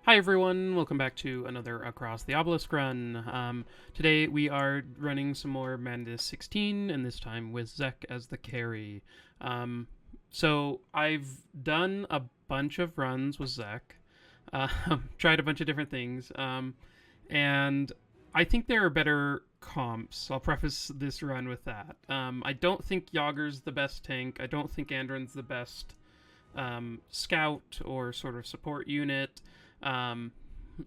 Hi everyone, welcome back to another Across the Obelisk run. Today we are running some more Madness 16, and this time with Zek as the carry. Um, so I've done a bunch of runs with Zek, tried a bunch of different things, and I think there are better comps. I'll preface this run with that. I don't think Yogger's the best tank. I don't think Andron's the best scout or sort of support unit. Um,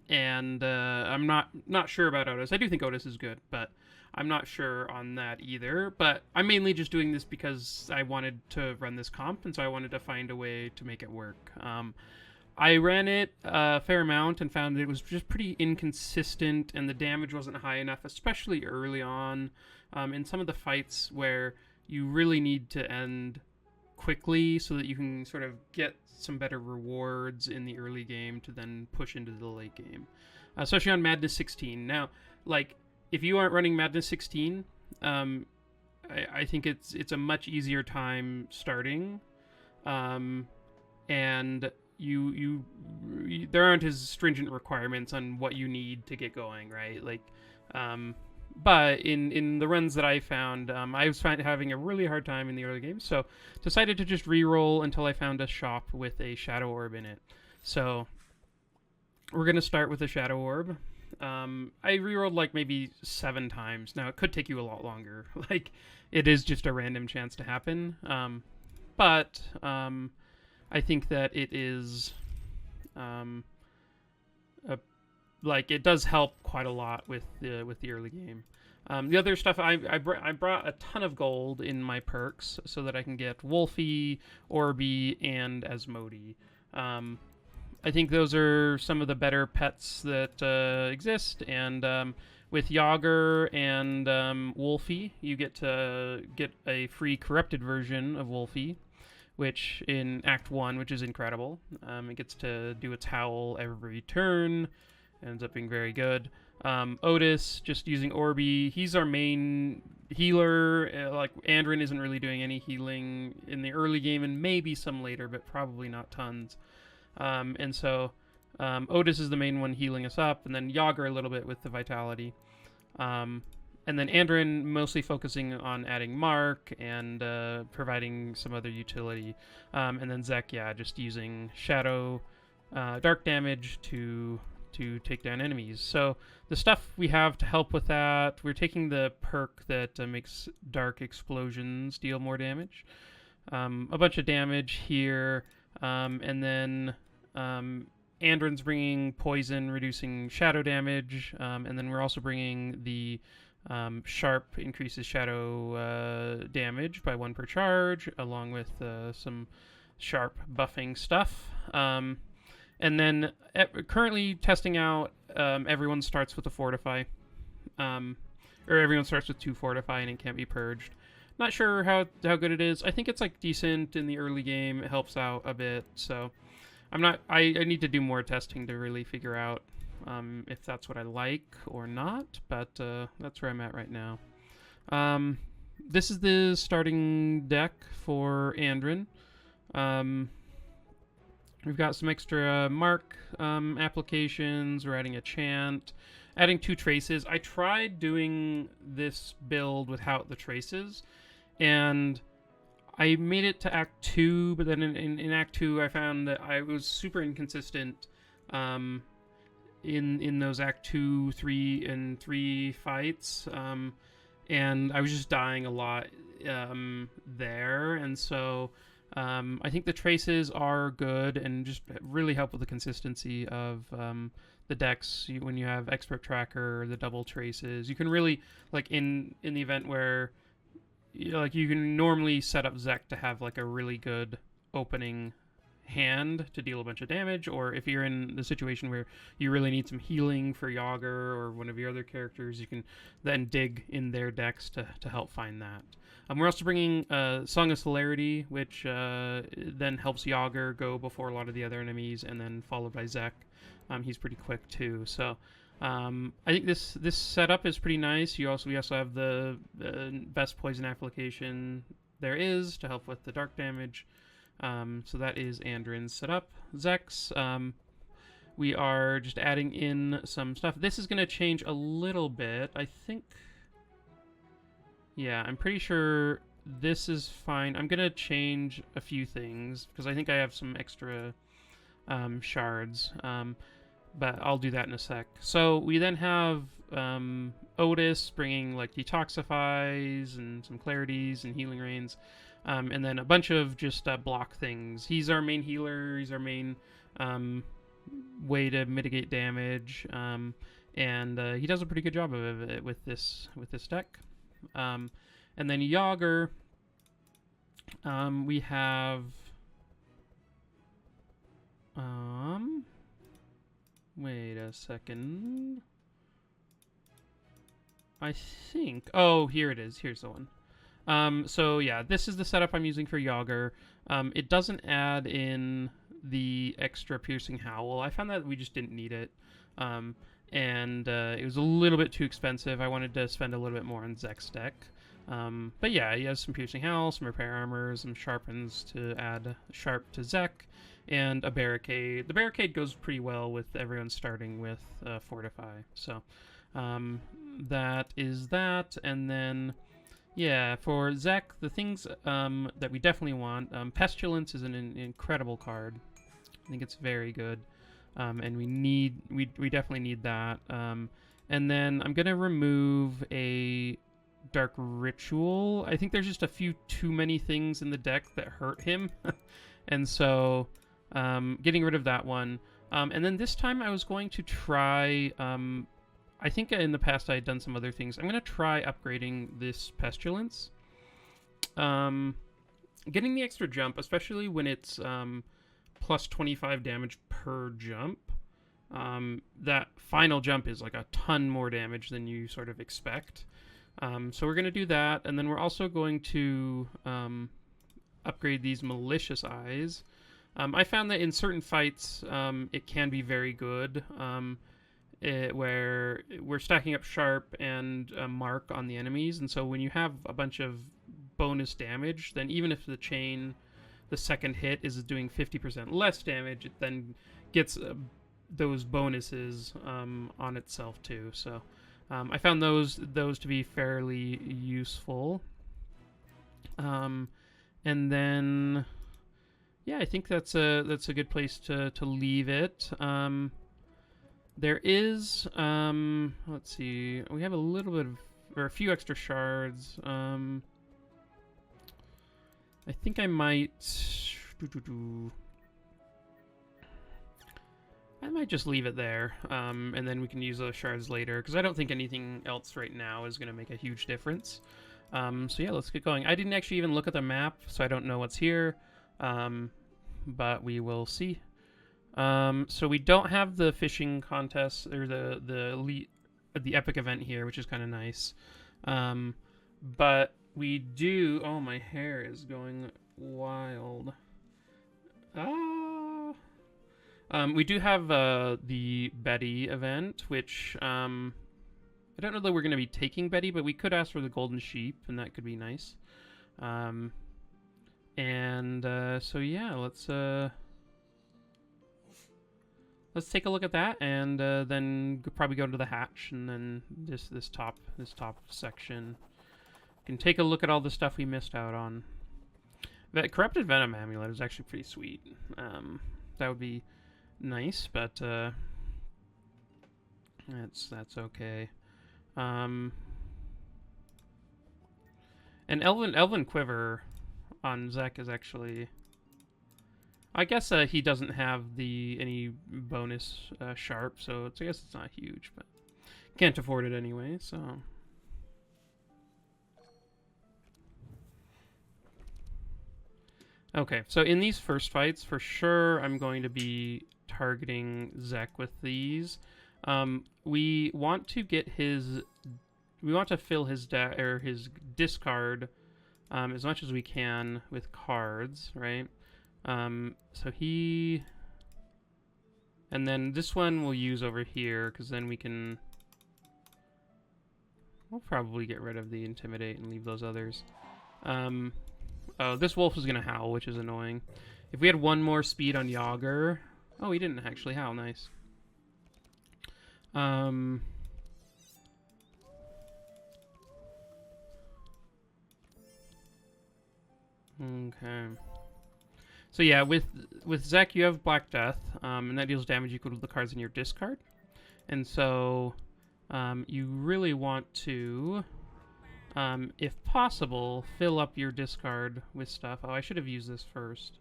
and I'm not sure about Otis. I do think Otis is good, but I'm not sure on that either. But I'm mainly just doing this because I wanted to run this comp, and so I wanted to find a way to make it work. I ran it a fair amount and found that it was just pretty inconsistent, and the damage wasn't high enough, especially early on in some of the fights where you really need to end quickly so that you can sort of get some better rewards in the early game to then push into the late game, especially on Madness 16. Now, like if you aren't running Madness 16, I think it's a much easier time starting, and you there aren't as stringent requirements on what you need to get going, right? But in the runs that I found, I was having a really hard time in the early game, so decided to just re-roll until I found a shop with a shadow orb in it. So we're gonna start with a shadow orb. I re-rolled like maybe 7 times. Now it could take you a lot longer. Like it is just a random chance to happen. But I think that it is um, a like it does help quite a lot with the early game. The other stuff I brought a ton of gold in my perks so that I can get Wolfie, Orby, and Asmodee. I think those are some of the better pets that exist, and with Yogger and Wolfie, you get to get a free corrupted version of Wolfie, which in Act 1, which is incredible. It gets to do its howl every turn. Ends up being very good. Ottis, just using Orby. He's our main healer. Like, Andrin isn't really doing any healing in the early game, and maybe some later, but probably not tons. And so Ottis is the main one healing us up, and then Yogger a little bit with the Vitality. Um, and then Andrin mostly focusing on adding Mark and providing some other utility. And then Zek, yeah, just using Shadow, Dark damage to take down enemies. So the stuff we have to help with that, we're taking the perk that makes Dark explosions deal more damage. A bunch of damage here, and then Andron's bringing poison, reducing shadow damage, and then we're also bringing the Sharp increases shadow damage by 1 per charge, along with some Sharp buffing stuff. And then currently testing out, everyone starts with a Fortify. Or everyone starts with 2 Fortify and it can't be purged. Not sure how good it is. I think it's like decent in the early game. It helps out a bit. So I need to do more testing to really figure out if that's what I like or not. But that's where I'm at right now. This is the starting deck for Andrin. We've got some extra mark applications. We're adding a chant, adding 2 traces. I tried doing this build without the traces, and I made it to Act 2, but then in Act 2 I found that I was super inconsistent in those Act 2, 3, and 3 fights, and I was just dying a lot there, and so I think the traces are good and just really help with the consistency of the decks. When you have Expert Tracker or the double traces, you can really, like in the event where you can normally set up Zek to have like a really good opening hand to deal a bunch of damage, or if you're in the situation where you really need some healing for Yager or one of your other characters, you can then dig in their decks to help find that. We're also bringing Song of Celerity, which then helps Yager go before a lot of the other enemies, and then followed by Zek. He's pretty quick too, so I think this setup is pretty nice. We also have the best poison application there is to help with the dark damage. So that is Andrin's setup. Zek's we are just adding in some stuff. This is going to change a little bit, I think. Yeah, I'm pretty sure this is fine. I'm going to change a few things because I think I have some extra shards. But I'll do that in a sec. So we then have Ottis bringing like detoxifies and some clarities and healing rains, and then a bunch of just block things. He's our main healer. He's our main way to mitigate damage, and he does a pretty good job of it with this deck. And then Yogger, we have wait a second. I think... Oh, here it is. Here's the one. So, yeah, this is the setup I'm using for Yogger. It doesn't add in the extra Piercing Howl. I found that we just didn't need it. And it was a little bit too expensive. I wanted to spend a little bit more on Zek's deck. But yeah, he has some Piercing Howl, some Repair Armor, some Sharpens to add Sharp to Zek, and a Barricade. The Barricade goes pretty well with everyone starting with Fortify. So that is that. And then, yeah, for Zek, the things that we definitely want, Pestilence is an incredible card. I think it's very good. And we definitely need that. And then I'm gonna remove a Dark Ritual. I think there's just a few too many things in the deck that hurt him, and so getting rid of that one. And then this time I was going to try. I think in the past I had done some other things. I'm gonna try upgrading this Pestilence. Getting the extra jump, especially when it's plus 25 damage per jump. That final jump is like a ton more damage than you sort of expect. So we're going to do that, and then we're also going to upgrade these Malicious Eyes. I found that in certain fights it can be very good, where we're stacking up Sharp and Mark on the enemies, and so when you have a bunch of bonus damage, then even if the second hit is doing 50% less damage, it then gets those bonuses on itself too. So I found those to be fairly useful. And then, yeah, I think that's a good place to leave it. There is, let's see, we have a little bit of, or a few extra shards. I think I might... I might just leave it there, and then we can use those shards later, because I don't think anything else right now is going to make a huge difference. So yeah, let's get going. I didn't actually even look at the map, so I don't know what's here, but we will see. So we don't have the fishing contest, or the epic event here, which is kind of nice. But we do... Oh, my hair is going wild. We do have the Betty event, which I don't know that we're going to be taking Betty, but we could ask for the Golden Sheep, and that could be nice. So yeah, let's take a look at that, and then probably go to the hatch, and then this top section. Can take a look at all the stuff we missed out on. That Corrupted Venom Amulet is actually pretty sweet. That would be nice, but that's okay. And Elven Quiver on Zek is actually... I guess he doesn't have any bonus Sharp, so I guess it's not huge, but can't afford it anyway, so... Okay, so in these first fights, for sure, I'm going to be targeting Zek with these. We want to get we want to fill his discard as much as we can with cards, right? So and then this one we'll use over here, because then we'll probably get rid of the Intimidate and leave those others. Oh, this wolf is going to howl, which is annoying. If we had one more speed on Yogger... Oh, he didn't actually howl. Nice. Um, okay. So yeah, with Zek, you have Black Death, and that deals damage equal to the cards in your discard. And so, you really want to, if possible, fill up your discard with stuff. Oh, I should have used this first.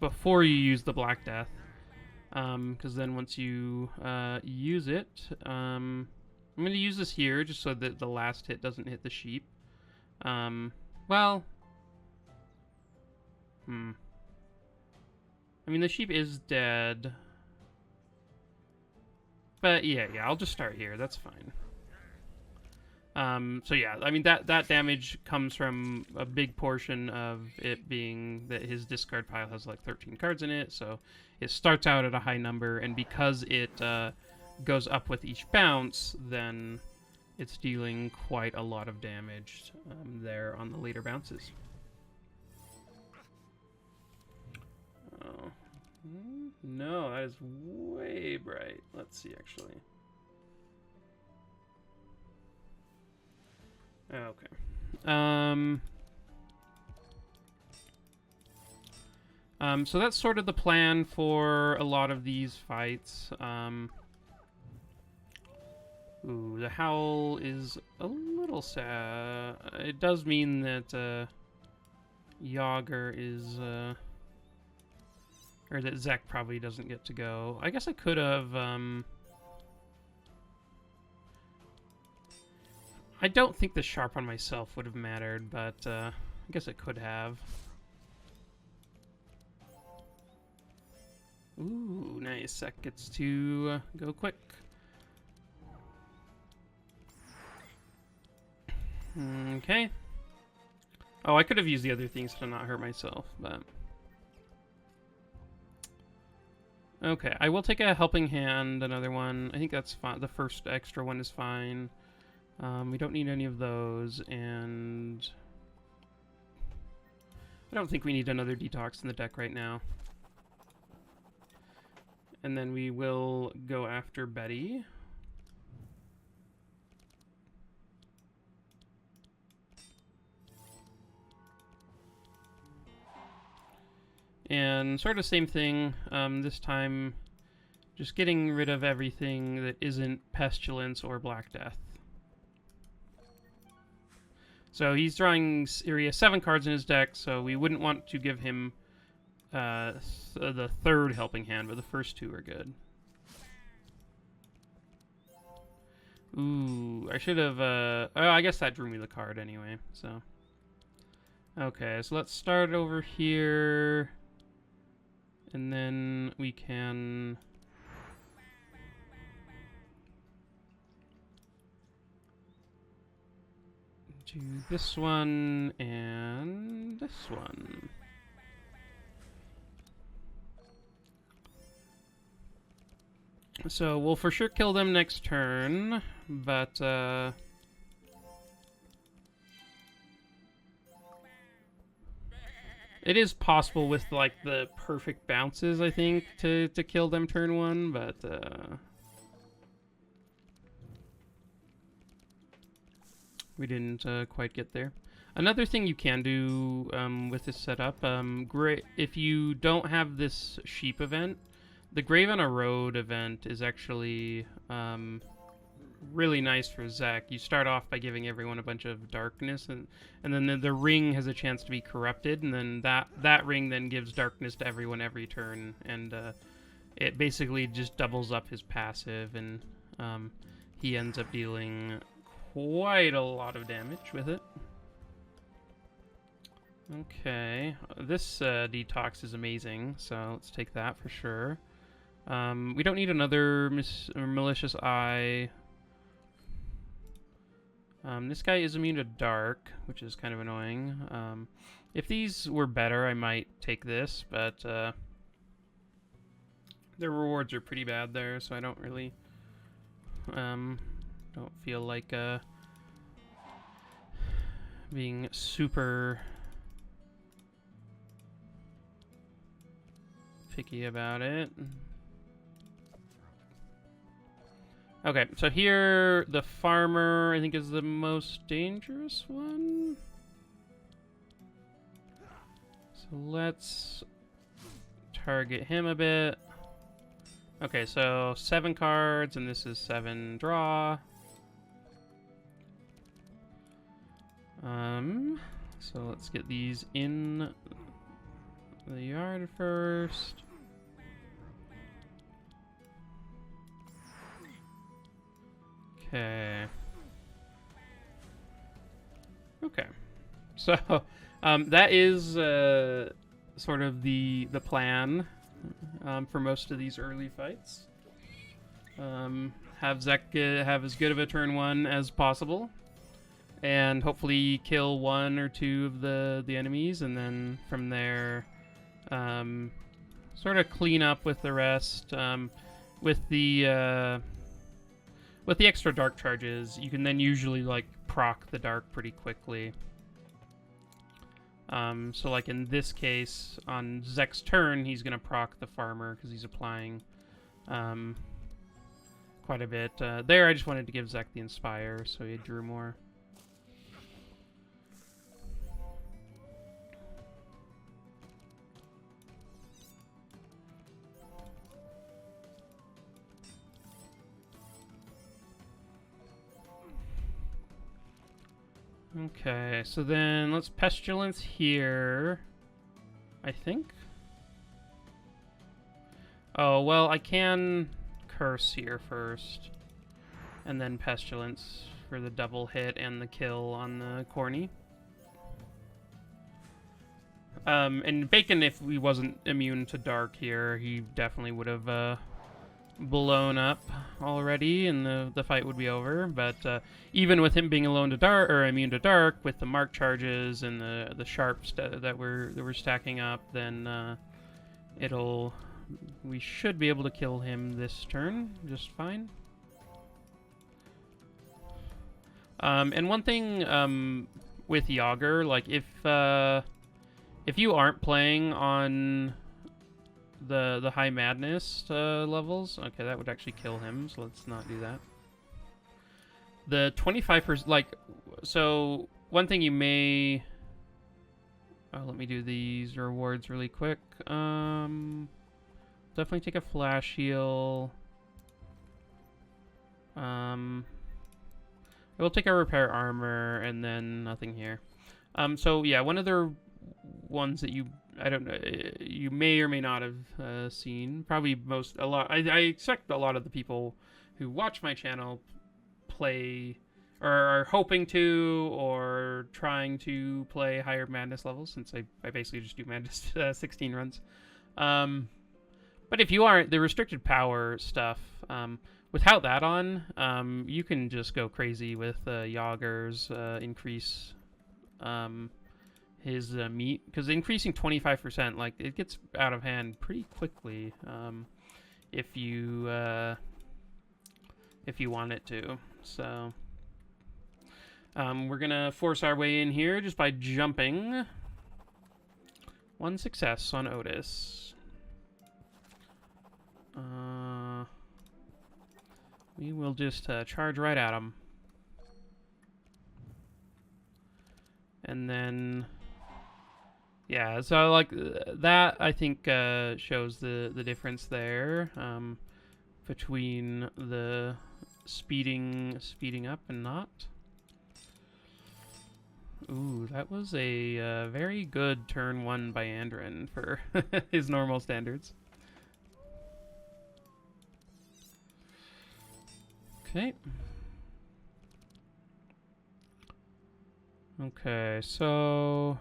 Before you use the Black Death. Because then once you use it, I'm going to use this here just so that the last hit doesn't hit the sheep. Well... I mean, the sheep is dead. But yeah, I'll just start here. That's fine. So yeah, I mean, that damage comes from a big portion of it being that his discard pile has like 13 cards in it, so it starts out at a high number, and because it goes up with each bounce, then it's dealing quite a lot of damage there on the later bounces. Oh. No, that is way bright. Let's see, actually. Okay. So that's sort of the plan for a lot of these fights. Ooh, the howl is a little sad. It does mean that, Yogger is, or that Zek probably doesn't get to go. I guess I could have, I don't think the sharp on myself would have mattered, but, I guess it could have. Ooh, nice. Zek gets to go quick. Okay. Oh, I could have used the other things to not hurt myself, but... Okay, I will take a helping hand, another one. I think that's fine. The first extra one is fine. We don't need any of those, and... I don't think we need another detox in the deck right now. And then we will go after Betty. And sort of same thing, this time just getting rid of everything that isn't Pestilence or Black Death. So he's drawing, he has 7 cards in his deck, so we wouldn't want to give him the third helping hand, but the first 2 are good. Ooh, I should have, oh, I guess that drew me the card anyway, so. Okay, so let's start over here. And then we can... do this one and this one. So we'll for sure kill them next turn, but it is possible with like the perfect bounces, I think, to kill them turn 1, but we didn't quite get there. Another thing you can do with this setup, great if you don't have this sheep event, the Grave on a Road event is actually really nice for Zek. You start off by giving everyone a bunch of darkness, and then the ring has a chance to be corrupted, and then that ring then gives darkness to everyone every turn, and it basically just doubles up his passive, and he ends up dealing quite a lot of damage with it. Okay, this detox is amazing, so let's take that for sure. We don't need another malicious eye. This guy is immune to dark, which is kind of annoying. If these were better, I might take this, but their rewards are pretty bad there, so I don't really don't feel like being super picky about it. Okay, so here the farmer I think is the most dangerous one. So let's target him a bit. Okay, so 7 cards, and this is 7 draw. So let's get these in the yard first. Okay. Okay. So, that is sort of the plan for most of these early fights. Have Zek have as good of a turn 1 as possible, and hopefully kill 1 or 2 of the enemies, and then from there, sort of clean up with the rest. With the extra dark charges, you can then usually like proc the dark pretty quickly. So like in this case, on Zek's turn, he's gonna proc the farmer because he's applying quite a bit. There, I just wanted to give Zek the Inspire, so he drew more. Okay, so then let's Pestilence here, I think. Oh, well, I can Curse here first, and then Pestilence for the double hit and the kill on the Corny. And Bacon, if he wasn't immune to Dark here, he definitely would have blown up already, and the fight would be over. But even with him being alone to dark or immune to dark, with the mark charges and the sharps that we're stacking up, then we should be able to kill him this turn just fine. And one thing with Yogger, like if you aren't playing on the high madness levels, okay, that would actually kill him, so let's not do that. The 25%, like, so one thing you may, let me do these rewards really quick. Definitely take a flash heal. I will take a repair armor and then nothing here. So yeah, one of the ones that you may or may not have seen. Probably I expect a lot of the people who watch my channel play or are hoping to or trying to play higher madness levels, since I basically just do madness 16 runs. But if you aren't, the restricted power stuff, without that on, you can just go crazy with Yogger's increase his meat, because increasing 25%, like, it gets out of hand pretty quickly if you want it to. So we're gonna force our way in here just by jumping. 1 success on Ottis. We will just charge right at him, and then yeah, so like that I think shows the difference there between the speeding up and not. Ooh, that was a very good turn 1 by Andrin for his normal standards. Okay. Okay, so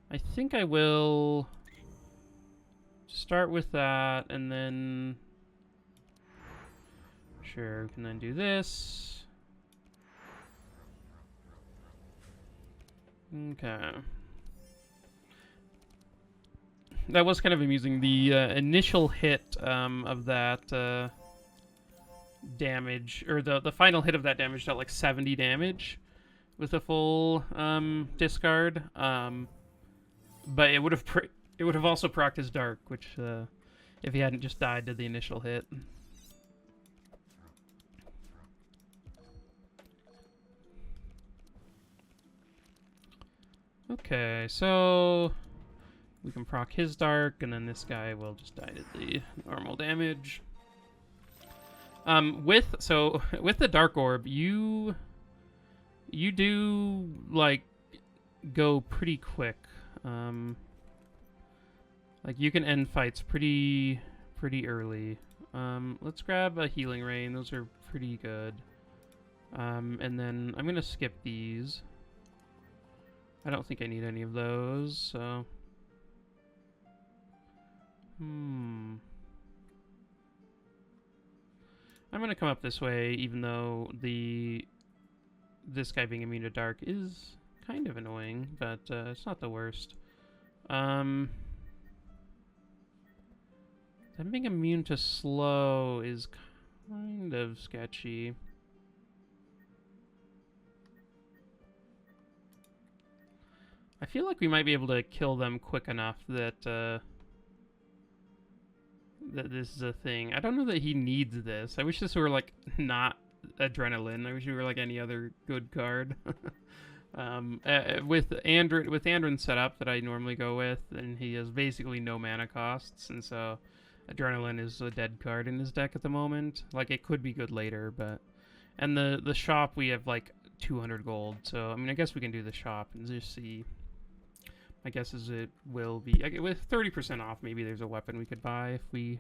I think I will start with that, and then sure, we can then do this. Okay. That was kind of amusing. The initial hit of that damage, or the final hit of that damage dealt like 70 damage with a full discard. But it would have also procced his dark, which if he hadn't just died to the initial hit. Okay, so we can proc his dark, and then this guy will just die to the normal damage. With the dark orb, you do like go pretty quick. Like you can end fights pretty early. Let's grab a healing rain. Those are pretty good. And then I'm gonna skip these. I don't think I need any of those, so. I'm gonna come up this way, even though this guy being immune to dark is kind of annoying, but it's not the worst. Them being immune to slow is kind of sketchy. I feel like we might be able to kill them quick enough that that this is a thing. I don't know that he needs this. I wish this were like not adrenaline. I wish it were like any other good card. With Andrin's setup that I normally go with, and he has basically no mana costs, and so adrenaline is a dead card in his deck at the moment. Like it could be good later, but and the shop we have like 200 gold, so I mean I guess we can do the shop and just see. My guess is it will be with 30% off. Maybe there's a weapon we could buy if we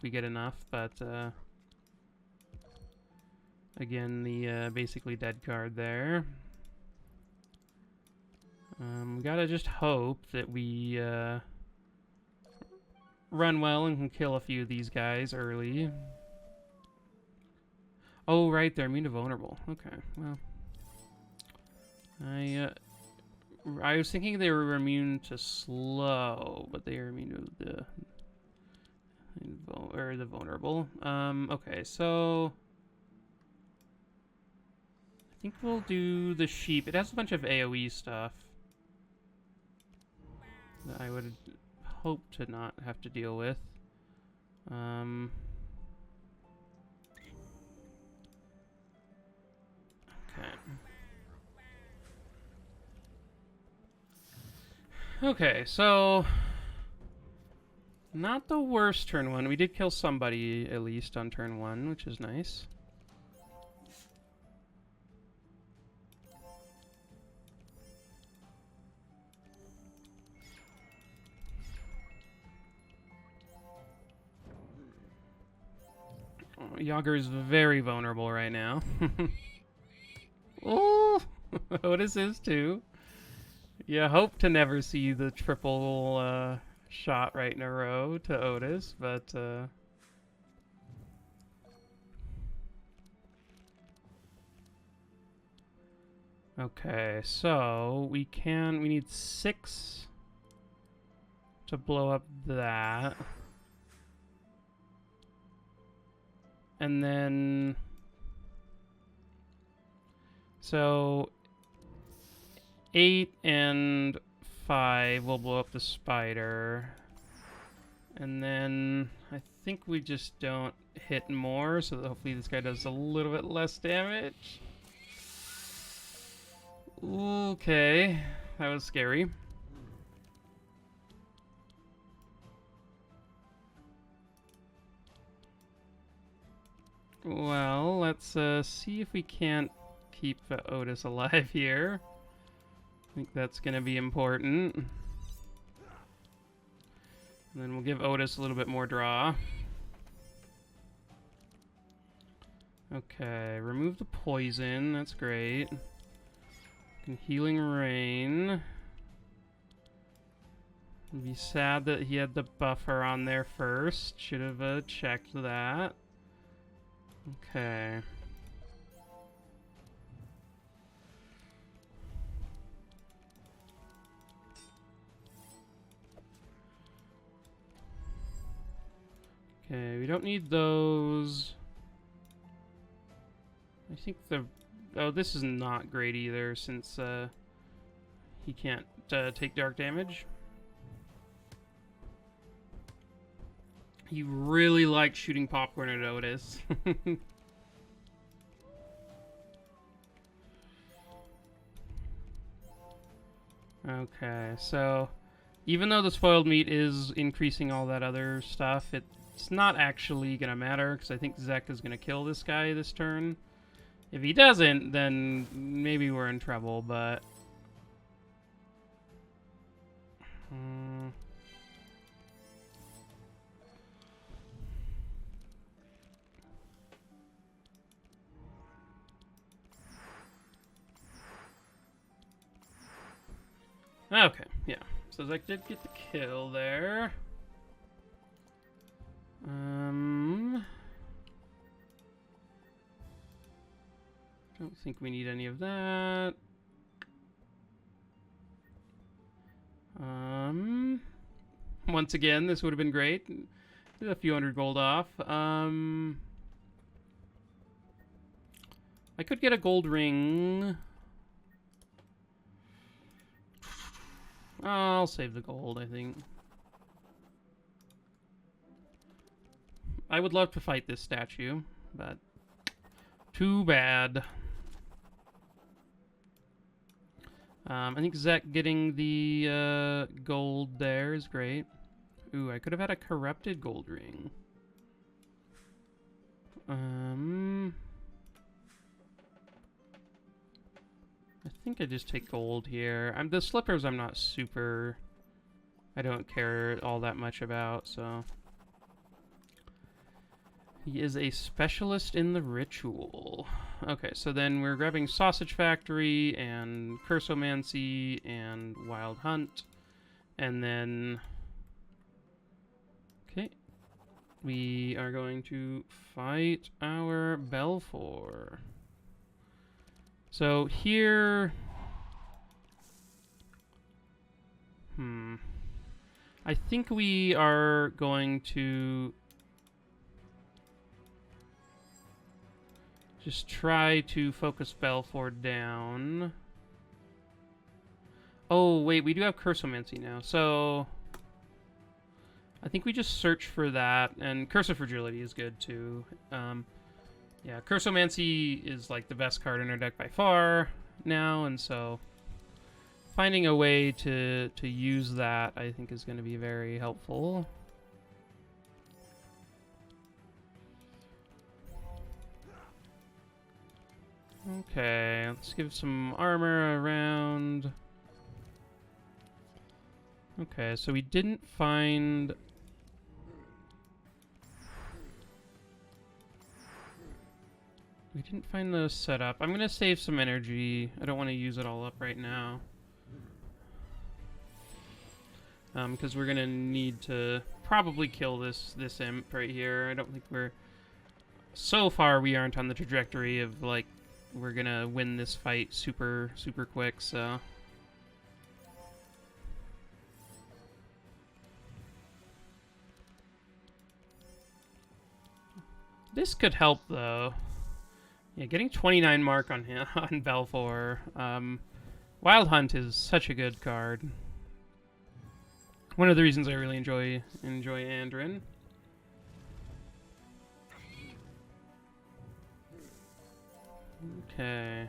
get enough. But again, the basically dead card there. We gotta just hope that we run well and can kill a few of these guys early. Oh right, they're immune to vulnerable. Okay, well, I was thinking they were immune to slow, but they are immune to the vulnerable. Okay, so I think we'll do the sheep. It has a bunch of AoE stuff that I would hope to not have to deal with. Okay. Okay, so not the worst turn one. We did kill somebody at least on turn one, which is nice. Oh, Yogger is very vulnerable right now. Oh, Otis is too. Yeah, hope to never see the triple shot right in a row to Ottis, but okay, so we need 6 to blow up that. And then so 8 and 5 will blow up the spider. And then I think we just don't hit more, so that hopefully this guy does a little bit less damage. Okay, that was scary. Well, let's see if we can't keep Ottis alive here. I think that's going to be important. And then we'll give Ottis a little bit more draw. Okay, remove the poison. That's great. Healing Rain. I'd be sad that he had the buffer on there first. Should have checked that. Okay. Okay, we don't need those. I think oh, this is not great either, since he can't take dark damage. He really likes shooting popcorn at Ottis. Okay, so even though the spoiled meat is increasing all that other stuff, it's not actually gonna matter, because I think Zek is gonna kill this guy this turn. If he doesn't, then maybe we're in trouble, but... Okay, yeah. So Zek did get the kill there. Don't think we need any of that. Once again, this would have been great. A few hundred gold off. I could get a gold ring. I'll save the gold, I think. I would love to fight this statue, but too bad. I think Zek getting the gold there is great. Ooh, I could have had a corrupted gold ring. I think I just take gold here. The slippers I'm not super... I don't care all that much about, so... He is a specialist in the ritual. Okay, so then we're grabbing Sausage Factory and Cursomancy and Wild Hunt. And then... Okay. We are going to fight our Belfour. So here... I think we are going to... just try to focus Belfour down. Oh, wait, we do have Cursomancy now, so... I think we just search for that, and Curse of Fragility is good, too. Yeah, Cursomancy is, like, the best card in our deck by far now, and so... finding a way to use that, I think, is going to be very helpful. Okay, let's give some armor around. Okay, so we didn't find... We didn't find the setup. I'm going to save some energy. I don't want to use it all up right now. Because we're going to need to probably kill this imp right here. I don't think we're... So far, we aren't on the trajectory of, like, we're going to win this fight super, super quick, so... This could help, though. Yeah, getting 29 mark on him, on Belfour. Wild Hunt is such a good card. One of the reasons I really enjoy Andrin. Okay.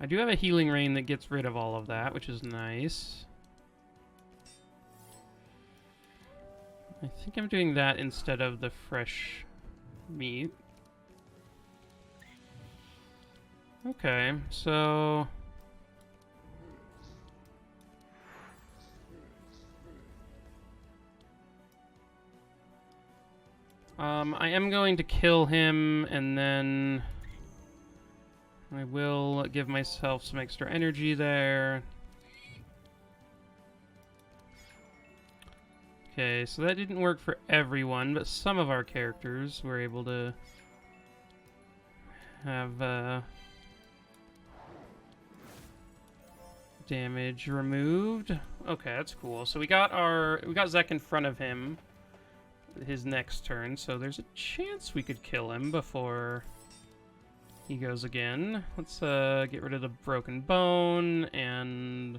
I do have a Healing Rain that gets rid of all of that, which is nice. I think I'm doing that instead of the fresh meat. Okay, so... I am going to kill him, and then... I will give myself some extra energy there. Okay, so that didn't work for everyone, but some of our characters were able to have damage removed. Okay, that's cool. So we got Zek in front of him his next turn, so there's a chance we could kill him before he goes again. Let's get rid of the Broken Bone and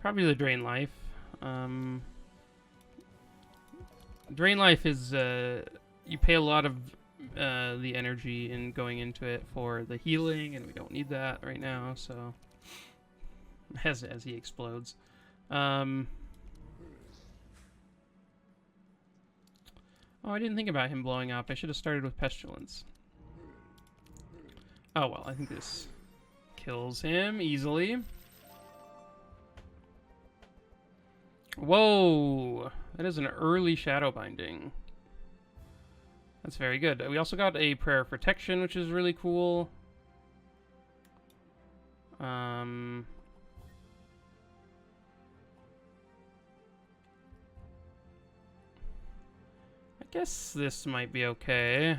probably the Drain Life. Drain Life is you pay a lot of the energy in going into it for the healing, and we don't need that right now, so as he explodes. Oh, I didn't think about him blowing up. I should have started with Pestilence. Oh, well, I think this kills him easily. Whoa! That is an early Shadow Binding. That's very good. We also got a Prayer of Protection, which is really cool. I guess this might be okay.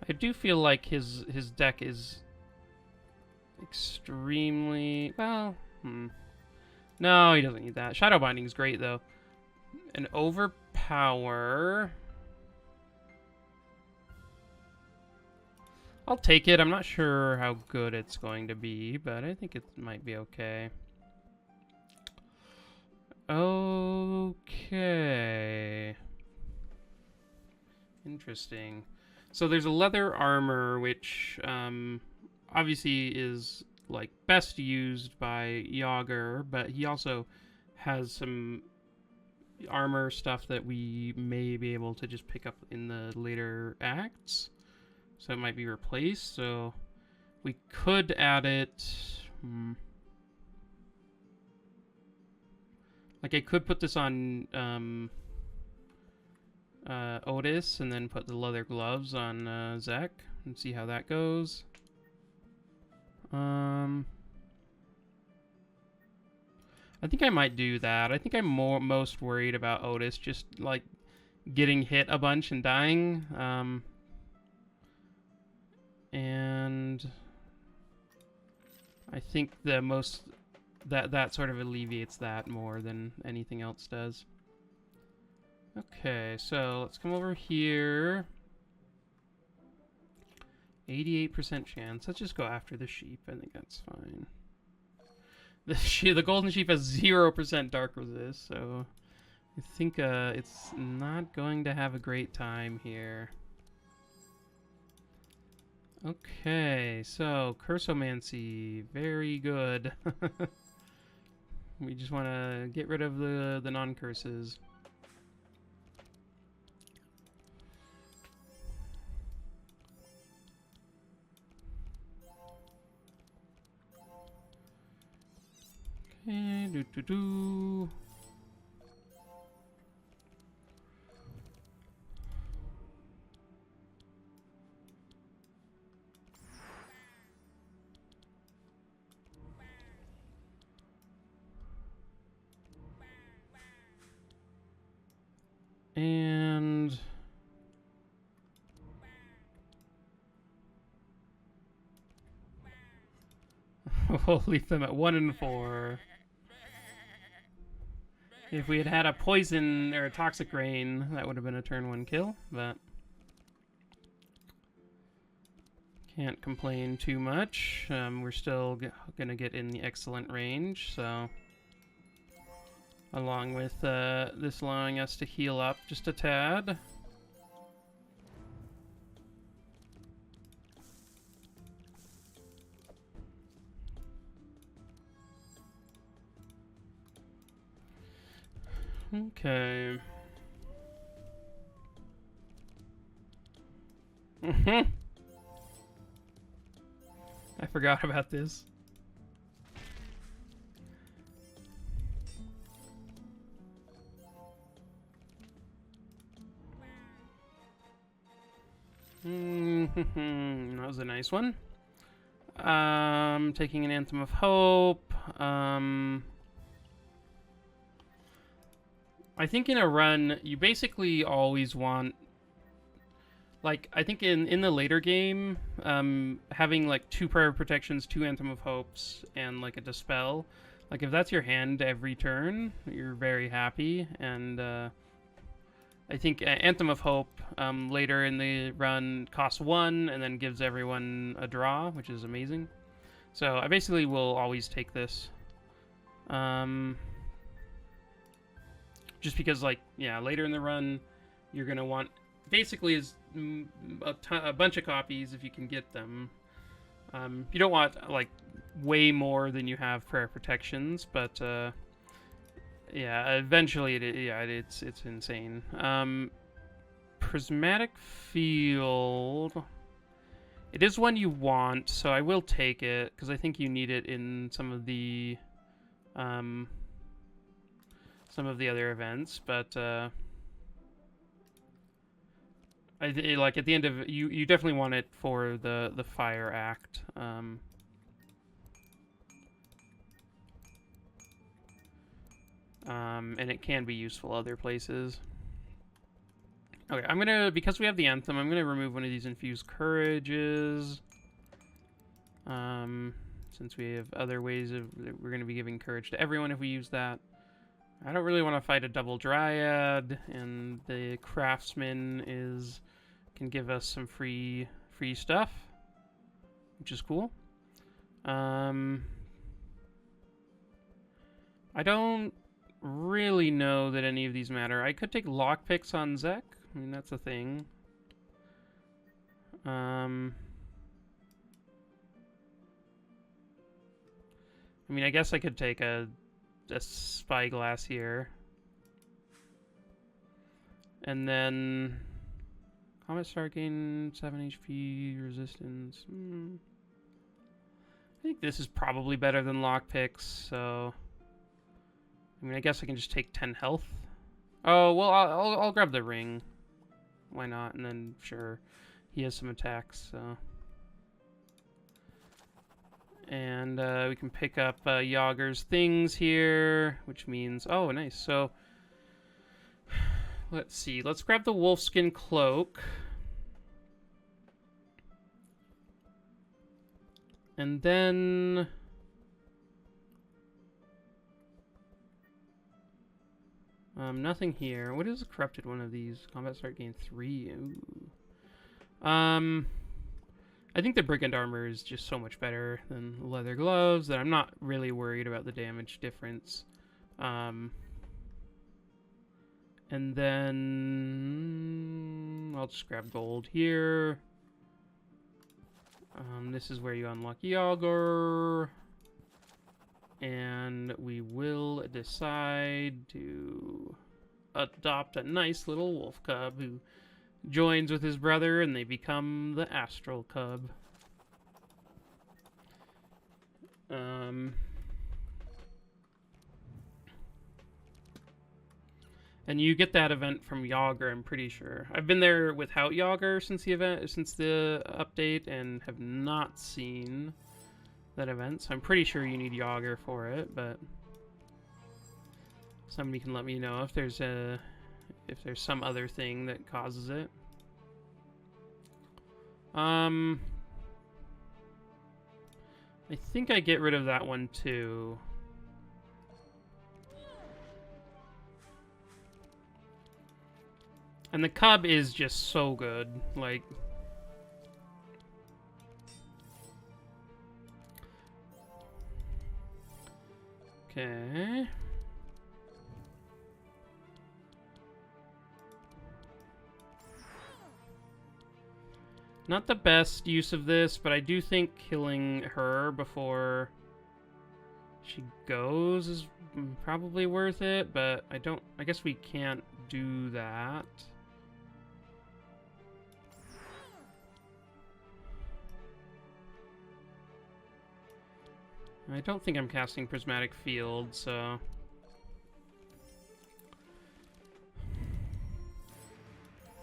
I do feel like his deck is extremely... well, No, he doesn't need that. Shadow Binding's great, though. An Overpower... I'll take it. I'm not sure how good it's going to be, but I think it might be okay. Okay. Interesting. So there's a leather armor, which obviously is like best used by Yogger, but he also has some armor stuff that we may be able to just pick up in the later acts. So it might be replaced. So we could add it. Like I could put this on Ottis and then put the leather gloves on Zek and see how that goes. I think I might do that. I think I'm most worried about Ottis just like getting hit a bunch and dying. And I think the most that sort of alleviates that more than anything else does. Okay, so let's come over here. 88% chance. Let's just go after the sheep. I think that's fine. The golden sheep has 0% dark resist, so I think it's not going to have a great time here. Okay, so Cursomancy, very good. We just want to get rid of the non-curses. Okay, do. And we'll leave them at 1 and 4. If we had had a poison or a toxic rain, that would have been a turn 1 kill, but can't complain too much. We're still gonna get in the excellent range, so along with this allowing us to heal up just a tad. Okay. I forgot about this. That was a nice one. Taking an Anthem of Hope. I think in a run, you basically always want, like, I think in the later game, having, like, 2 Prayer of Protections, 2 Anthem of Hopes, and, like, a Dispel, like, if that's your hand every turn, you're very happy, and, I think Anthem of Hope, later in the run, costs 1, and then gives everyone a draw, which is amazing. So, I basically will always take this. Just because, like, yeah, later in the run, you're going to want basically is a bunch of copies if you can get them. You don't want like way more than you have prayer protections, but yeah, eventually it's insane. Prismatic field. It is one you want, so I will take it because I think you need it in some of the other events. But like at the end of you definitely want it for the fire act. And it can be useful other places. Okay, I'm gonna, because we have the anthem, I'm gonna remove one of these infused courages. Since we have other ways of, we're gonna be giving courage to everyone if we use that. I don't really want to fight a double dryad, and the craftsman can give us some free stuff, which is cool. I don't really know that any of these matter. I could take lockpicks on Zek. I mean, that's a thing. I mean, I guess I could take a spyglass here. And then Comet Star gain 7 HP resistance. I think this is probably better than lockpicks, so I mean, I guess I can just take 10 health. Oh, well, I'll grab the ring. Why not? And then, sure, he has some attacks, so. And we can pick up Yogger's things here, which means, oh, nice. So, let's see. Let's grab the wolfskin cloak. And then nothing here. What is a corrupted one of these? Combat start gain 3. Ooh. I think the brigand armor is just so much better than leather gloves that I'm not really worried about the damage difference. And then I'll just grab gold here. This is where you unlock Yogger. And we will decide to adopt a nice little wolf cub who joins with his brother and they become the astral cub. And you get that event from Yogger, I'm pretty sure. I've been there without Yogger since the update and have not seen that event, so I'm pretty sure you need Yogger for it, but somebody can let me know if there's some other thing that causes it. I think I get rid of that one too. And the cub is just so good, like. Okay. Not the best use of this, but I do think killing her before she goes is probably worth it, but I guess we can't do that. I don't think I'm casting Prismatic Field, so.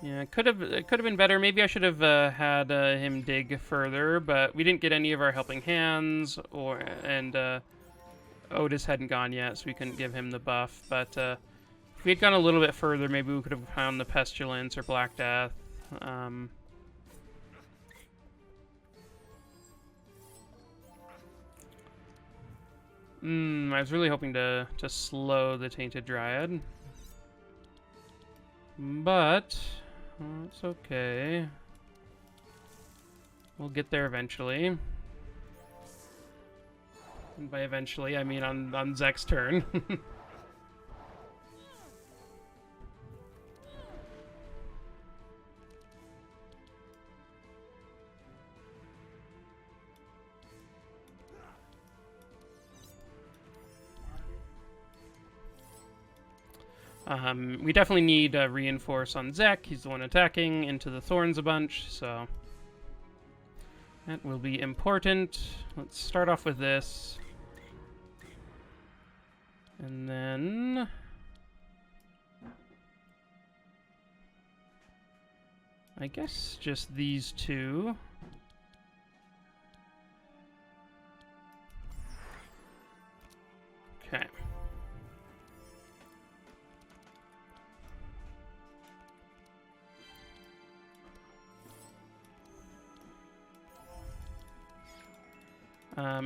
Yeah, it could have been better. Maybe I should have had him dig further, but we didn't get any of our helping hands, and Ottis hadn't gone yet, so we couldn't give him the buff. But if we had gone a little bit further, maybe we could have found the Pestilence or Black Death. I was really hoping to slow the Tainted Dryad. But it's okay. We'll get there eventually. And by eventually, I mean on Zek's turn. We definitely need a reinforce on Zek. He's the one attacking into the thorns a bunch, so that will be important. Let's start off with this. And then I guess just these two. Okay.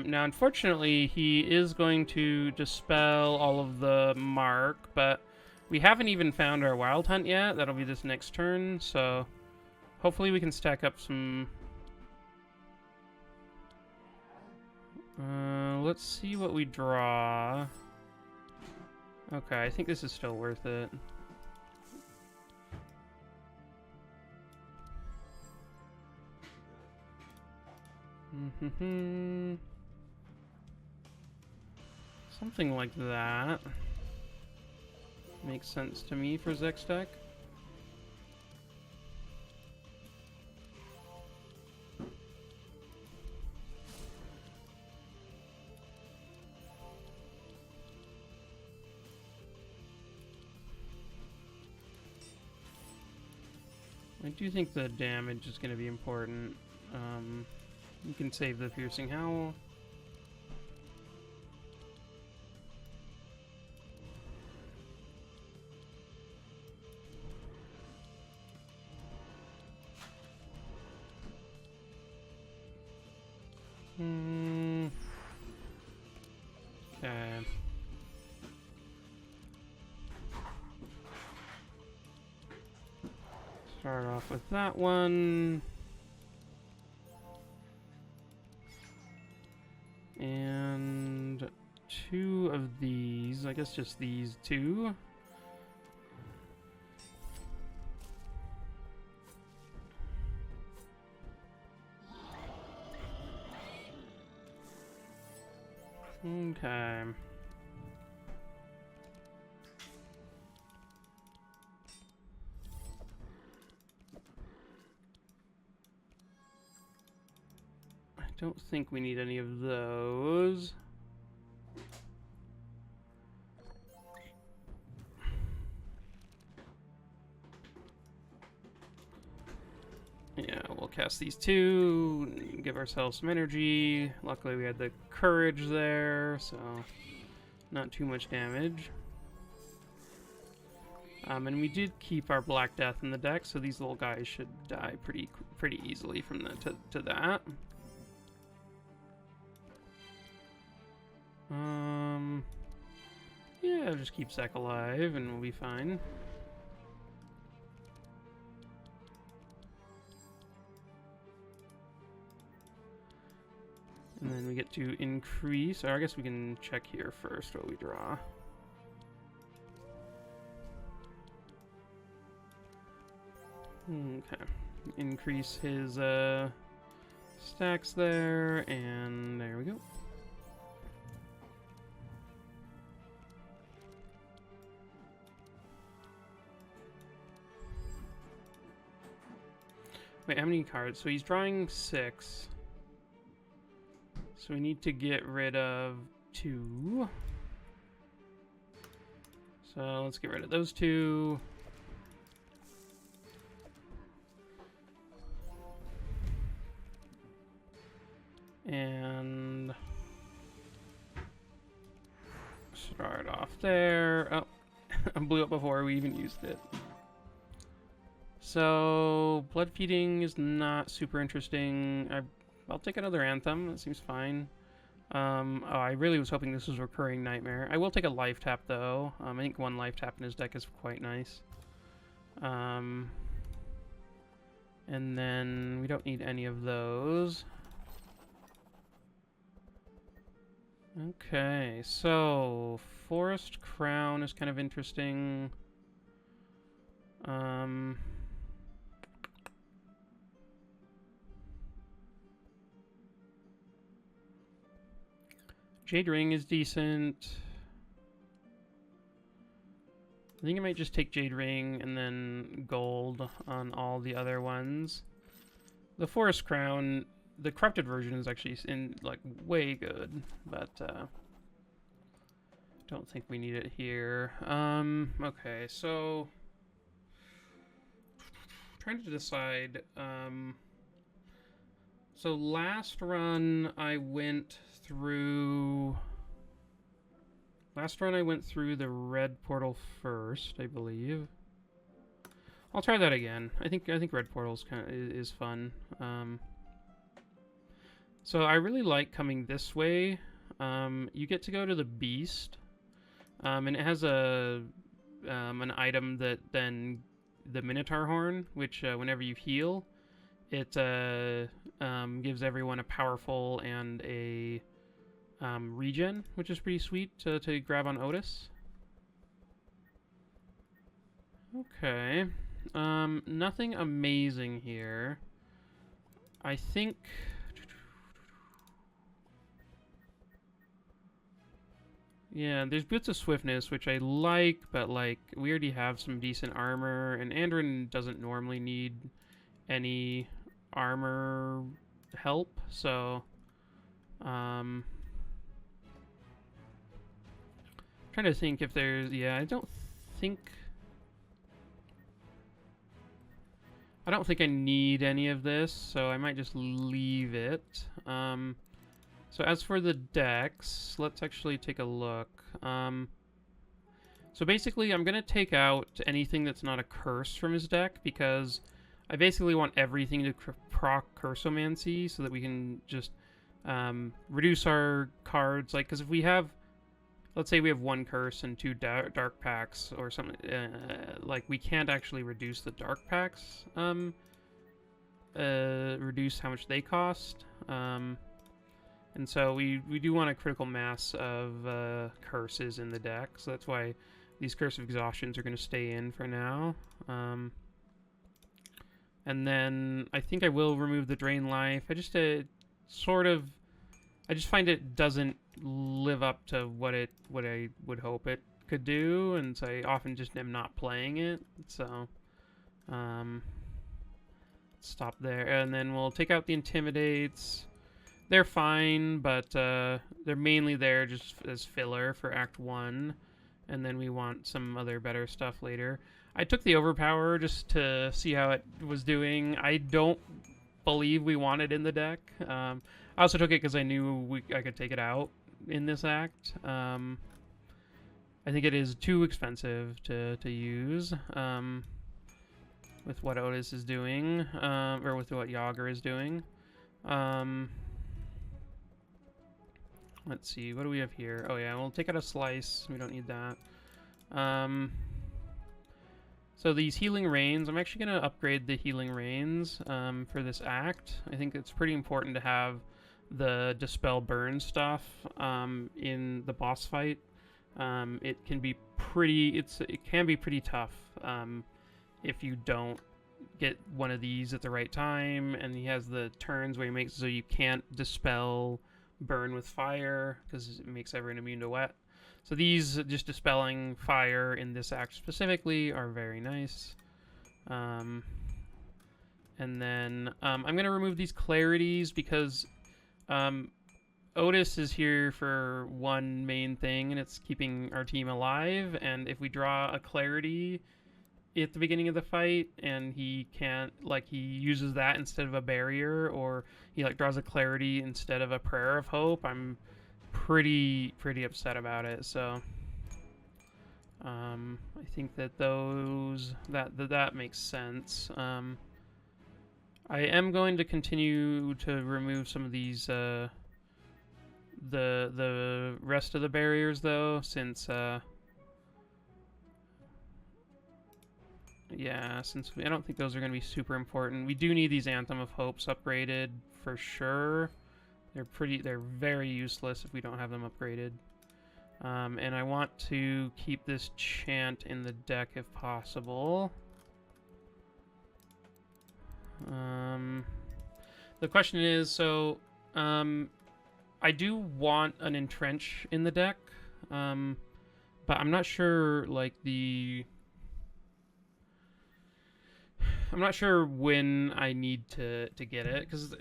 Now, unfortunately, he is going to dispel all of the mark, but we haven't even found our wild hunt yet. That'll be this next turn, so hopefully we can stack up some... let's see what we draw. Okay, I think this is still worth it. Something like that makes sense to me for Zek's deck. I do think the damage is going to be important. You can save the Piercing Howl. Okay. Start off with that one. And two of these. I guess just these two. Okay. I don't think we need any of those. Yeah, we'll cast these two, give ourselves some energy. Luckily we had the courage there, so not too much damage. And we did keep our Black Death in the deck, so these little guys should die pretty easily from that to that. Yeah, just keep Zek alive and we'll be fine. And then we get to increase, or I guess we can check here first what we draw. Okay, increase his stacks there, and there we go. Wait, how many cards? So he's drawing 6. So we need to get rid of 2. So let's get rid of those 2. And start off there. Oh, I blew up before we even used it. So blood feeding is not super interesting. I'll take another Anthem. That seems fine. Oh, I really was hoping this was Recurring Nightmare. I will take a life tap though. I think one life tap in his deck is quite nice. And then we don't need any of those. Okay, so Forest Crown is kind of interesting. Jade Ring is decent. I think I might just take Jade Ring and then gold on all the other ones. The Forest Crown, the corrupted version is actually like way good, but don't think we need it here. Okay, so trying to decide. So last run I went through the red portal first, I believe. I'll try that again. I think red portal's is fun. So I really like coming this way. You get to go to the beast, and it has an item that then the Minotaur horn, which whenever you heal, it gives everyone a powerful and a regen, which is pretty sweet to grab on Ottis. Okay. Nothing amazing here. I think... Yeah, there's Boots of Swiftness, which I like, but, like, we already have some decent armor, and Andrin doesn't normally need any armor help, so... trying to think if there's... Yeah, I don't think I need any of this, so I might just leave it. So as for the decks, let's actually take a look. So basically, I'm going to take out anything that's not a curse from his deck, because I basically want everything to proc Cursomancy, so that we can just reduce our cards. Like, because if we have... Let's say we have one curse and two dark packs or something. Like, we can't actually reduce the dark packs. Reduce how much they cost. And so we do want a critical mass of curses in the deck. So that's why these Curse of Exhaustions are going to stay in for now. And then I think I will remove the Drain Life. I just I just find it doesn't live up to what I would hope it could do, and so I often just am not playing it. So, stop there, and then we'll take out the Intimidates. They're fine, but they're mainly there just as filler for Act 1, and then we want some other better stuff later. I took the Overpower just to see how it was doing. I don't believe we want it in the deck. I also took it because I knew I could take it out in this act. I think it is too expensive to use with what Ottis is doing, or with what Yogger is doing. Let's see, what do we have here? Oh yeah, we'll take out a Slice. We don't need that. So these Healing Rains, I'm actually going to upgrade the Healing Rains for this act. I think it's pretty important to have the Dispel Burn stuff in the boss fight. It can be pretty tough if you don't get one of these at the right time, and he has the turns where he makes it so you can't dispel burn with fire because it makes everyone immune to wet. So these just dispelling fire in this act specifically are very nice. And then I'm going to remove these clarities because Ottis is here for one main thing, and it's keeping our team alive. And if we draw a clarity at the beginning of the fight and he can't, like, he uses that instead of a barrier, or he like draws a clarity instead of a prayer of hope, I'm pretty upset about it. So I think that that makes sense. I am going to continue to remove some of these the rest of the barriers though, since I don't think those are going to be super important. We do need these Anthem of Hopes upgraded for sure. They're very useless if we don't have them upgraded. And I want to keep this chant in the deck if possible. The question is, so I do want an Entrench in the deck, but I'm not sure like the I'm not sure when I need to get it, because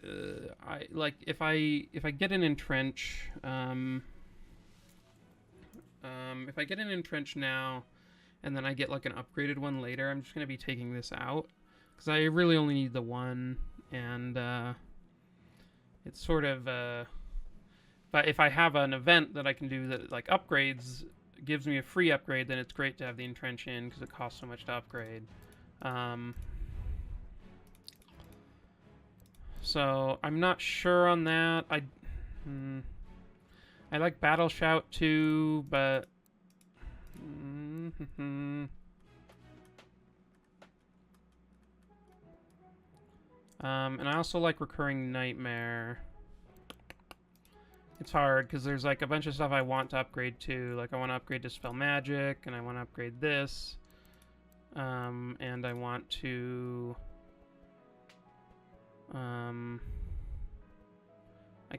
I like if I get an entrench, if I get an entrench now, and then I get like an upgraded one later, I'm just gonna be taking this out because I really only need the one, and it's sort of. But if I have an event that I can do that like upgrades, gives me a free upgrade, then it's great to have the entrench in because it costs so much to upgrade. So I'm not sure on that. I like Battle Shout too, but and I also like Recurring Nightmare. It's hard because there's like a bunch of stuff I want to upgrade to. Like I want to upgrade to Spell Magic, and I want to upgrade this, and I want to. I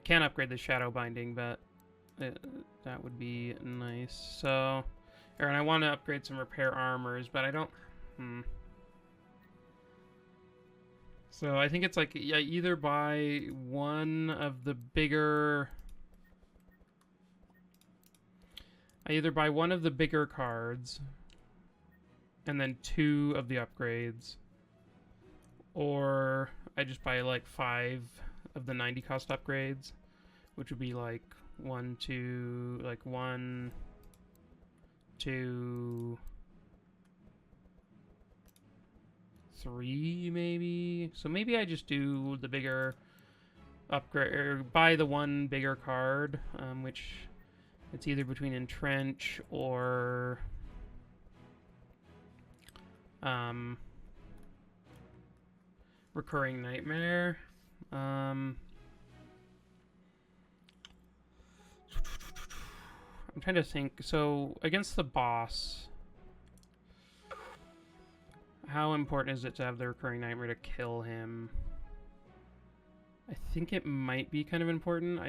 can upgrade the Shadow Binding, but that would be nice. So, and I want to upgrade some Repair Armors, but I don't. So I think it's like I either buy one of the bigger. I either buy one of the bigger cards, and then 2 of the upgrades, or I just buy like 5 of the 90 cost upgrades, which would be like 1, 2, like 1, 2, 3 maybe. So maybe I just do the bigger upgrade, or buy the one bigger card, which it's either between Entrench or Recurring Nightmare. I'm trying to think. So against the boss, how important is it to have the Recurring Nightmare to kill him? I think it might be kind of important.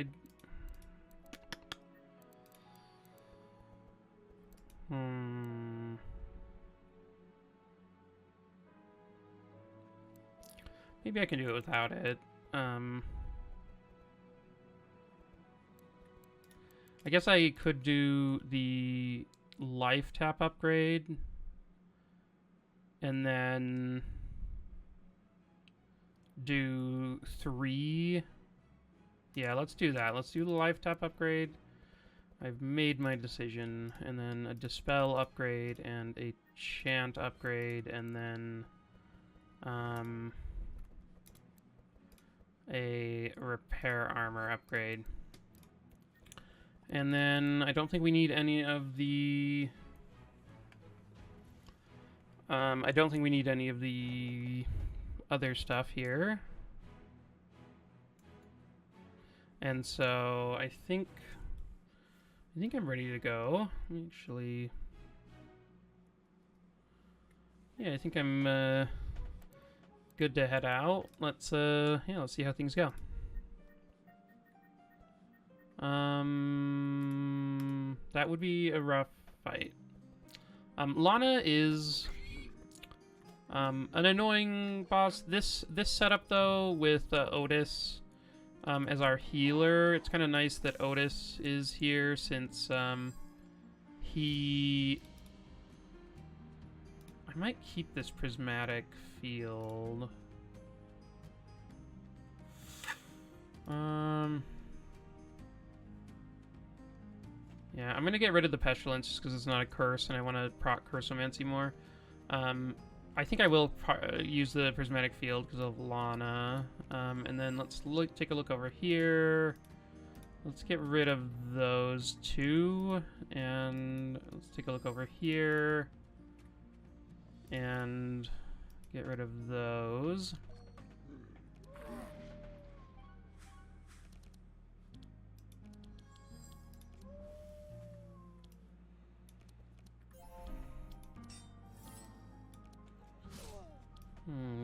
Maybe I can do it without it. I guess I could do the life tap upgrade, and then do 3. Yeah, let's do that. Let's do the life tap upgrade. I've made my decision, and then a dispel upgrade and a chant upgrade, and then a repair armor upgrade. And then I don't think we need any of the I don't think we need any of the other stuff here. And so I think I'm ready to go. Actually, yeah, I think I'm good to head out. Let's let's see how things go. That would be a rough fight. Lana is an annoying boss. This setup though with Ottis as our healer, it's kind of nice that Ottis is here since he. I might keep this prismatic field. Yeah, I'm gonna get rid of the pestilence just because it's not a curse, and I want to proc cursomancy more. I think I will use the prismatic field because of Lana. And then let's take a look over here. Let's get rid of those 2, and let's take a look over here and get rid of those.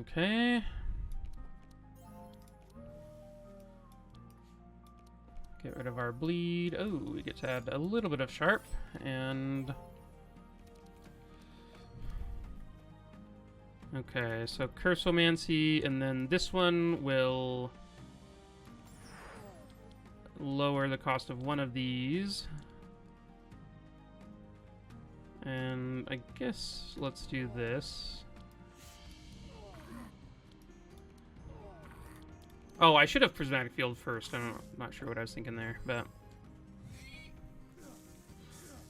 Okay. Get rid of our bleed. Oh, we get to add a little bit of sharp, and Okay, so Cursomancy, and then this one will lower the cost of one of these. And I guess let's do this. Oh, I should have Prismatic Field first. I'm not sure what I was thinking there, but...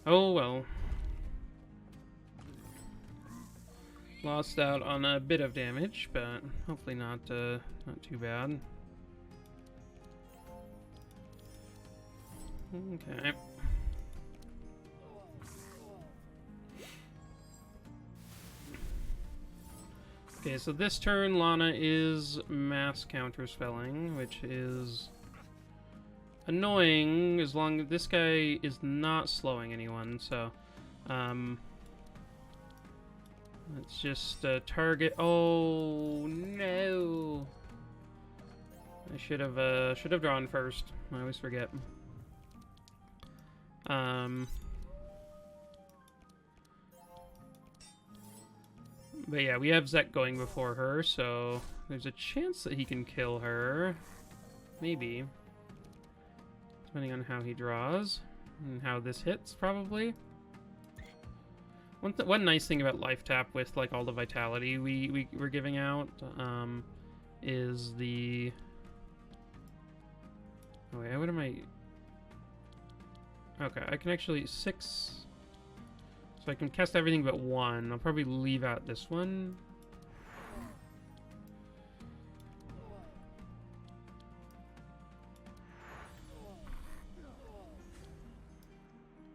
Oh, well. Lost out on a bit of damage, but hopefully not too bad. Okay. Okay, so this turn, Lana is mass counterspelling, which is annoying as long as this guy is not slowing anyone, so let's just target. Oh no! I should have drawn first. I always forget. But yeah, we have Zek going before her, so there's a chance that he can kill her. Maybe. Depending on how he draws. And how this hits, probably. One nice thing about Life Tap with, like, all the vitality we're giving out, is the... Oh, wait, what am I... Okay, I can actually... 6... So I can cast everything but one. I'll probably leave out this one.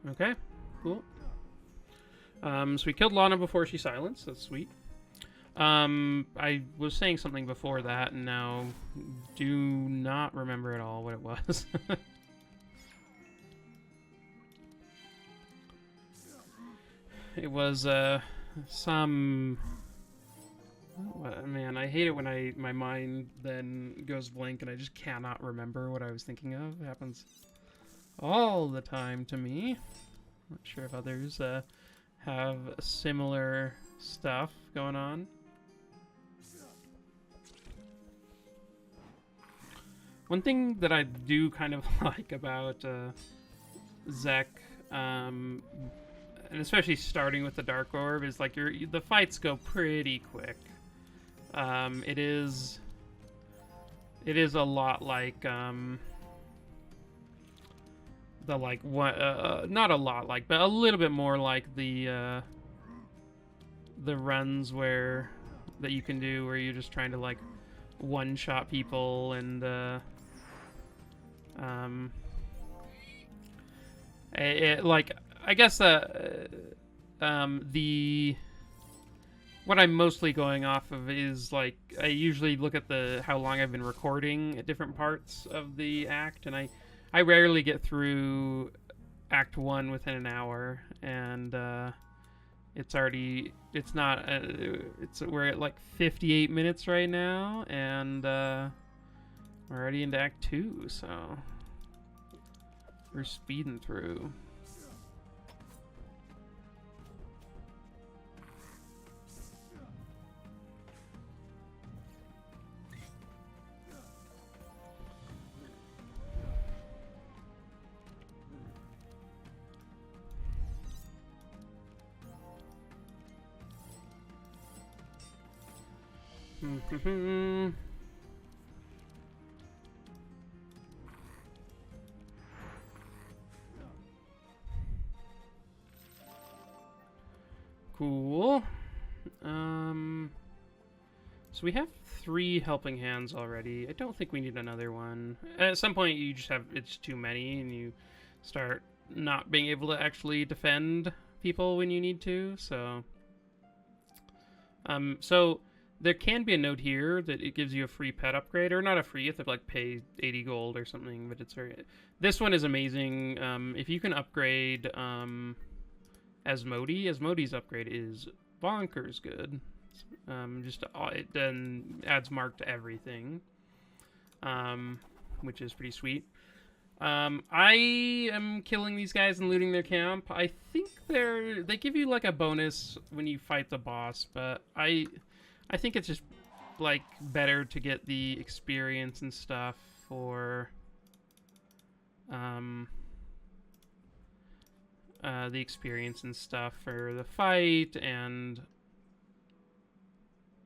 Okay, cool. So we killed Lana before she silenced. That's sweet. I was saying something before that, and now do not remember at all what it was. It was, some... Man, I hate it when my mind then goes blank and I just cannot remember what I was thinking of. It happens all the time to me. Not sure if others, have similar stuff going on. One thing that I do kind of like about, Zek, and especially starting with the Dark Orb, is like the fights go pretty quick. It is a lot like the like what not a lot like, but a little bit more like the runs that you can do where you're just trying to like one-shot people and like I guess what I'm mostly going off of is like I usually look at how long I've been recording at different parts of the act, and I rarely get through Act 1 within an hour, and we're at like 58 minutes right now, and we're already into Act 2, so we're speeding through. Cool. So we have 3 helping hands already. I don't think we need another one. At some point you just it's too many and you start not being able to actually defend people when you need to, so so there can be a note here that it gives you a free pet upgrade, or not a free, you have to like pay 80 gold or something, but it's this one is amazing. If you can upgrade Asmodee's upgrade is bonkers good. It then adds mark to everything, which is pretty sweet. I am killing these guys and looting their camp. I think they give you like a bonus when you fight the boss, but I I think it's just like better to get the experience and stuff for the experience and stuff for the fight, and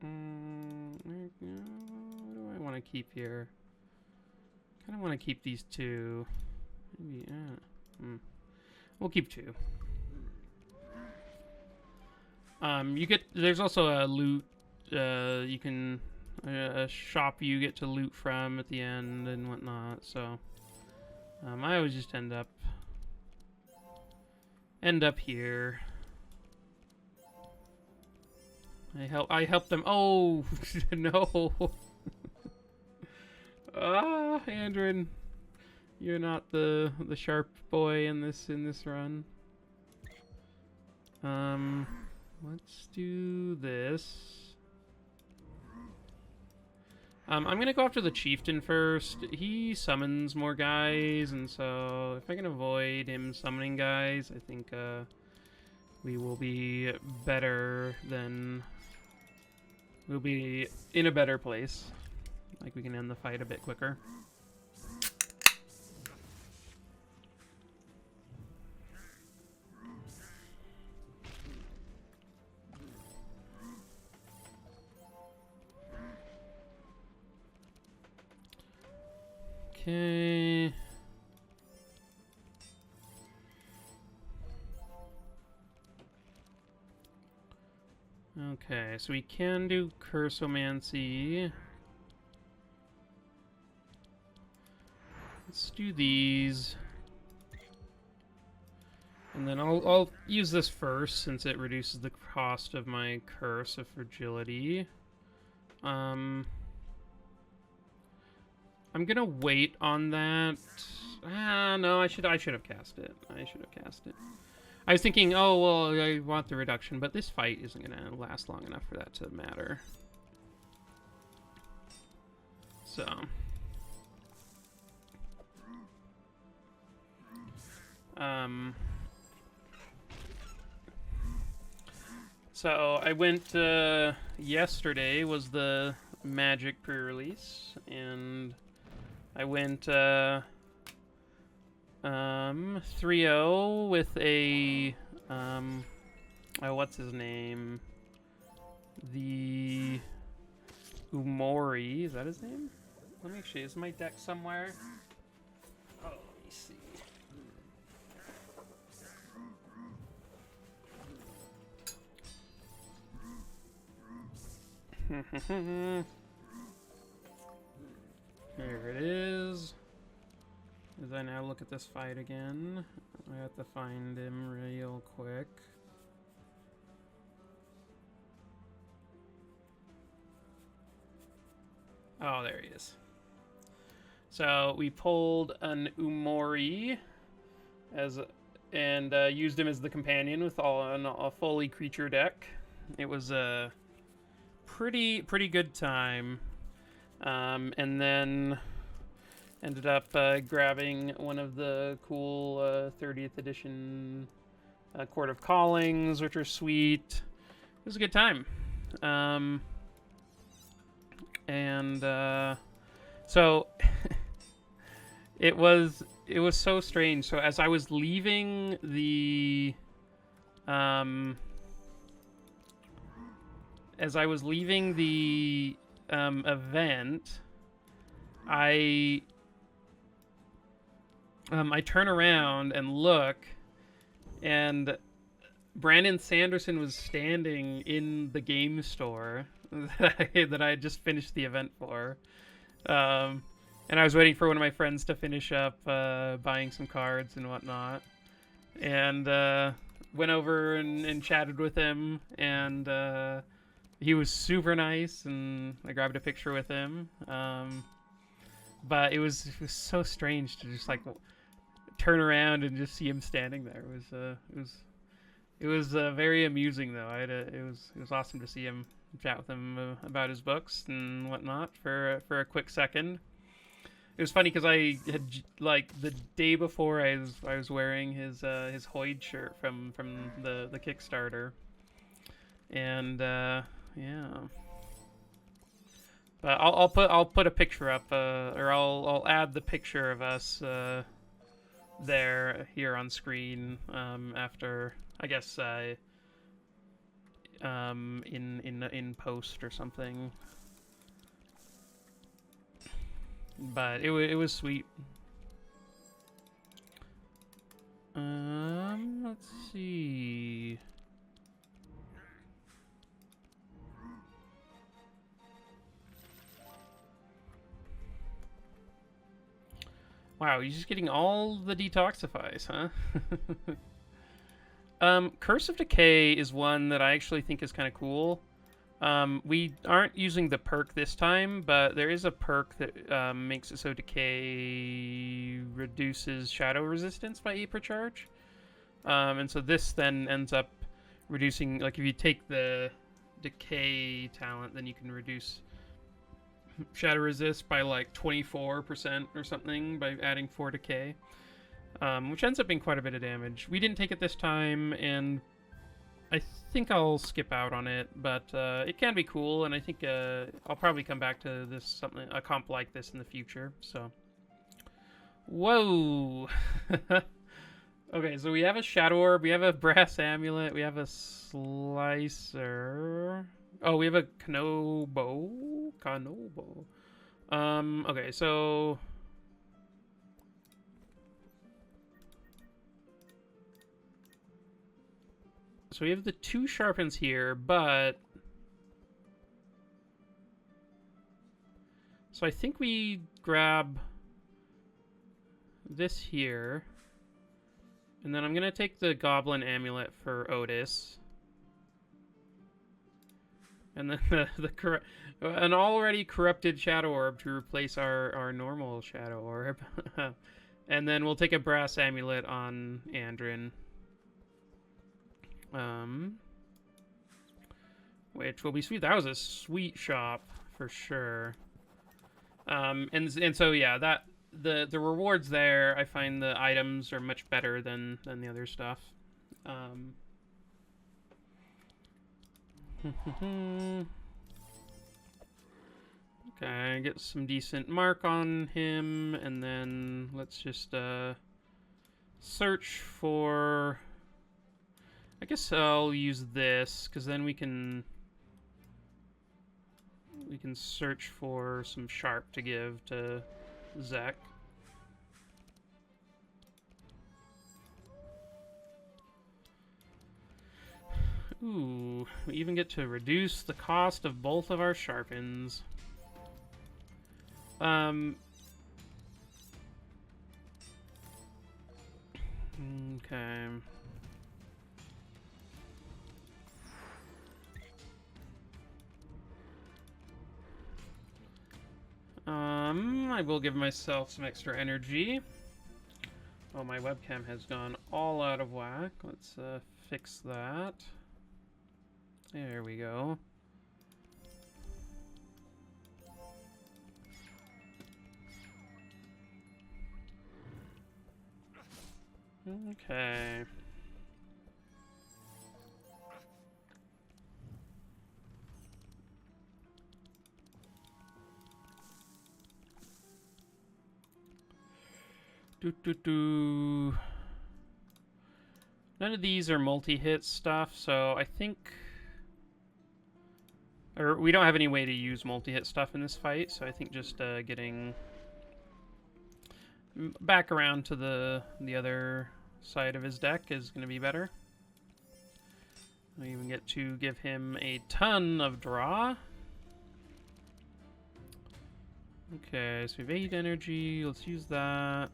what do I want to keep here? Kind of want to keep these two. Maybe, we'll keep two. There's also a loot, you can, a shop you get to loot from at the end and whatnot, so, I always just end up here. I help them. Oh, no. Andrin, you're not the sharp boy in this run. Let's do this. I'm gonna go after the chieftain first. He summons more guys, and so if I can avoid him summoning guys, I think we will be better than... We'll be in a better place. Like, we can end the fight a bit quicker. Okay. Okay, so we can do Cursomancy. Let's do these. And then I'll use this first since it reduces the cost of my Curse of Fragility. I'm gonna wait on that. No, I should have cast it. I was thinking, oh, well, I want the reduction, but this fight isn't going to last long enough for that to matter. So. So I went, yesterday was the Magic pre-release, and I went, 3-0 with a, oh, what's his name? The Umori, is that his name? Let me actually, is my deck somewhere? Oh, let me see. Here it is. As I now look at this fight again, I have to find him real quick. Oh, there he is. So we pulled an Umori and used him as the companion with a fully creature deck. It was a pretty good time, and then ended up grabbing one of the cool 30th edition Court of Callings, which are sweet. It was a good time. So it was so strange. So as I was leaving the event, I turn around and look, and Brandon Sanderson was standing in the game store that I had just finished the event for. And I was waiting for one of my friends to finish up buying some cards and whatnot. And went over and chatted with him, and he was super nice, and I grabbed a picture with him. But it was so strange to just like turn around and just see him standing there. It was very amusing though. It was awesome to see him, chat with him about his books and whatnot for a quick second. It was funny because I had, like, the day before I was wearing his Hoyd shirt from the Kickstarter, and yeah. But I'll put a picture up, or I'll add the picture of us there here on screen after, I guess, in post or something. But it was sweet. Let's see. Wow, you're just getting all the detoxifies, huh? Curse of Decay is one that I actually think is kind of cool. We aren't using the perk this time, but there is a perk that makes it so Decay reduces shadow resistance by 8 per charge. And so this then ends up reducing, like if you take the Decay talent, then you can reduce shadow resist by like 24% or something by adding 4 Decay. Which ends up being quite a bit of damage. We didn't take it this time, and I think I'll skip out on it, but it can be cool, and I think I'll probably come back to this a comp like this in the future. So, whoa. Okay, so we have a Shadow Orb, we have a Brass Amulet, we have a Slicer. Oh, we have a Kanobo. Okay, so we have the 2 sharpens here, but so I think we grab this here, and then I'm gonna take the Goblin Amulet for Ottis, and then an already corrupted Shadow Orb to replace our normal Shadow Orb, and then we'll take a Brass Amulet on Andrin. Which will be sweet. That was a sweet shop for sure. And so yeah, that the rewards there, I find the items are much better than the other stuff. Okay, get some decent mark on him, and then let's just search for. I guess I'll use this, because then we can search for some sharp to give to Zek. Ooh, we even get to reduce the cost of both of our sharpens. Okay. I will give myself some extra energy. Oh, my webcam has gone all out of whack. Let's fix that. There we go. Okay. None of these are multi-hit stuff, so I think... Or we don't have any way to use multi-hit stuff in this fight, so I think just getting back around to the other side of his deck is going to be better. We even get to give him a ton of draw. Okay, so we have 8 energy. Let's use that.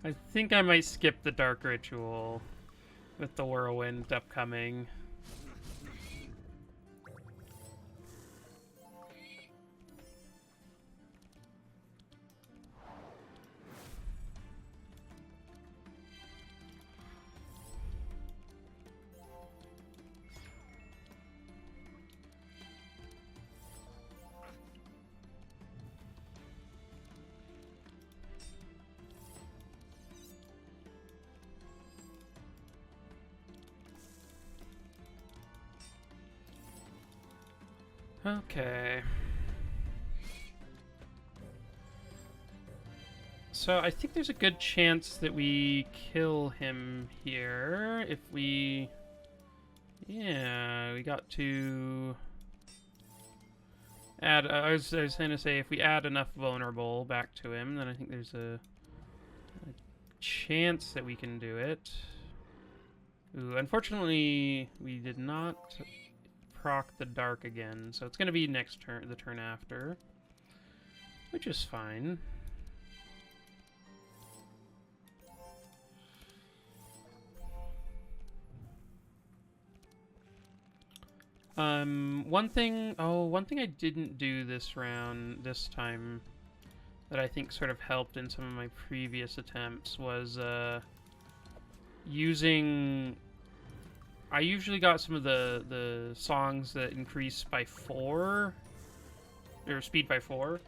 I think I might skip the Dark Ritual with the Whirlwind upcoming. Okay. So I think there's a good chance that we kill him here if we... Yeah, we got to add... I was going to say, if we add enough vulnerable back to him, then I think there's a chance that we can do it. Ooh, unfortunately, we did not proc the dark again, so it's going to be next turn, the turn after, which is fine. One thing I didn't do this time, that I think sort of helped in some of my previous attempts was, using... I usually got some of the songs that increase by 4, or speed by 4,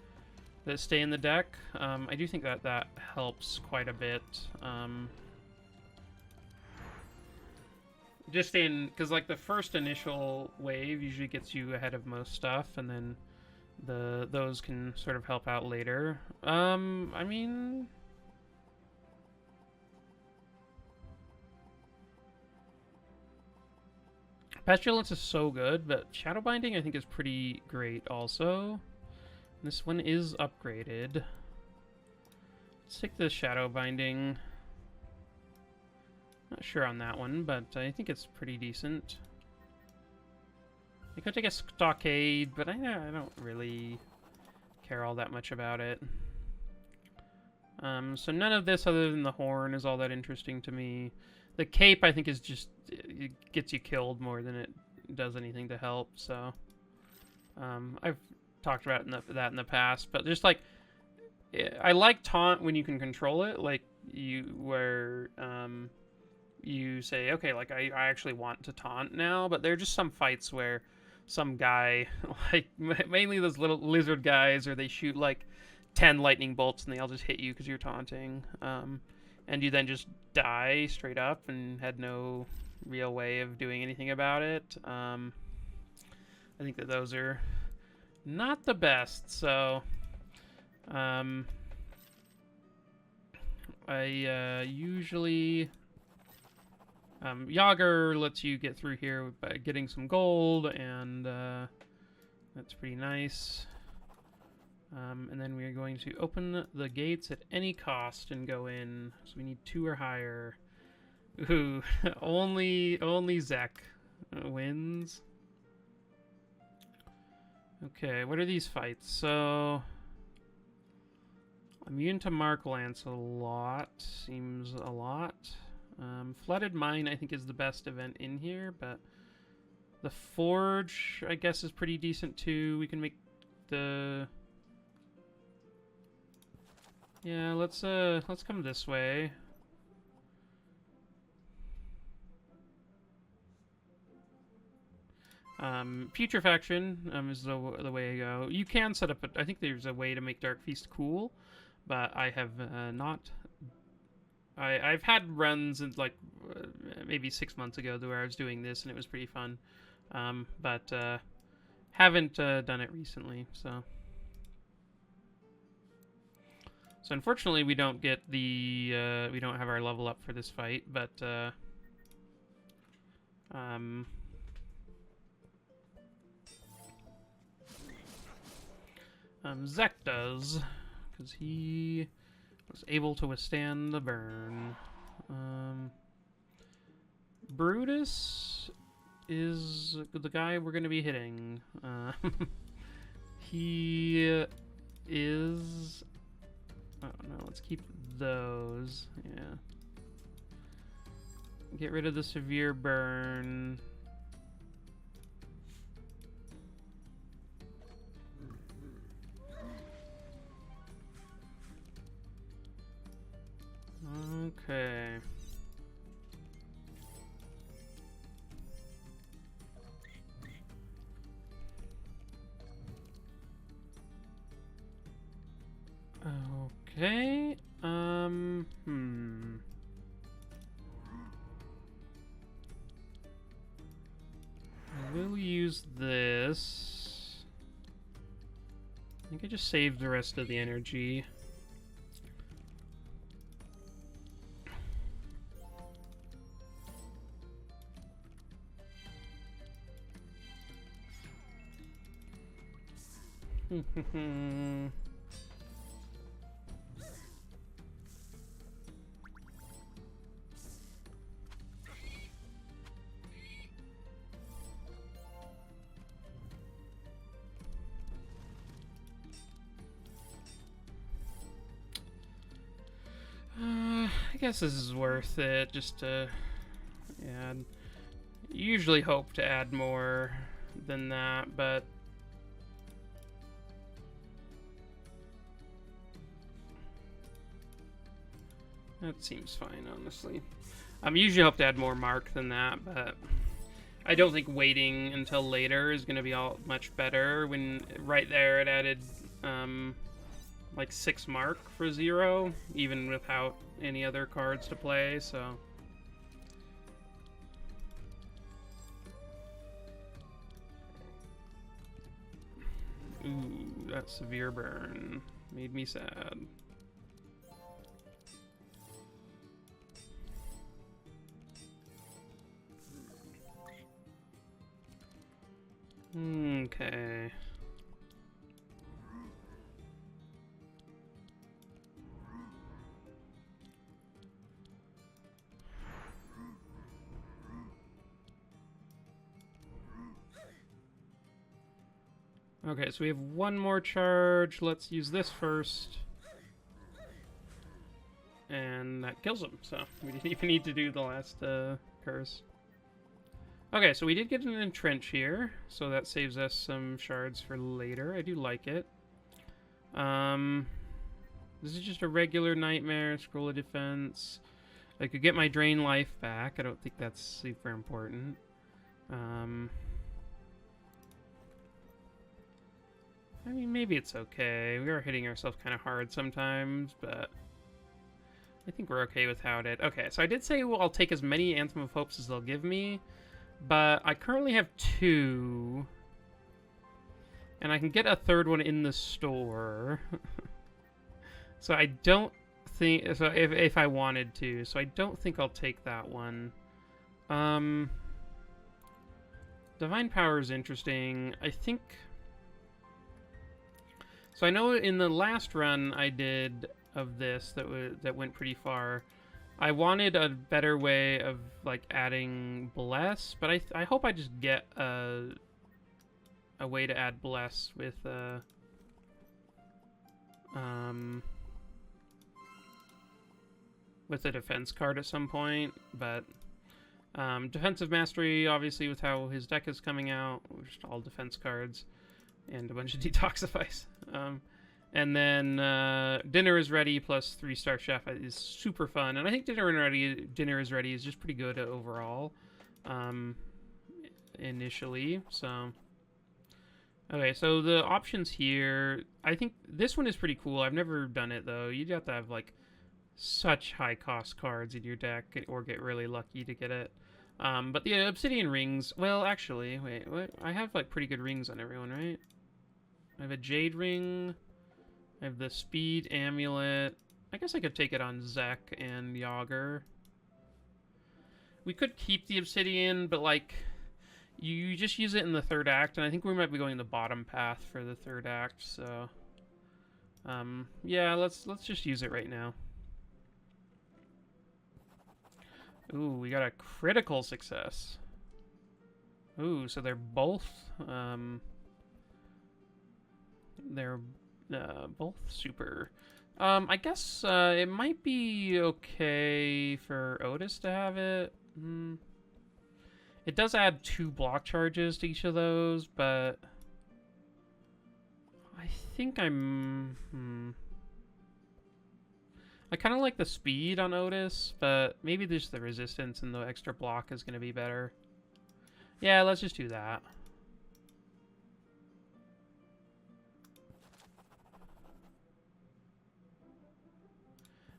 that stay in the deck. I do think that helps quite a bit. Just in, because like the first initial wave usually gets you ahead of most stuff, and then those can sort of help out later. I mean, Pestilence is so good, but Shadow Binding I think is pretty great also. This one is upgraded. Let's take the Shadow Binding. Not sure on that one, but I think it's pretty decent. I could take a Stockade, but I don't really care all that much about it. So none of this other than the horn is all that interesting to me. The cape, I think, is just... it gets you killed more than it does anything to help, so... I've talked about that in the past, but just, like... I like taunt when you can control it, like, you say, okay, like, I actually want to taunt now, but there are just some fights where some guy, like, mainly those little lizard guys, or they shoot, like, 10 lightning bolts and they all just hit you because you're taunting. And you then just die straight up and had no real way of doing anything about it. I think that those are not the best, so... I usually... Yogger lets you get through here by getting some gold, and that's pretty nice. And then we are going to open the gates at any cost and go in. So we need 2 or higher. Ooh, only Zek wins. Okay, what are these fights? So, immune to Mark Lancelot seems a lot. Flooded Mine, I think, is the best event in here, but the Forge, I guess, is pretty decent too. We can make the... Yeah, let's come this way. Putrefaction is the way to go. You can set up I think there's a way to make Dark Feast cool, but I have not. I've had runs in, like, maybe 6 months ago where I was doing this and it was pretty fun, but haven't done it recently. So unfortunately we don't get the we don't have our level up for this fight, but Zek does, because he was able to withstand the burn. Brutus is the guy we're going to be hitting. He is... Oh no, let's keep those. Yeah. Get rid of the severe burn. Okay. Okay. I will use this. think I just saved the rest of the energy. I guess this is worth it, just to add. Usually hope to add more than that, but that seems fine, honestly. Usually hope to add more mark than that, but I don't think waiting until later is going to be all much better. When right there it added like 6 mark for 0, even without any other cards to play, so. Ooh, that severe burn made me sad. Okay. Okay, so we have one more charge. Let's use this first. And that kills him, so we didn't even need to do the last curse. Okay, so we did get an entrench here, so that saves us some shards for later. I do like it. This is just a regular nightmare, scroll of defense. I could get my drain life back. I don't think that's super important. I mean, maybe it's okay. We are hitting ourselves kind of hard sometimes, but I think we're okay without it. Okay, so I did say I'll take as many Anthem of Hopes as they'll give me, but I currently have 2, and I can get a third one in the store. So I don't think, so if I wanted to, so I don't think I'll take that one. Divine Power is interesting. I think. So I know in the last run I did of this that went pretty far, I wanted a better way of like adding Bless, but I hope I just get a way to add Bless with a defense card at some point. But defensive mastery, obviously, with how his deck is coming out, just all defense cards and a bunch of detoxifies. And then Dinner is Ready plus 3-star Chef is super fun. And I think Dinner is Ready is just pretty good overall initially. So, okay, so the options here, I think this one is pretty cool. I've never done it, though. You'd have to have, like, such high-cost cards in your deck or get really lucky to get it. But the Obsidian Rings, well, actually, wait, what? I have, like, pretty good rings on everyone, right? I have a Jade Ring. I have the Speed Amulet. I guess I could take it on Zek and Yogger. We could keep the Obsidian, but like, you just use it in the 3rd act, and I think we might be going the bottom path for the 3rd act. So, yeah, let's just use it right now. Ooh, we got a critical success. Ooh, so they're both both super. I guess it might be okay for Ottis to have it. It does add 2 block charges to each of those, but I think I kind of like the speed on Ottis, but maybe just the resistance and the extra block is going to be better. Yeah, let's just do that.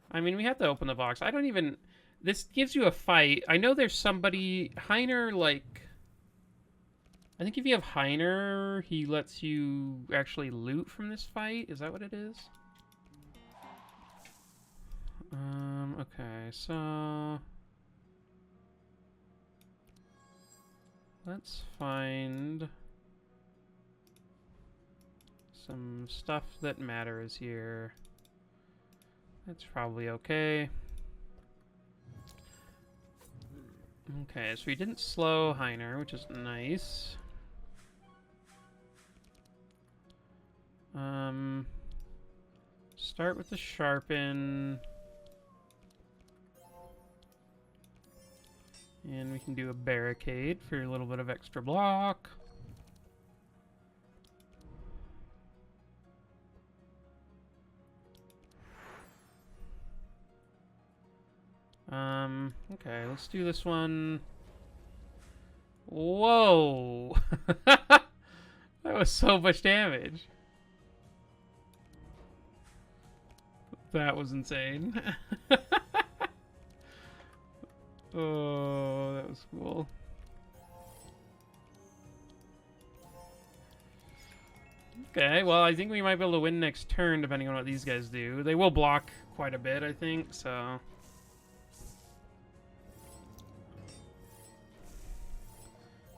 I mean, we have to open the box. I don't even... This gives you a fight. I know there's somebody... Heiner, like... I think if you have Heiner, he lets you actually loot from this fight. Is that what it is? Okay, so let's find some stuff that matters here. That's probably okay. Okay, so we didn't slow Heiner, which is nice. Start with the sharpen. And we can do a barricade for a little bit of extra block. Okay, let's do this one. Whoa! That was so much damage. That was insane. Oh, that was cool. Okay, well, I think we might be able to win next turn, depending on what these guys do. They will block quite a bit, I think, so...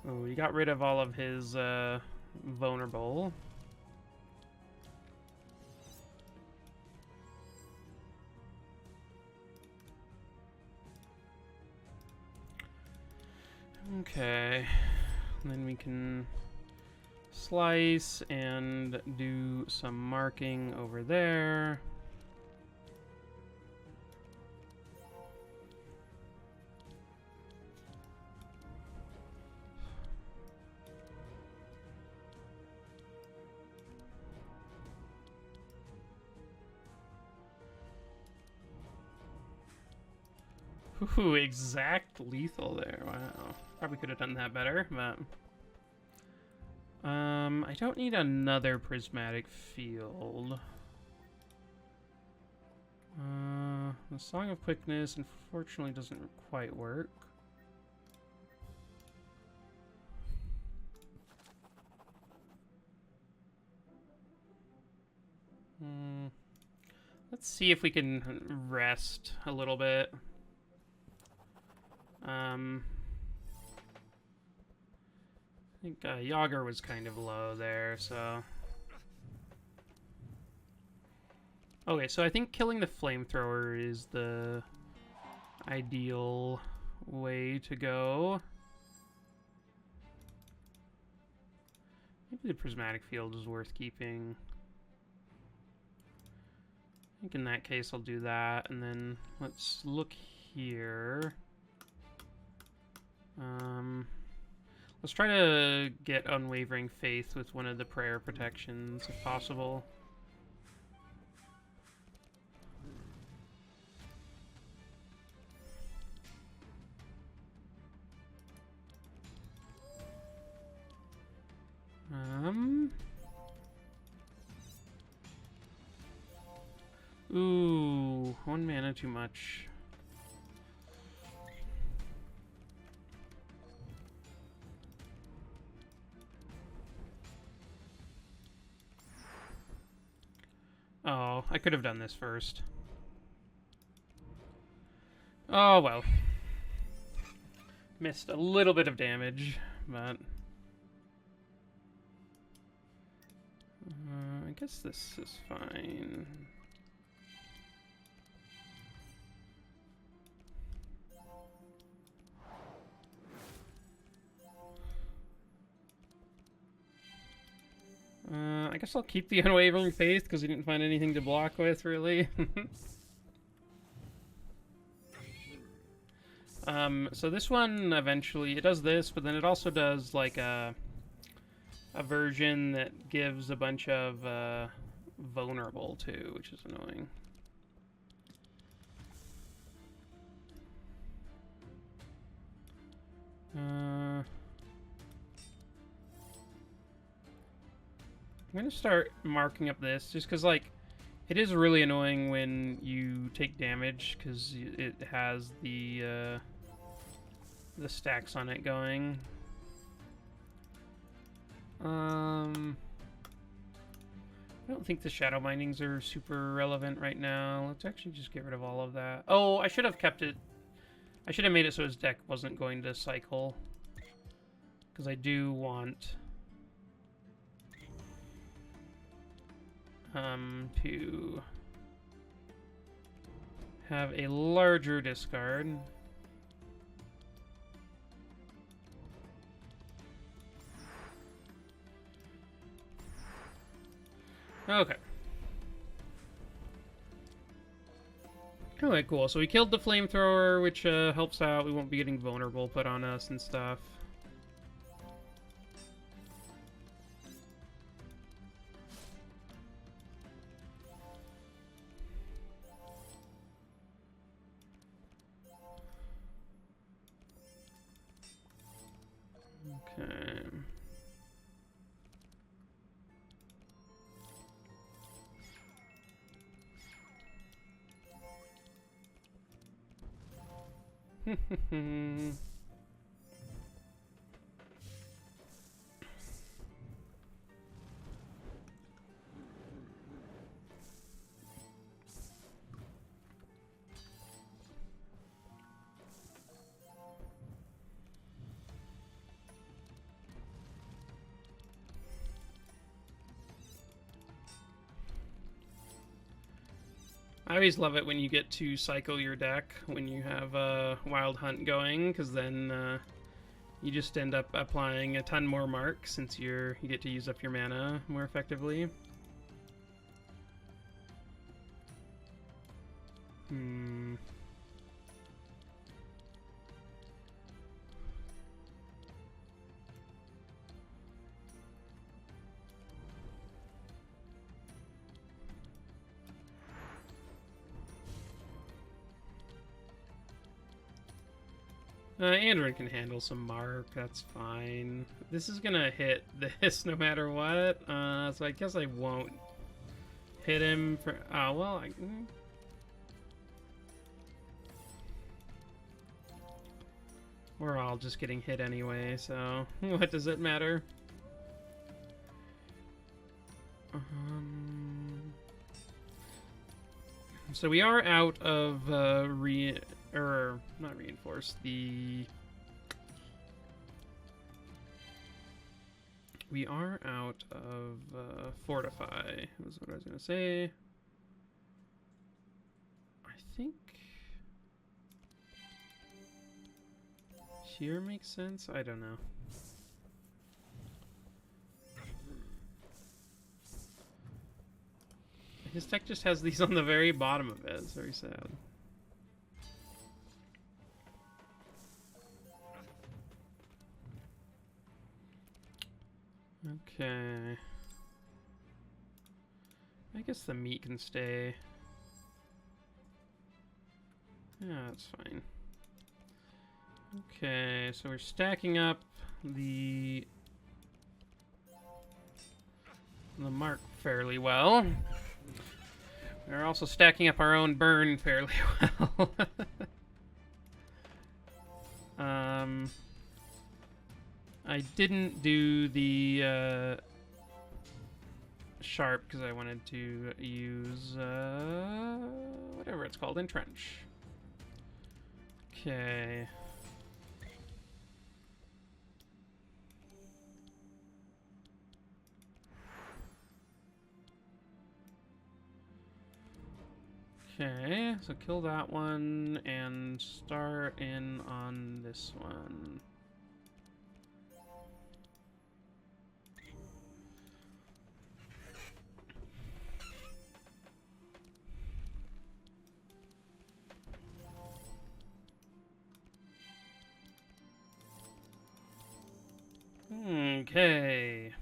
Oh, he got rid of all of his, vulnerable. Okay, and then we can slice and do some marking over there. Ooh, exact lethal there. Wow. Probably could have done that better, but... I don't need another prismatic field. The Song of Quickness unfortunately doesn't quite work. Let's see if we can rest a little bit. I think Yogger was kind of low there, so... Okay, so I think killing the flamethrower is the ideal way to go. Maybe the prismatic field is worth keeping. I think in that case I'll do that, and then let's look here. Let's try to get Unwavering Faith with one of the prayer protections, if possible. Ooh, 1 mana too much. Oh, I could have done this first. Oh, well. Missed a little bit of damage, but... I guess this is fine. I guess I'll keep the Unwavering Faith because we didn't find anything to block with, really. So this one, eventually, it does this, but then it also does, like, a version that gives a bunch of, vulnerable, too, which is annoying. I'm gonna start marking up this, just because, like, it is really annoying when you take damage, because it has the stacks on it going. I don't think the shadow minings are super relevant right now. Let's actually just get rid of all of that. Oh, I should have kept it. I should have made it so his deck wasn't going to cycle. Because I do want to have a larger discard. Okay. Okay, cool. So we killed the flamethrower, which helps out. We won't be getting vulnerable put on us and stuff. Okay. I always love it when you get to cycle your deck when you have a Wild Hunt going, because then you just end up applying a ton more marks since you get to use up your mana more effectively. Andrin can handle some mark, that's fine. This is gonna hit this no matter what, so I guess I won't hit him for... Oh, well, we're all just getting hit anyway, so what does it matter? So we are out of not reinforce, we are out of fortify, was what I was gonna say. I think here makes sense. I don't know. His deck just has these on the very bottom of it. It's very sad. Okay. I guess the meat can stay. Yeah, that's fine. Okay, so we're stacking up the mark fairly well. We're also stacking up our own burn fairly well. I didn't do the sharp because I wanted to use whatever it's called, entrench. Okay. Okay, so kill that one and start in on this one. Okay.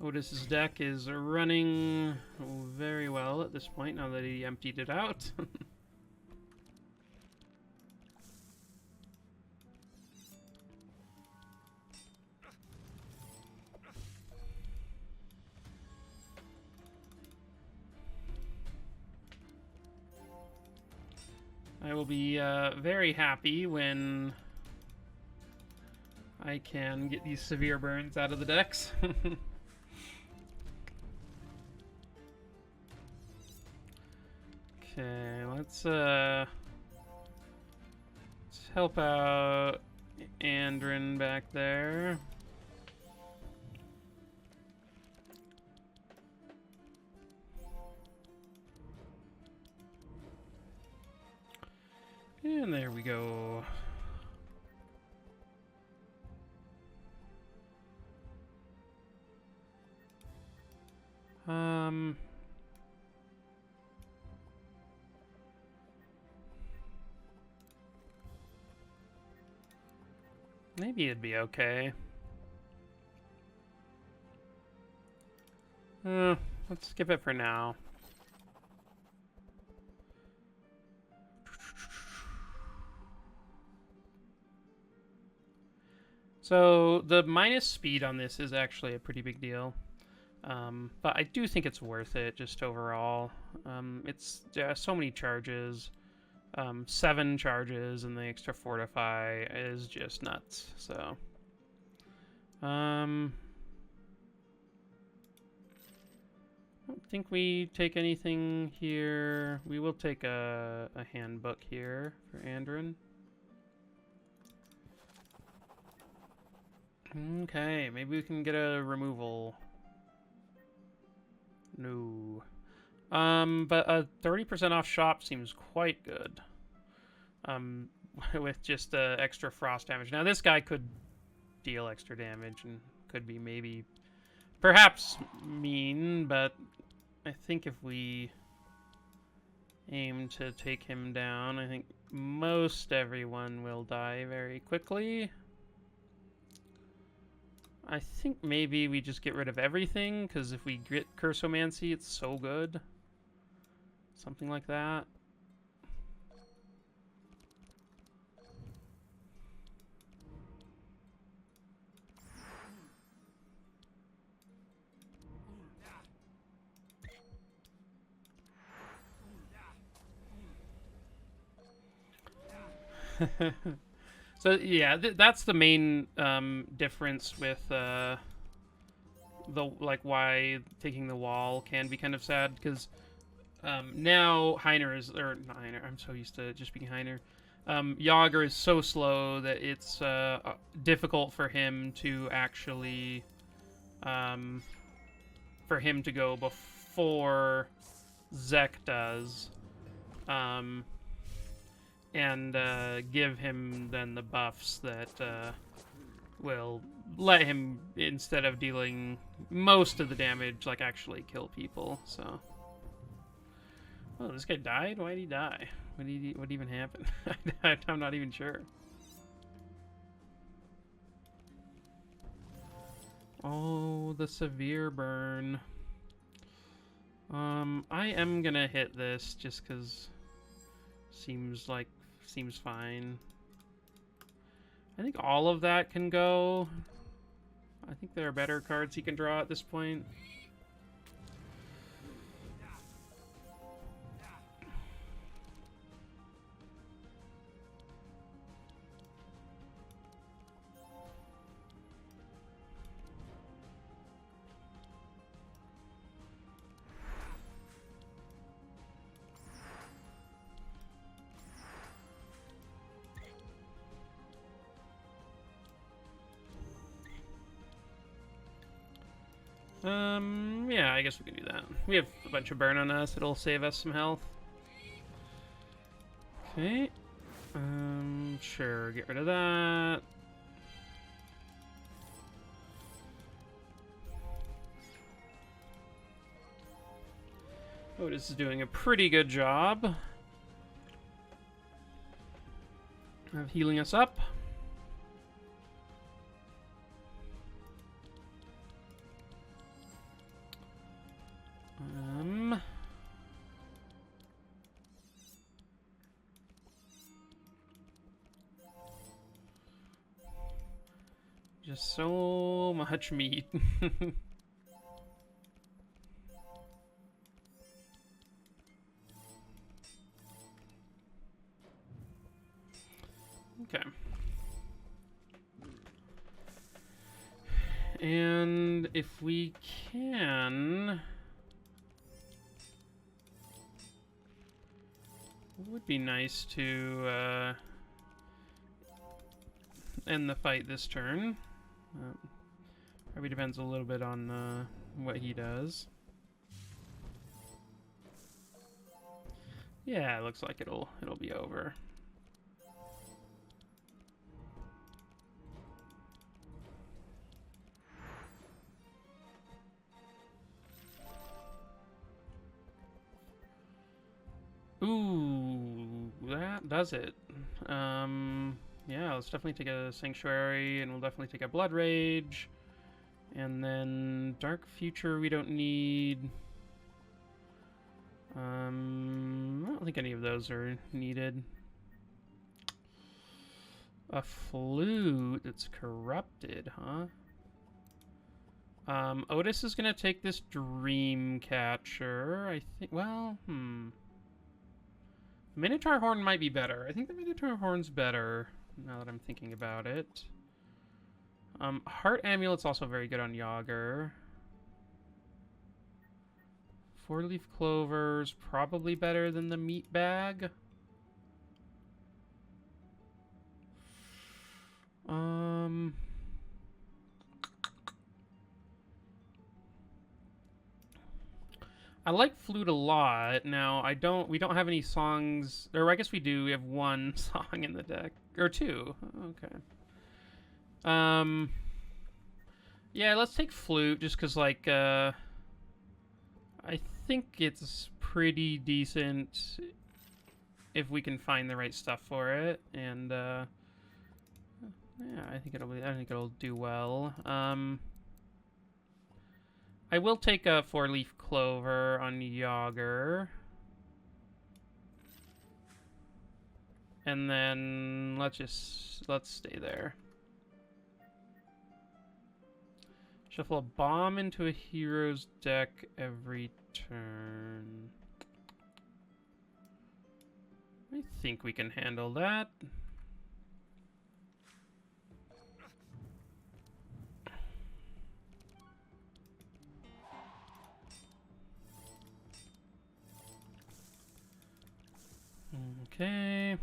Ottis's deck is running very well at this point, now that he emptied it out. I will be very happy when I can get these severe burns out of the decks. Okay, let's help out Andrin back there. And there we go. Maybe it'd be okay. Let's skip it for now. So the minus speed on this is actually a pretty big deal. But I do think it's worth it just overall. It's so many charges. 7 charges and the extra fortify is just nuts. So, I don't think we take anything here. We will take a handbook here for Andrin. Okay, maybe we can get a removal. No. But a 30% off shop seems quite good. With just extra frost damage. Now, this guy could deal extra damage and could be maybe, perhaps mean, but I think if we aim to take him down, I think most everyone will die very quickly. I think maybe we just get rid of everything, because if we get Cursomancy, it's so good. Something like that. So yeah, that's the main difference with the why taking the wall can be kind of sad, because now Heiner is, or not Heiner, I'm so used to just being Heiner. Yogger is so slow that it's difficult for him to actually for him to go before Zek does. And give him then the buffs that will let him, instead of dealing most of the damage, like actually kill people. So, oh, this guy died. Why did he die? What even happened? I'm not even sure. Oh, the severe burn. I am gonna hit this just because seems fine. I think all of that can go. I think there are better cards he can draw at this point. Yeah, I guess we can do that. We have a bunch of burn on us. It'll save us some health. Okay. Sure, get rid of that. Ottis is doing a pretty good job of healing us up. Just so much meat. Okay. And if we can... It would be nice to end the fight this turn. Probably depends a little bit on what he does. Yeah, it looks like it'll be over. Ooh, that does it. Yeah, let's definitely take a Sanctuary, and we'll definitely take a Blood Rage. And then Dark Future we don't need. I don't think any of those are needed. A Flute that's corrupted, huh? Ottis is gonna take this Dreamcatcher, I think. Well, Minotaur Horn might be better. I think the Minotaur Horn's better, now that I'm thinking about it. Heart Amulet's also very good on Yogger. Four-leaf Clover's probably better than the Meat Bag. I like Flute a lot. Now, we don't have any songs, or I guess we do. We have one song in the deck, or two. Okay. Yeah, let's take Flute, just because, like, I think it's pretty decent if we can find the right stuff for it, and, yeah, I think it'll do well. I will take a Four-leaf Clover on Yogger. And then let's stay there. Shuffle a bomb into a hero's deck every turn. I think we can handle that. Okay.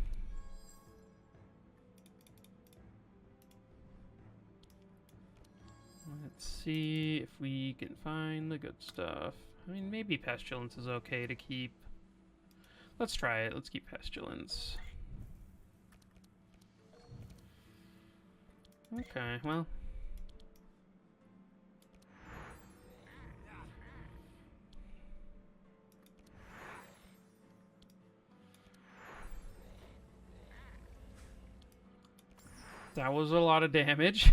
Let's see if we can find the good stuff. I mean, maybe Pestilence is okay to keep. Let's try it. Let's keep Pestilence. Okay, well. That was a lot of damage.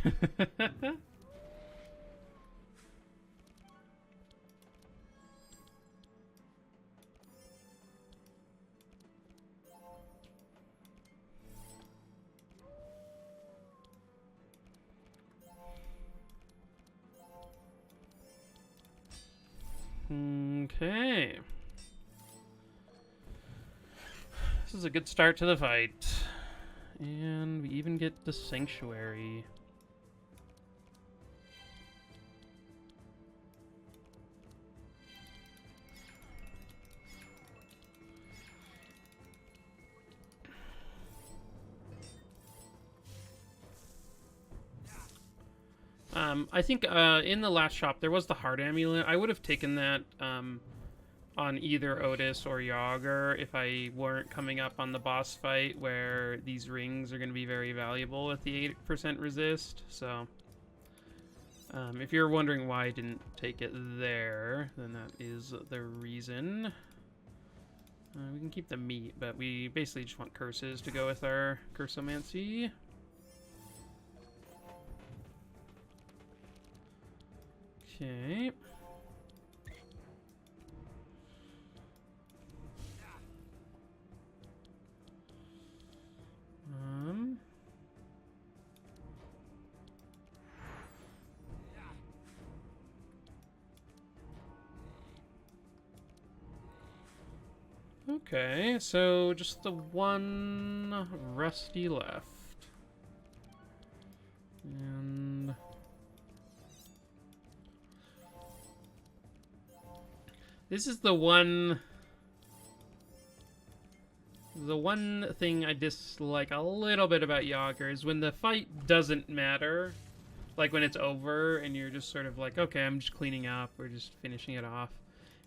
Okay. This is a good start to the fight. And we even get the Sanctuary. I think in the last shop there was the Heart Amulet. I would have taken that on either Ottis or Yogger if I weren't coming up on the boss fight where these rings are going to be very valuable with the 8% resist. So if you're wondering why I didn't take it there, then that is the reason. We can keep the meat, but we basically just want curses to go with our Cursomancy. Okay. Okay, so just the one Rusty left. And This is the one thing I dislike a little bit about Yogger is when the fight doesn't matter. Like when it's over and you're just sort of like, okay, I'm just cleaning up or just finishing it off.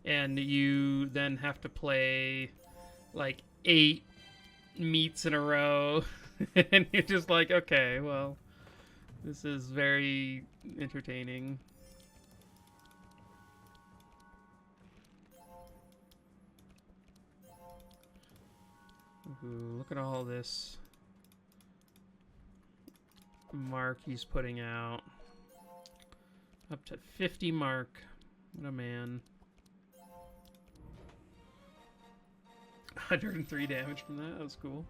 And you then have to play like 8 meets in a row. And you're just like, okay, well, this is very entertaining. Ooh, look at all this mark he's putting out. Up to 50 mark. What a man. 103 damage from that. That was cool.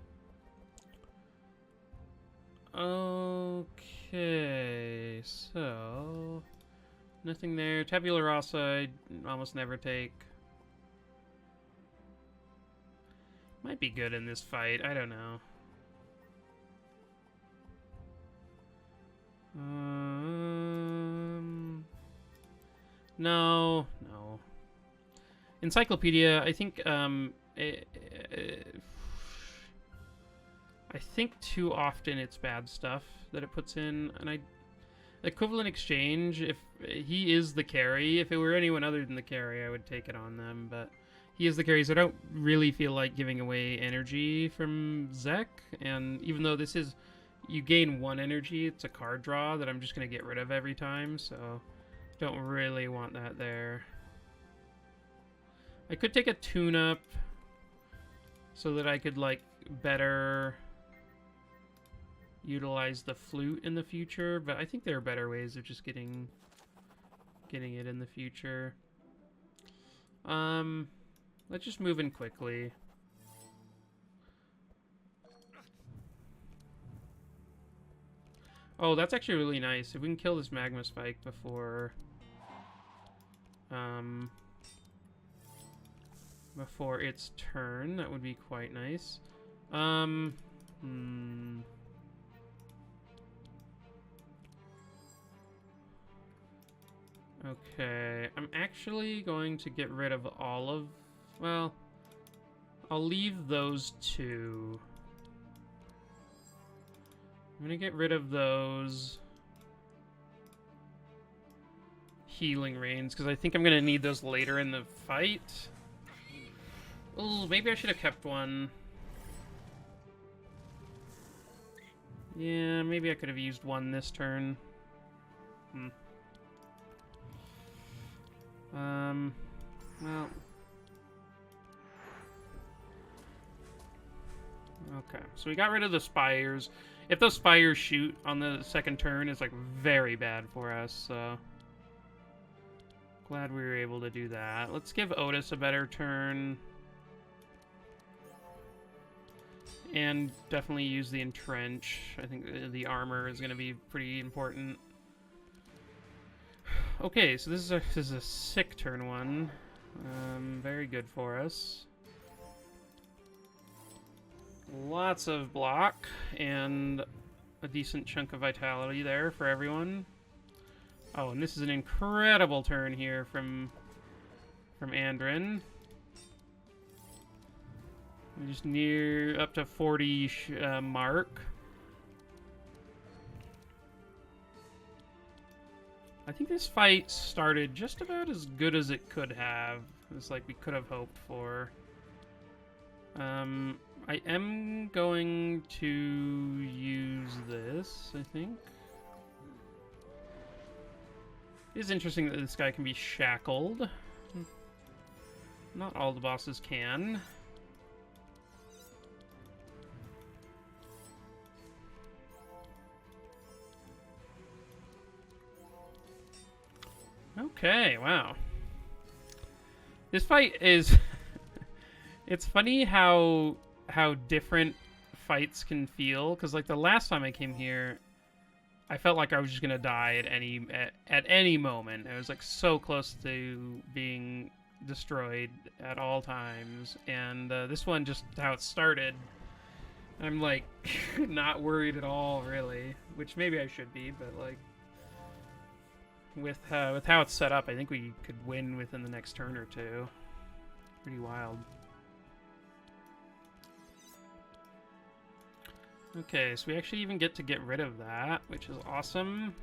Okay, so nothing there. Tabula Rasa I almost never take. Might be good in this fight. I don't know. No. Encyclopedia, I think, I think too often it's bad stuff that it puts in, and equivalent exchange, if he is the carry, if it were anyone other than the carry, I would take it on them, but he is the carry, so I don't really feel like giving away energy from Zek, and even though this is, you gain 1 energy, it's a card draw that I'm just going to get rid of every time, so don't really want that there. I could take a tune-up so that I could, like, better utilize the flute in the future, but I think there are better ways of just getting it in the future. Let's just move in quickly. Oh, that's actually really nice. If we can kill this magma spike before its turn, that would be quite nice. Okay, I'm actually going to get rid of all of... Well, I'll leave those 2. I'm gonna get rid of those healing rains, because I think I'm gonna need those later in the fight. Oh, maybe I should have kept one. Yeah, maybe I could have used one this turn. Well... Okay, so we got rid of the spires. If those spires shoot on the second turn, it's like very bad for us, so... Glad we were able to do that. Let's give Ottis a better turn. And definitely use the entrench. I think the armor is going to be pretty important. Okay, so this is a sick turn 1. Very good for us. Lots of block and a decent chunk of vitality there for everyone. Oh, and this is an incredible turn here from Andrin. We're just near up to 40 mark. I think this fight started just about as good as it could have. It's like we could have hoped for. I am going to use this, I think. It is interesting that this guy can be shackled. Not all the bosses can. Okay, wow. This fight is... It's funny how different fights can feel, because like the last time I came here, I felt like I was just gonna die at any moment. I was like so close to being destroyed at all times, and this one, just how it started, I'm like not worried at all, really. Which maybe I should be, but like with how it's set up, I think we could win within the next turn or two. Pretty wild. Okay, so we actually even get to get rid of that, which is awesome.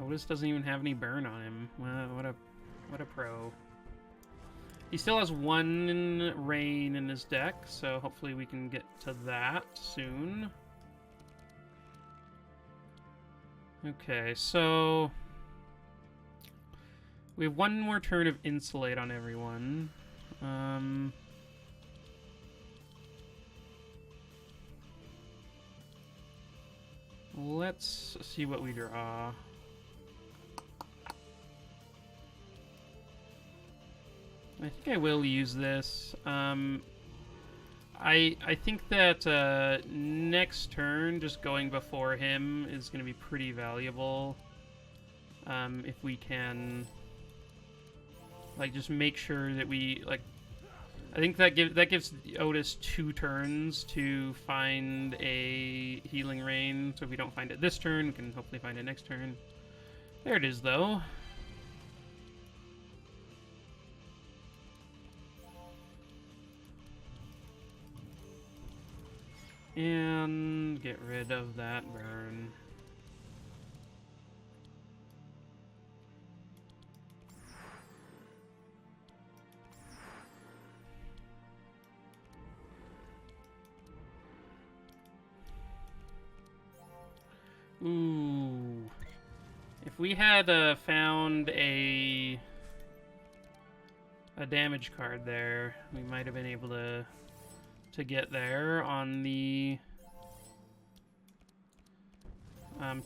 Otis doesn't even have any burn on him. What a pro. He still has 1 rain in his deck, so hopefully we can get to that soon. Okay, so we have 1 more turn of Insulate on everyone. Let's see what we draw. I think I will use this. I think that next turn, just going before him is going to be pretty valuable. If we can, like, just make sure that we, like, I think that gives Otis 2 turns to find a healing rain. So if we don't find it this turn, we can hopefully find it next turn. There it is, though. And get rid of that burn. Ooh. If we had found a damage card there, we might have been able to get there on the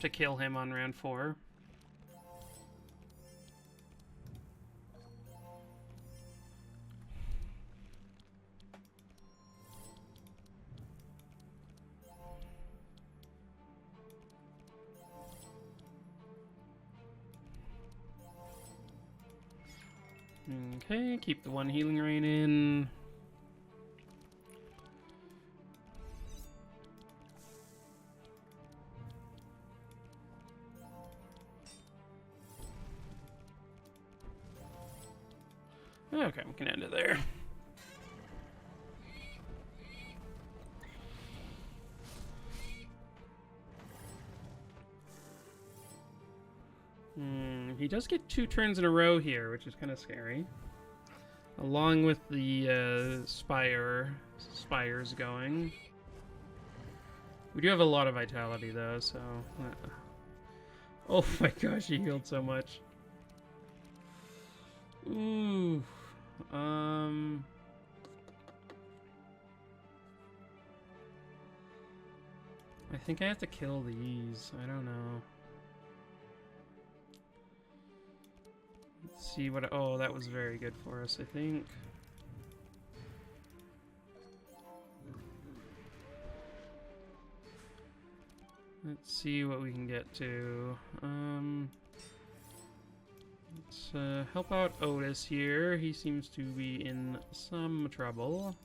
to kill him on round 4. Okay, keep the 1 healing rain in. Okay, we can end it there. He does get 2 turns in a row here, which is kind of scary. Along with the spires going. We do have a lot of vitality though, so... Oh my gosh, he healed so much. Ooh. I think I have to kill these. I don't know. Let's see what... Oh, that was very good for us, I think. Let's see what we can get to. Let's help out Otis here. He seems to be in some trouble.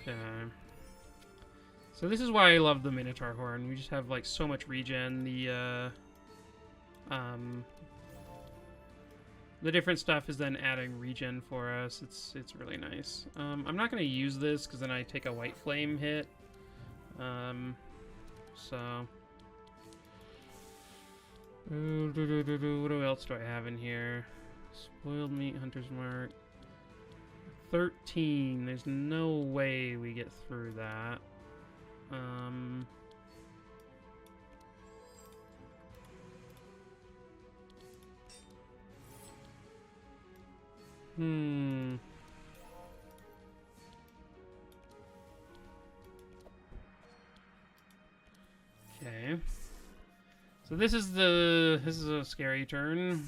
Okay. So this is why I love the Minotaur Horn. We just have like so much regen. The different stuff is then adding regen for us. It's really nice. I'm not gonna use this because then I take a white flame hit. So what else do I have in here? Spoiled meat, hunter's mark. 13. There's no way we get through that. Okay. So this is a scary turn.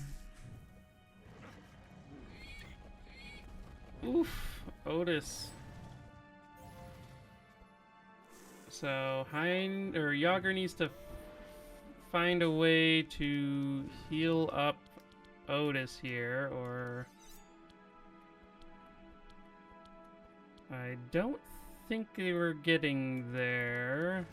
Oof, Otis. So Yogger needs to find a way to heal up Otis here, or I don't think they were getting there.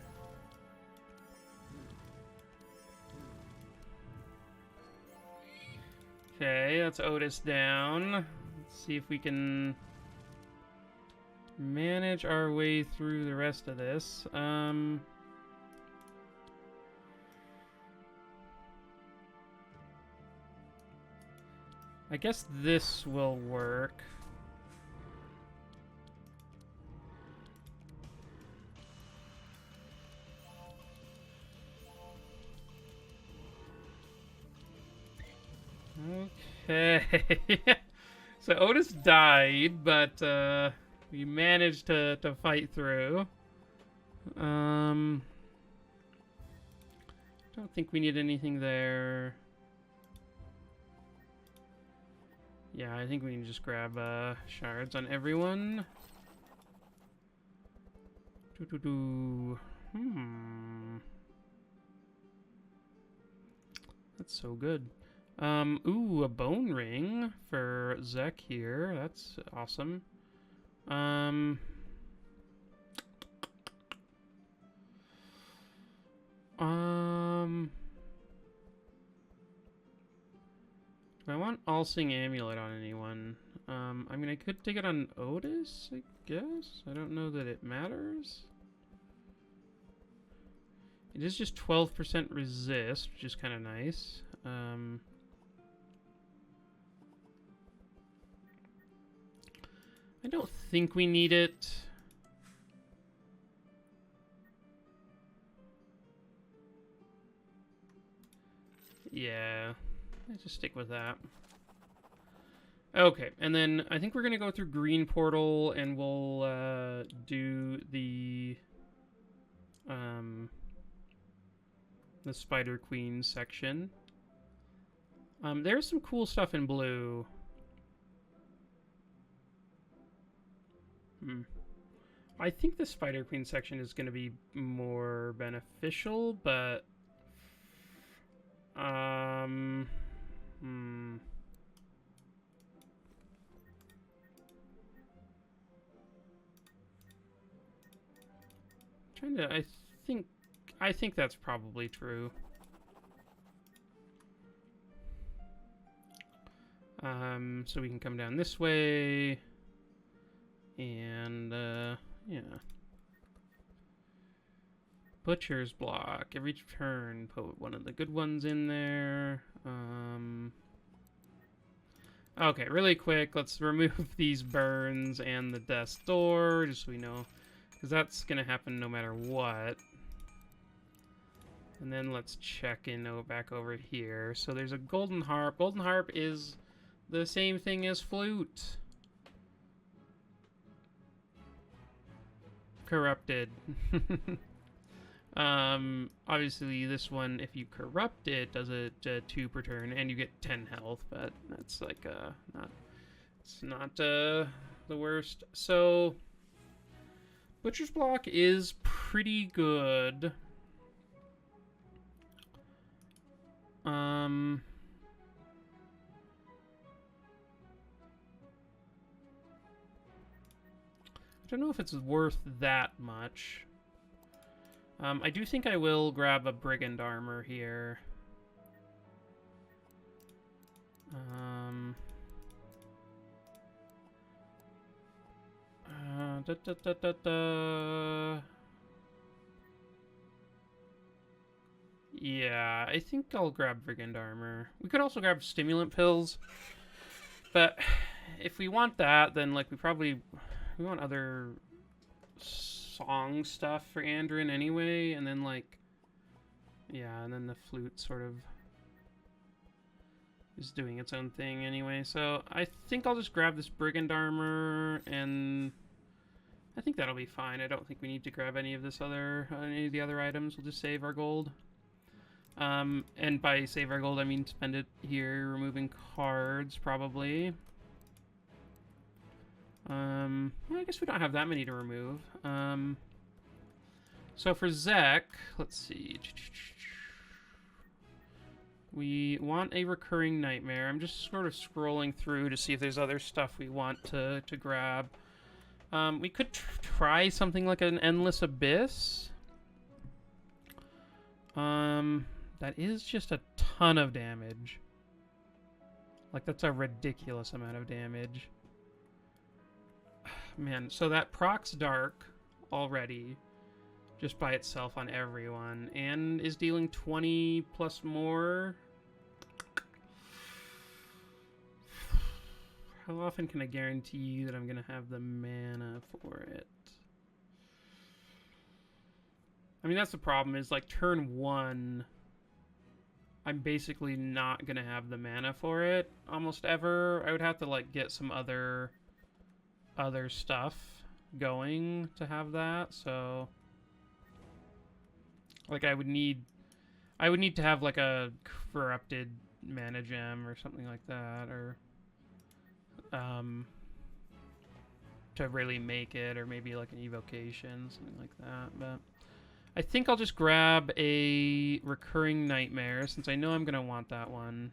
Okay, that's Ottis down. Let's see if we can manage our way through the rest of this. I guess this will work. Okay. So Ottis died, but we managed to fight through. Don't think we need anything there. Yeah, I think we can just grab shards on everyone. That's so good. Ooh, a bone ring for Zek here. That's awesome. Do I want All-Seeing Amulet on anyone? I mean, I could take it on Ottis, I guess? I don't know that it matters. It is just 12% resist, which is kind of nice. I don't think we need it. Yeah, let's just stick with that. Okay, and then I think we're gonna go through Green Portal, and we'll do the Spider Queen section. There's some cool stuff in blue. I think the Spider Queen section is going to be more beneficial, but trying to. I think that's probably true. So we can come down this way, and yeah. Butcher's Block. Every turn, put one of the good ones in there. Okay, really quick, let's remove these burns and the Death's Door, just so we know, because that's going to happen no matter what. And then let's check in back over here. So there's a Golden Harp. Golden Harp is the same thing as Flute. Corrupted. Obviously this one, if you corrupt it, does it 2 per turn, and you get 10 health, but that's like not the worst. So Butcher's Block is pretty good. I don't know if it's worth that much. I do think I will grab a Brigand Armor here. Yeah, I think I'll grab Brigand Armor. We could also grab Stimulant Pills, but if we want that, then like we want other song stuff for Andrin anyway, and then like, yeah, and then the flute sort of is doing its own thing anyway. So I think I'll just grab this Brigand Armor, and I think that'll be fine. I don't think we need to grab any of the other items. We'll just save our gold. And by save our gold, I mean spend it here removing cards, probably. Well, I guess we don't have that many to remove. So for Zek, let's see. We want a recurring nightmare. I'm just sort of scrolling through to see if there's other stuff we want to grab. We could try something like an Endless Abyss. That is just a ton of damage. Like, that's a ridiculous amount of damage. Man, so that procs Dark already, just by itself on everyone, and is dealing 20 plus more. How often can I guarantee you that I'm going to have the mana for it? I mean, that's the problem, is like turn 1, I'm basically not going to have the mana for it almost ever. I would have to like get some other stuff going to have that, so like I would need to have like a corrupted mana gem or something like that, or to really make it, or maybe like an evocation, something like that. But I think I'll just grab a recurring nightmare, since I know I'm gonna want that one.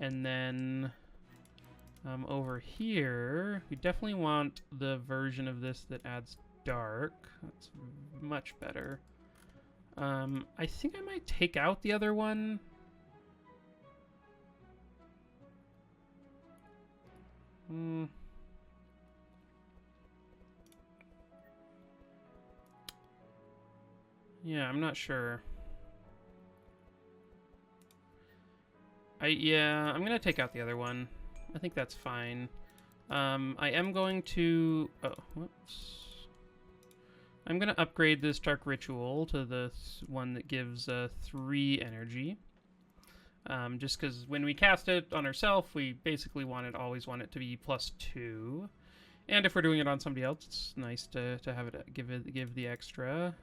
And then over here, we definitely want the version of this that adds dark. That's much better. I think I might take out the other one. Yeah, I'm not sure. Yeah, I'm gonna take out the other one. I think that's fine. I am going to... Oh, whoops. I'm gonna upgrade this Dark Ritual to the one that gives 3 energy. Just because when we cast it on ourselves, we basically always want it to be +2. And if we're doing it on somebody else, it's nice to have it give the extra.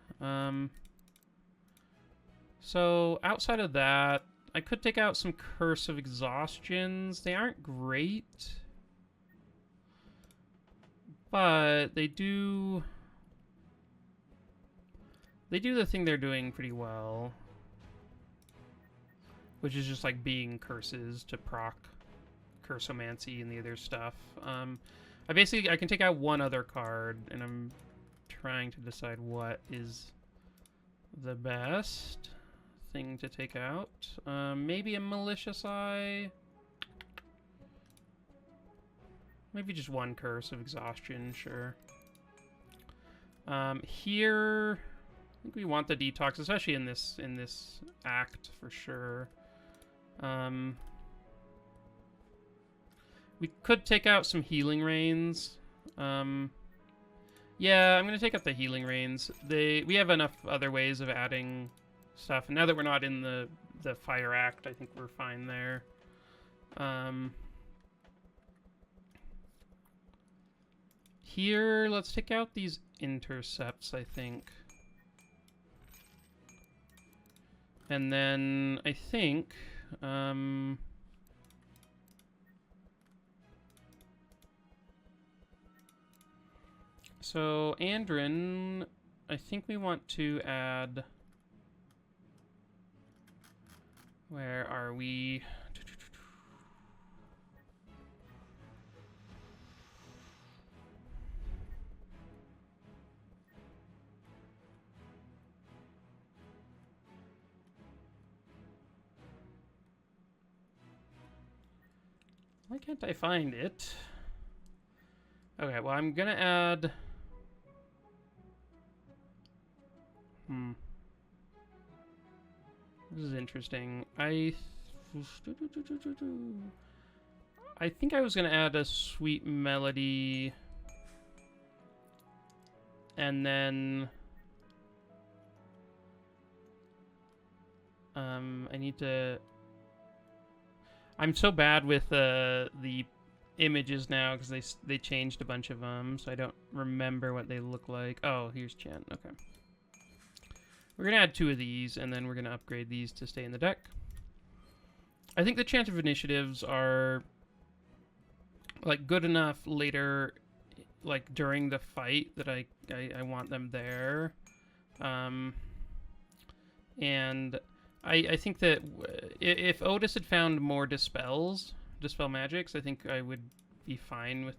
So outside of that, I could take out some Curse of Exhaustions. They aren't great, but they do the thing they're doing pretty well, which is just like being curses to proc Cursomancy and the other stuff. I can take out one other card, and I'm trying to decide what is the best thing to take out. Maybe a Malicious Eye. Maybe just one Curse of Exhaustion, sure. Here, I think we want the detox, especially in this act for sure. We could take out some Healing Rains. Yeah, I'm gonna take out the Healing Rains. We have enough other ways of adding stuff, and now that we're not in the Fire Act, I think we're fine there. Here, let's take out these Intercepts, I think. And then I think so Andrin, I think we want to add... Where are we? Why can't I find it? Okay, well, I'm gonna add... This is interesting. I think I was gonna add a Sweet Melody, and then I need to... I'm so bad with the images now because they changed a bunch of them, so I don't remember what they look like. Oh, here's Chen. Okay. We're going to add 2 of these, and then we're going to upgrade these to stay in the deck. I think the chance of initiatives are like good enough later, like during the fight, that I want them there. And I think that if Ottis had found more Dispel Magics, I think I would be fine with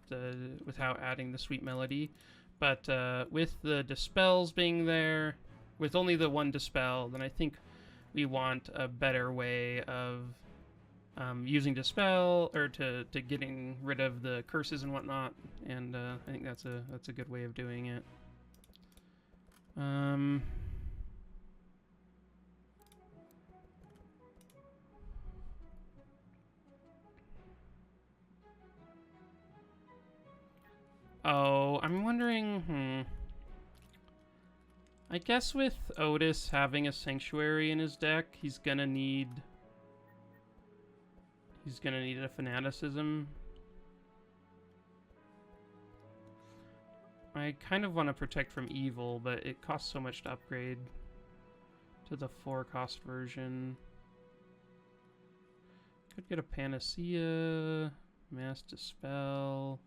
how adding the Sweet Melody. But with the Dispels being there, with only the one Dispel, then I think we want a better way of using Dispel or to getting rid of the curses and whatnot, and I think that's a good way of doing it. Oh, I'm wondering, I guess with Ottis having a Sanctuary in his deck, he's gonna need a Fanaticism. I kind of want to protect from evil, but it costs so much to upgrade to the 4-cost version. Could get a Panacea, Mass Dispel.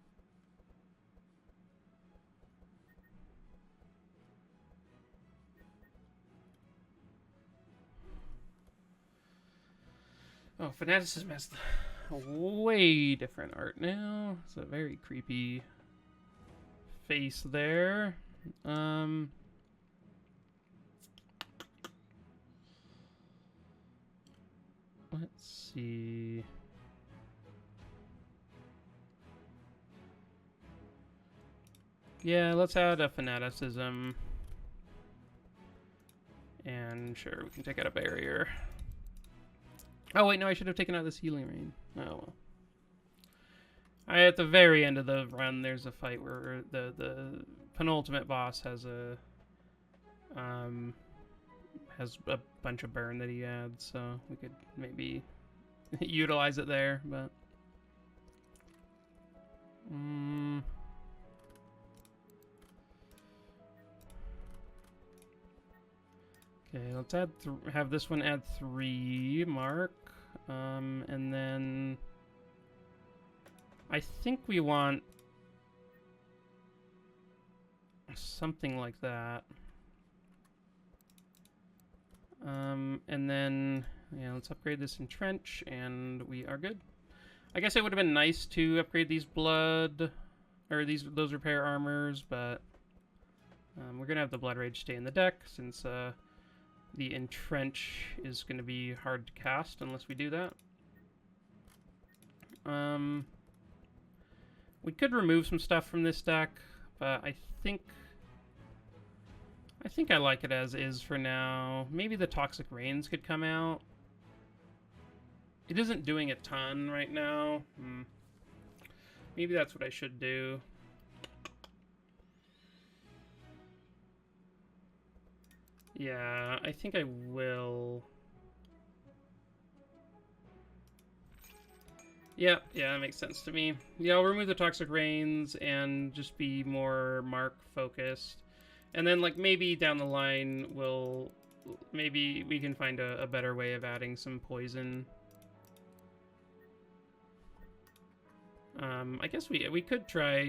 Oh, Fanaticism has a way different art now. It's a very creepy face there. Let's see. Yeah, let's add a Fanaticism. And sure, we can take out a barrier. Oh, wait, no, I should have taken out this healing rain. Oh, well. At the very end of the run, there's a fight where the penultimate boss has a bunch of burn that he adds, so we could maybe utilize it there, but... Okay, let's have this one add 3 mark, and then I think we want something like that. And then, yeah, let's upgrade this Entrench, and we are good. I guess it would have been nice to upgrade these blood, or those repair armors, but we're gonna have the Blood Rage stay in the deck, since the Entrench is going to be hard to cast unless we do that. We could remove some stuff from this deck, but I think I like it as is for now. Maybe the Toxic Rains could come out. It isn't doing a ton right now. Maybe that's what I should do. Yeah, I think I will. Yeah, that makes sense to me. Yeah, I'll remove the Toxic Rains and just be more Mark focused. And then, like, maybe down the line, maybe we can find a better way of adding some poison. I guess we could try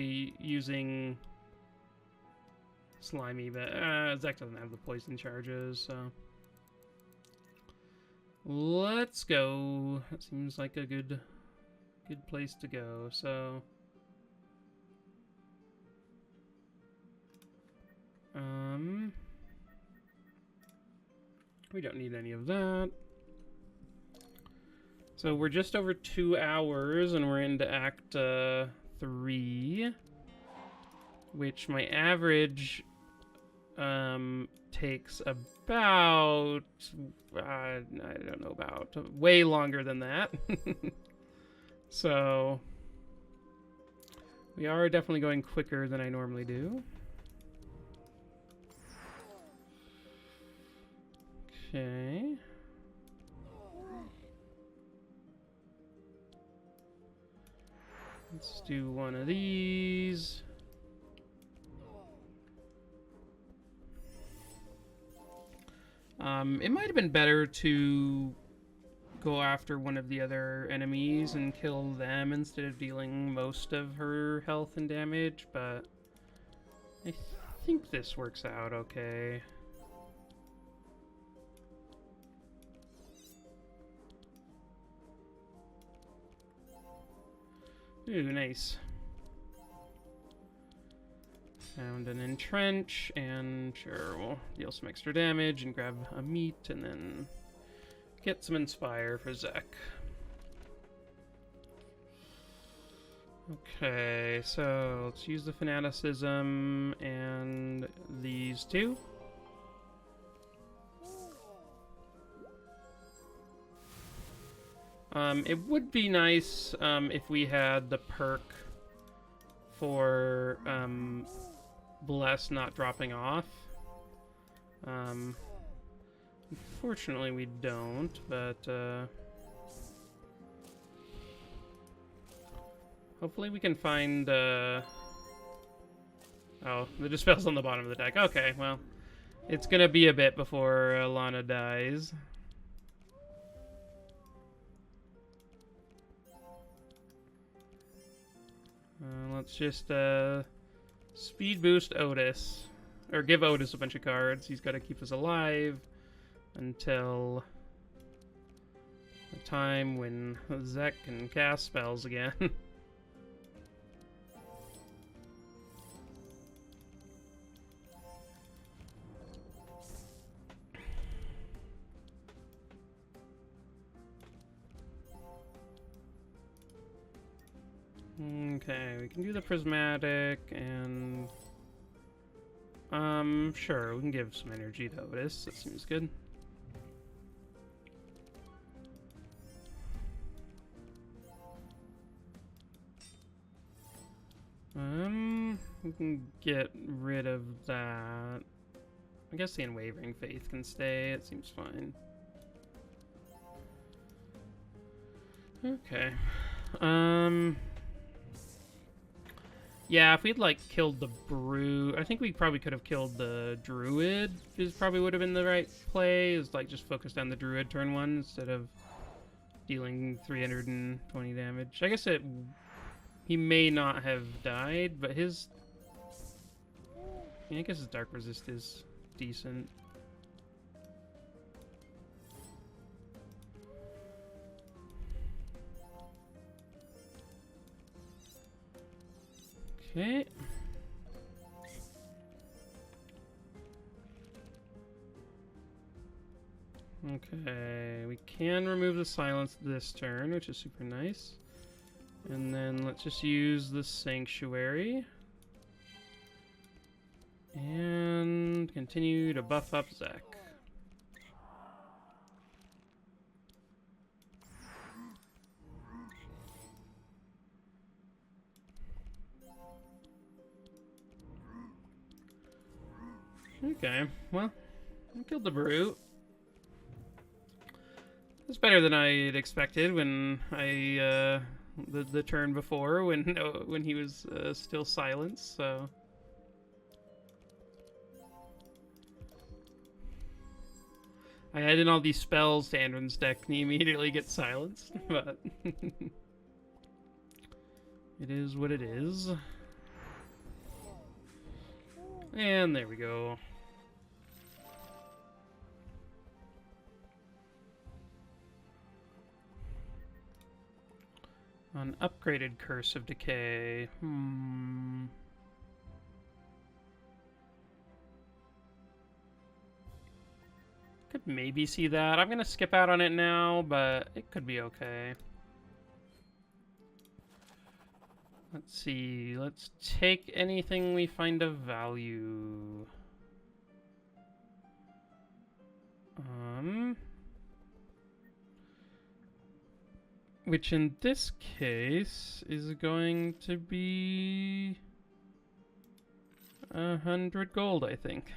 using Slimy, but Zach doesn't have the poison charges, so let's go. That seems like a good place to go. So we don't need any of that. So we're just over 2 hours, and we're into Act 3, which my average takes about, I don't know, about way longer than that. So we are definitely going quicker than I normally do. Okay. Let's do one of these. It might have been better to go after one of the other enemies and kill them instead of dealing most of her health and damage, but I think this works out okay. Ooh, nice. Found an Entrench, and sure, we'll deal some extra damage and grab a meat, and then get some Inspire for Zek. Okay, so let's use the fanaticism and these two. It would be nice if we had the perk for Bless not dropping off. Unfortunately, we don't, but hopefully we can find... Oh, the Dispel's on the bottom of the deck. Okay, well, it's gonna be a bit before Lana dies. Let's just speed boost Ottis. Or give Ottis a bunch of cards. He's got to keep us alive until the time when Zek can cast spells again. Okay, we can do the prismatic and sure, we can give some energy to Otis. That seems good. We can get rid of that. I guess the Unwavering Faith can stay. It seems fine. Okay. Yeah, if we'd, like, killed the Brew... I think we probably could have killed the Druid. This probably would have been the right play. Is like, just focus on the Druid turn 1 instead of dealing 320 damage. I guess he may not have died, but his... Yeah, I guess his Dark Resist is decent. Okay. Okay, we can remove the silence this turn, which is super nice. And then let's just use the Sanctuary. And continue to buff up Zek. Okay, well, I killed the Brute. It's better than I had expected when I, the turn before, when he was still silenced, so... I add in all these spells to Andron's deck and he immediately gets silenced, but... It is what it is. And there we go. An upgraded Curse of Decay. Could maybe see that. I'm gonna skip out on it now, but it could be okay. Let's see. Let's take anything we find of value. Which in this case is going to be 100 gold, I think.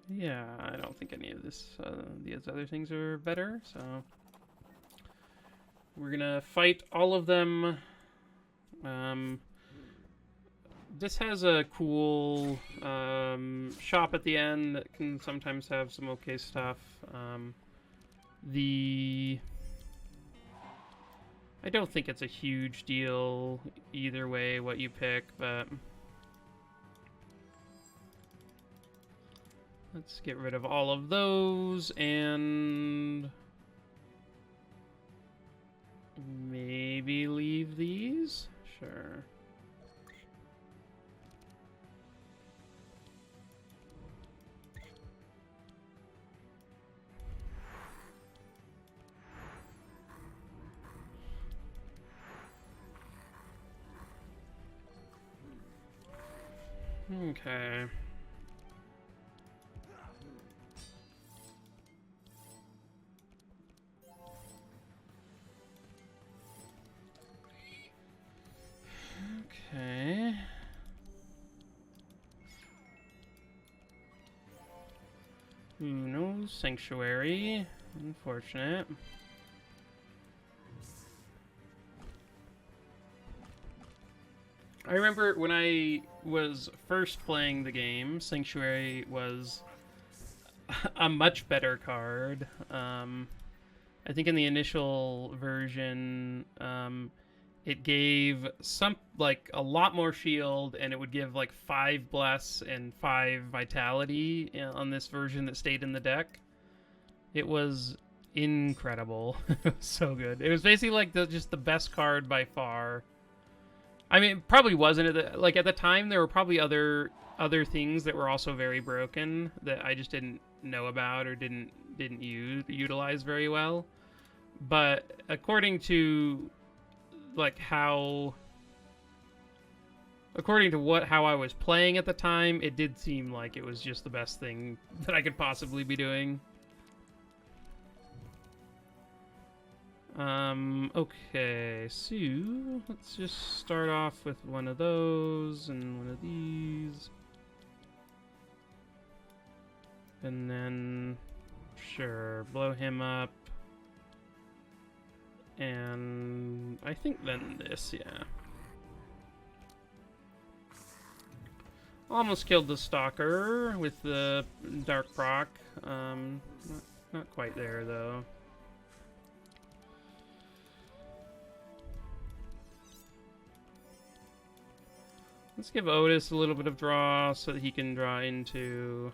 Yeah, I don't think any of these other things are better, so we're gonna fight all of them. This has a cool shop at the end that can sometimes have some okay stuff. I don't think it's a huge deal either way what you pick, but let's get rid of all of those and maybe leave these? Sure. Okay. Okay. No sanctuary. Unfortunate. I remember when I was first playing the game, Sanctuary was a much better card. I think in the initial version, it gave a lot more shield, and it would give like 5 bless and 5 vitality on this version that stayed in the deck. It was incredible. It was so good. It was basically like just the best card by far. I mean, it probably wasn't at the time. There were probably other things that were also very broken that I just didn't know about or didn't utilize very well. But according to how I was playing at the time, it did seem like it was just the best thing that I could possibly be doing. Okay, so let's just start off with one of those and one of these. And then, sure, blow him up. And I think then this, yeah. Almost killed the Stalker with the Dark Proc. Not quite there, though. Let's give Ottis a little bit of draw so that he can draw into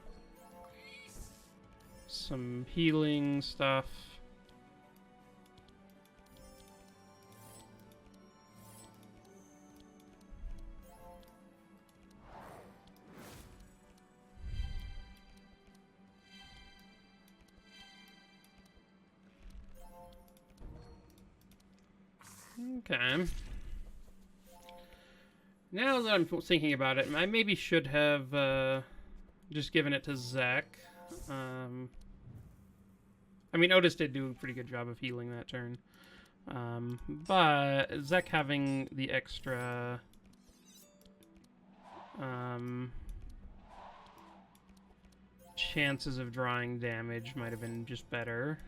some healing stuff. Okay. Now that I'm thinking about it, I maybe should have just given it to Zek. I mean, Ottis did do a pretty good job of healing that turn. But Zek having the extra chances of drawing damage might have been just better.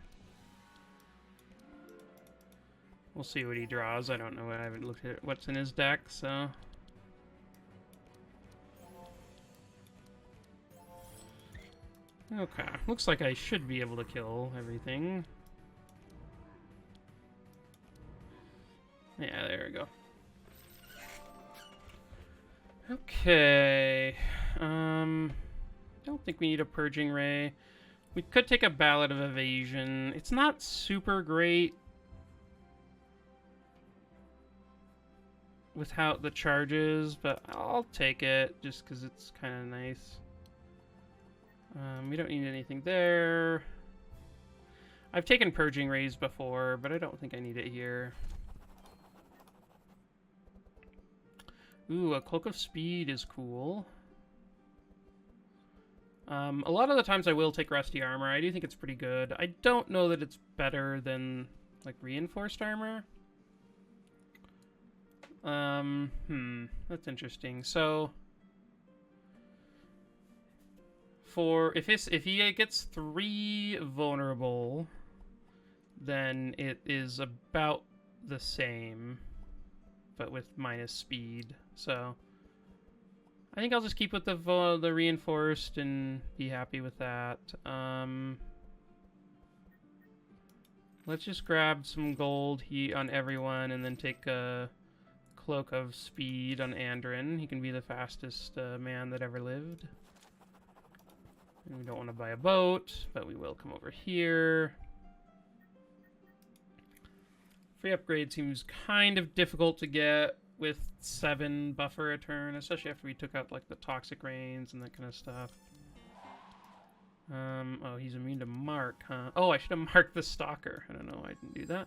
We'll see what he draws. I don't know. I haven't looked at what's in his deck, so... Okay. Looks like I should be able to kill everything. Yeah, there we go. Okay. Don't think we need a Purging Ray. We could take a Ballad of Evasion. It's not super great without the charges, but I'll take it just because it's kind of nice. We don't need anything there. I've taken Purging Rays before, but I don't think I need it here. Ooh, a Cloak of Speed is cool. A lot of the times I will take Rusty Armor. I do think it's pretty good. I don't know that it's better than, like, Reinforced Armor. That's interesting. So... if he gets 3 vulnerable, then it is about the same, but with minus speed. So I think I'll just keep with the reinforced and be happy with that. Let's just grab some gold on everyone, and then take a Cloak of Speed on Andrin. He can be the fastest man that ever lived. And we don't want to buy a boat, but we will come over here. Free upgrade seems kind of difficult to get with 7 buffer a turn, especially after we took out like the Toxic Rains and that kind of stuff. Oh, he's immune to Mark, huh? Oh, I should have marked the Stalker. I don't know why I didn't do that.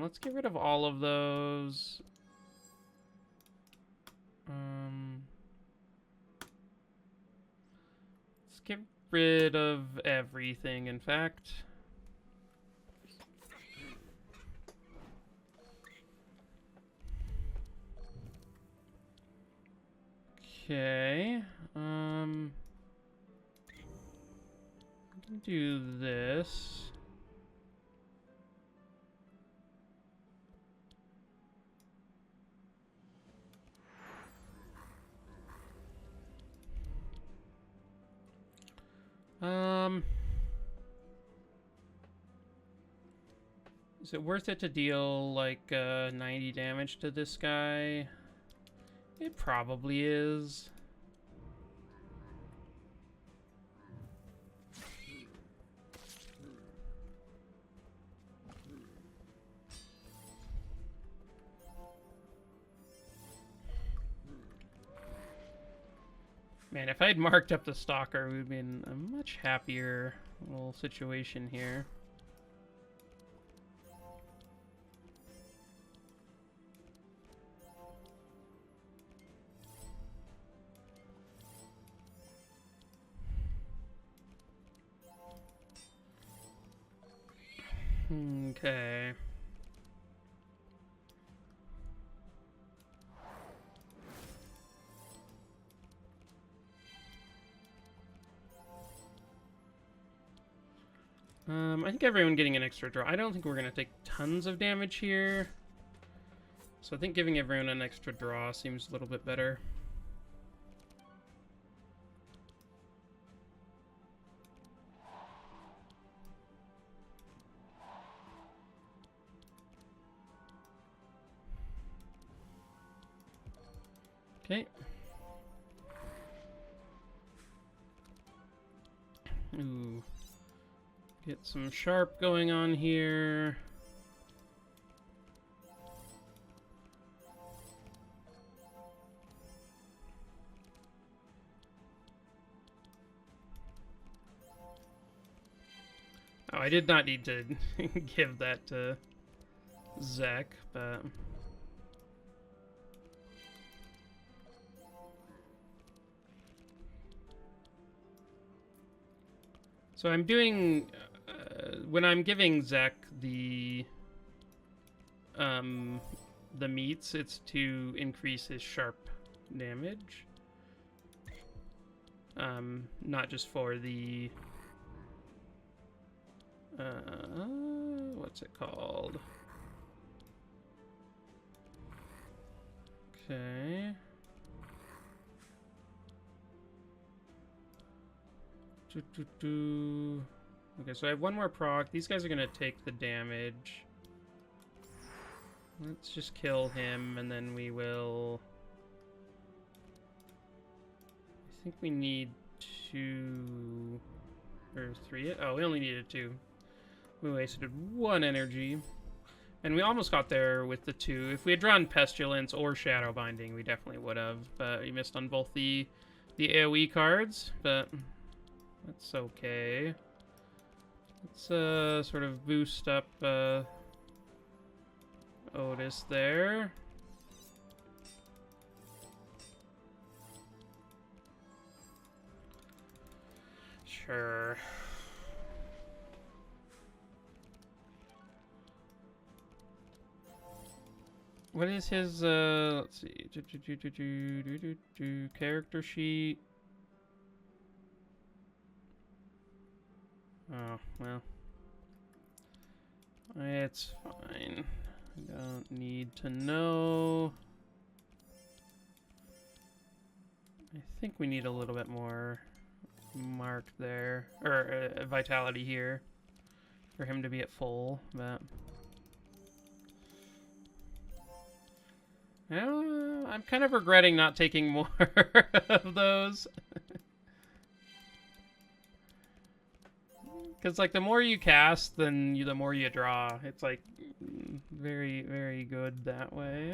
Let's get rid of all of those. Let's get rid of everything, in fact. Okay. Do this. Is it worth it to deal like 90 damage to this guy? It probably is. Man, if I had marked up the stalker, we'd be in a much happier little situation here. Okay. I think everyone getting an extra draw. I don't think we're going to take tons of damage here. So I think giving everyone an extra draw seems a little bit better. Okay. Ooh. Get some sharp going on here. Oh, I did not need to give that to Zek, but... So I'm doing... when I'm giving Zek the meats, it's to increase his sharp damage. Not just for the... what's it called? Okay. Okay, so I have one more proc. These guys are gonna take the damage. Let's just kill him, and then we will... I think we need 2 or 3. Oh, we only needed 2. We wasted 1 energy. And we almost got there with the 2. If we had drawn Pestilence or Shadow Binding, we definitely would have. But we missed on both the AoE cards, but that's okay. Let's sort of boost up Ottis there. Sure. What is his, let's see, character sheet? Oh, well. It's fine. I don't need to know. I think we need a little bit more mark there, or vitality here, for him to be at full, but... I'm kind of regretting not taking more of those. Because, like, the more you cast, then the more you draw. It's, like, very, very good that way.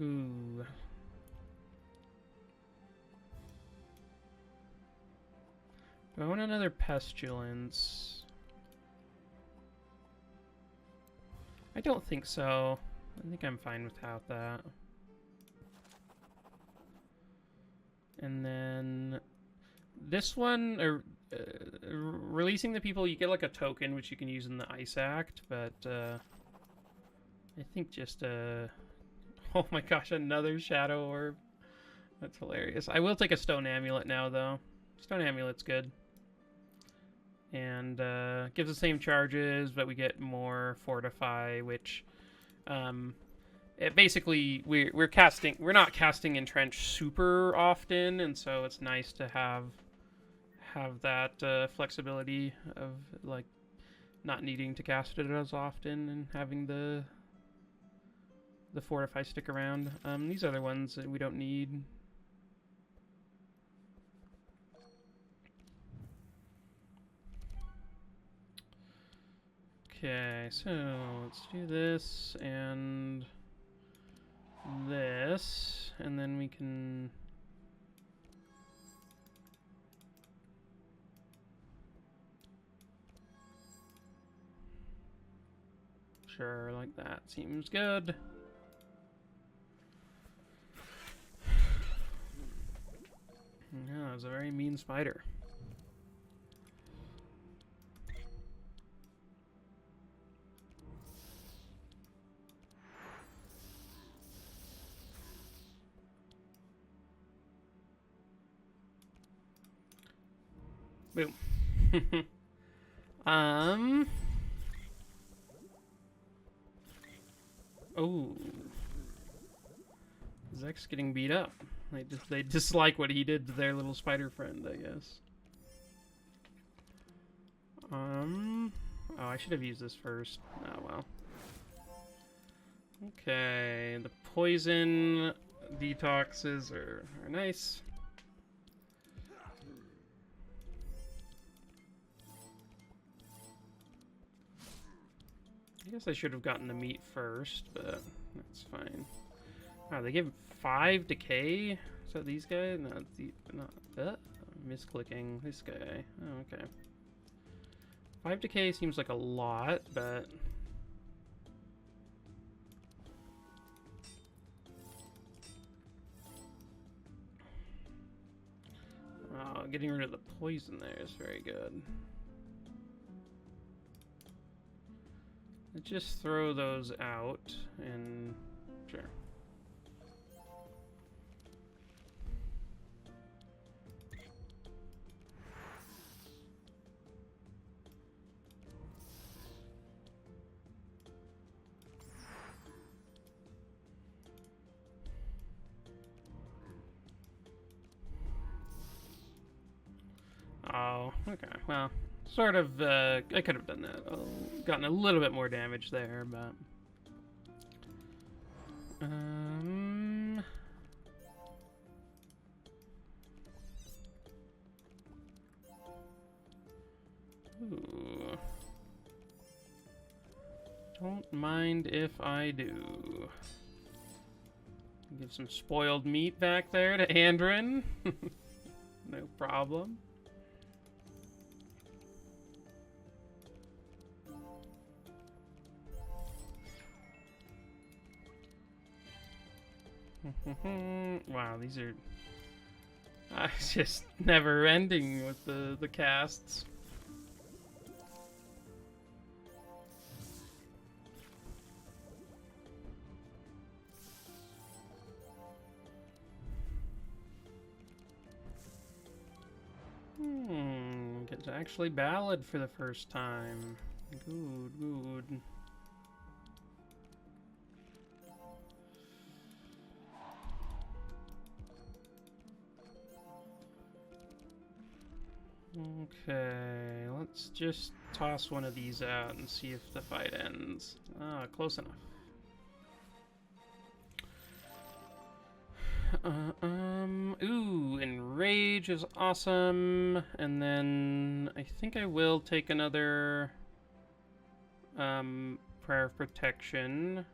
Ooh. Do I want another Pestilence? I don't think so. I think I'm fine without that. And then this one, releasing the people, you get like a token which you can use in the Ice Act, but I think just oh my gosh, another Shadow Orb. That's hilarious. I will take a Stone Amulet now, though. Stone Amulet's good. And gives the same charges, but we get more Fortify, which it basically we're not casting Entrench super often, and so it's nice to have that flexibility of like not needing to cast it as often and having the Fortify stick around. These other ones that we don't need. Okay, so let's do this and this, and then we can... Sure, like that. Seems good. Yeah, it's a very mean spider. Boom. Oh. Zek's getting beat up. They dislike what he did to their little spider friend, I guess. Oh, I should have used this first. Oh, well. Okay, the poison detoxes are nice. I guess I should have gotten the meat first, but that's fine. Wow, they give 5 decay? Is that these guys? No, misclicking. This guy. Oh, okay. 5 decay seems like a lot, but... Oh, getting rid of the poison there is very good. Let's just throw those out, and sure. Oh, okay, well, sort of, I could have done that. Gotten a little bit more damage there, but... Ooh. Don't mind if I do. Give some spoiled meat back there to Andrin. No problem. Wow, these are just never ending with the casts. Get to actually ballad for the first time. Good, good. Okay, let's just toss one of these out and see if the fight ends. Ah, close enough. Ooh, Enrage is awesome. And then I think I will take another Prayer of Protection.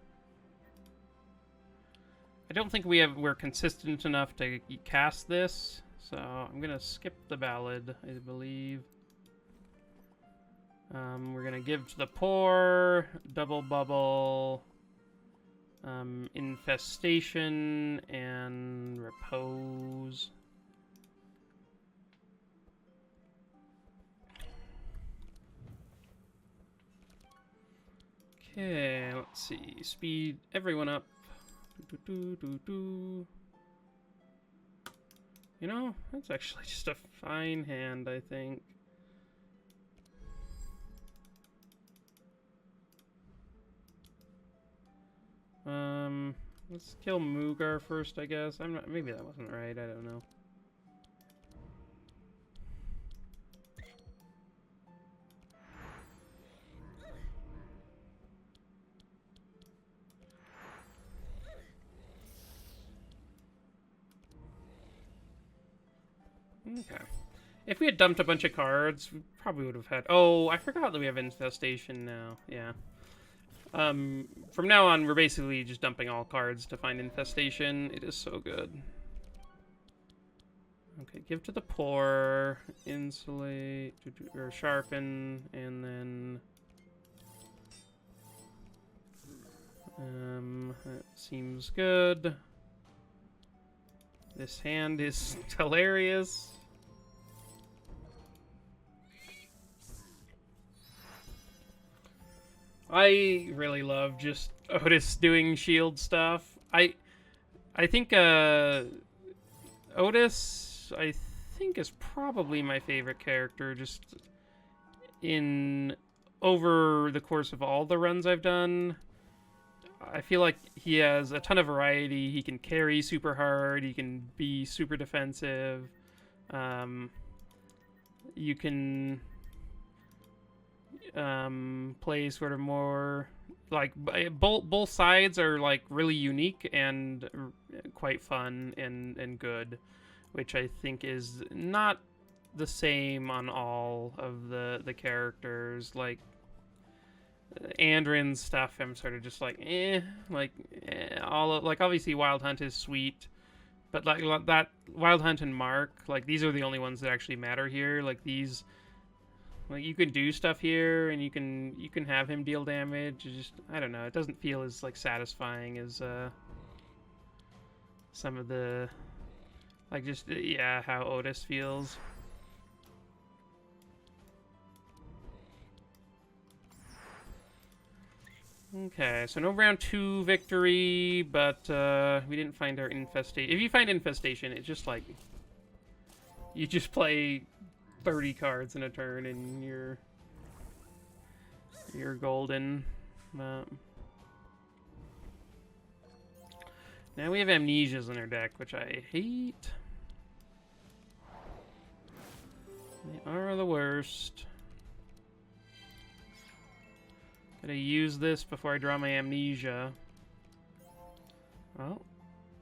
I don't think we're consistent enough to cast this. So I'm gonna skip the ballad, I believe. We're gonna give to the poor, double bubble, infestation, and repose. Okay, let's see. Speed everyone up. You know, that's actually just a fine hand, I think. Let's kill Mugar first, I guess. I'm not. Maybe that wasn't right. I don't know. Okay. If we had dumped a bunch of cards, we probably would have had... Oh, I forgot that we have Infestation now. Yeah. From now on, we're basically just dumping all cards to find Infestation. It is so good. Okay, give to the poor, insulate, or sharpen, and then... that seems good. This hand is hilarious. I really love just Ottis doing shield stuff. I think Ottis is probably my favorite character just in over the course of all the runs I've done. I feel like he has a ton of variety. He can carry super hard. He can be super defensive. You can play sort of more like both sides are like really unique and quite fun and good, which I think is not the same on all of the characters. Like Andrin's stuff, I'm sort of just like all like obviously Wild Hunt is sweet, but like that Wild Hunt and Mark, like these are the only ones that actually matter here. Like these. Like you can do stuff here, and you can have him deal damage. It just I don't know. It doesn't feel as like satisfying as some of the like just yeah how Ottis feels. Okay, so no round 2 victory, but we didn't find our infestation. If you find infestation, it's just like you just play 30 cards in a turn and you're golden. Now we have Amnesias in our deck, which I hate. They are the worst. Gotta use this before I draw my Amnesia. Oh,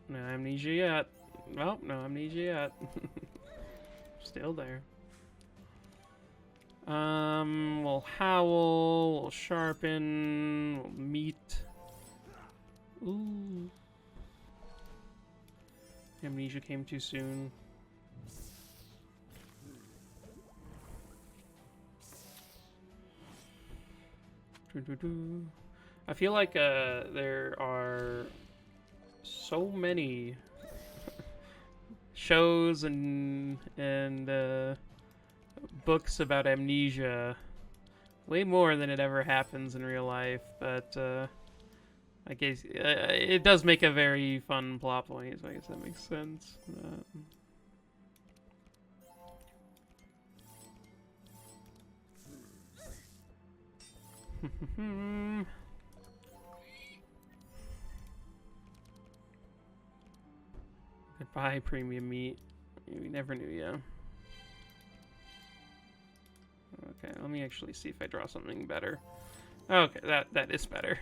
no Amnesia yet. Oh, no Amnesia yet. Still there. We'll howl, we'll sharpen, we'll meet. Ooh. Amnesia came too soon. I feel like there are so many shows and books about amnesia, way more than it ever happens in real life, but I guess it does make a very fun plot point, so I guess that makes sense. Goodbye, premium meat. We never knew ya. Okay, let me actually see if I draw something better. Okay, that is better.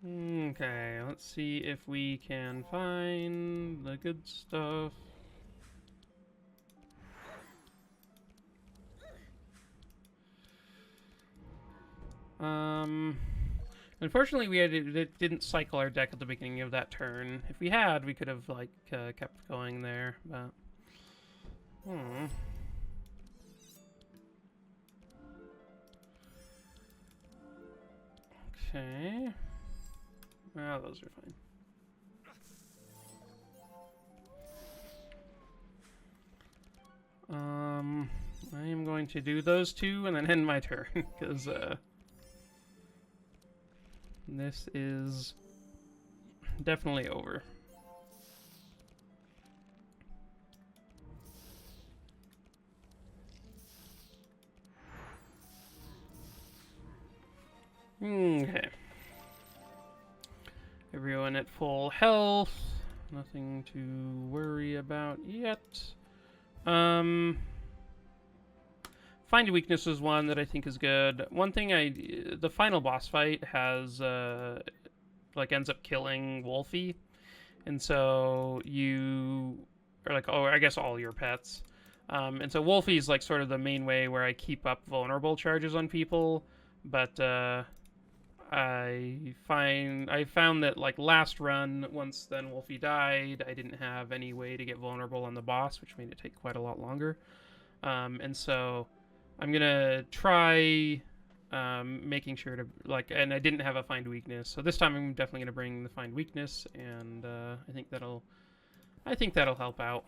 Okay, let's see if we can find the good stuff. Unfortunately, it didn't cycle our deck at the beginning of that turn. If we had, we could have like kept going there, but. Okay. Well, those are fine. I am going to do those two and then end my turn, because, this is definitely over. Okay. Everyone at full health. Nothing to worry about yet. Find a weakness is one that I think is good. One thing the final boss fight has like ends up killing Wolfie, and so you are like, oh, I guess all your pets. And so Wolfie's like sort of the main way where I keep up vulnerable charges on people, but I found that like last run, once then Wolfie died, I didn't have any way to get vulnerable on the boss, which made it take quite a lot longer. And so I'm gonna try making sure to like, and I didn't have a find weakness, so this time I'm definitely gonna bring the find weakness, and I think that'll help out.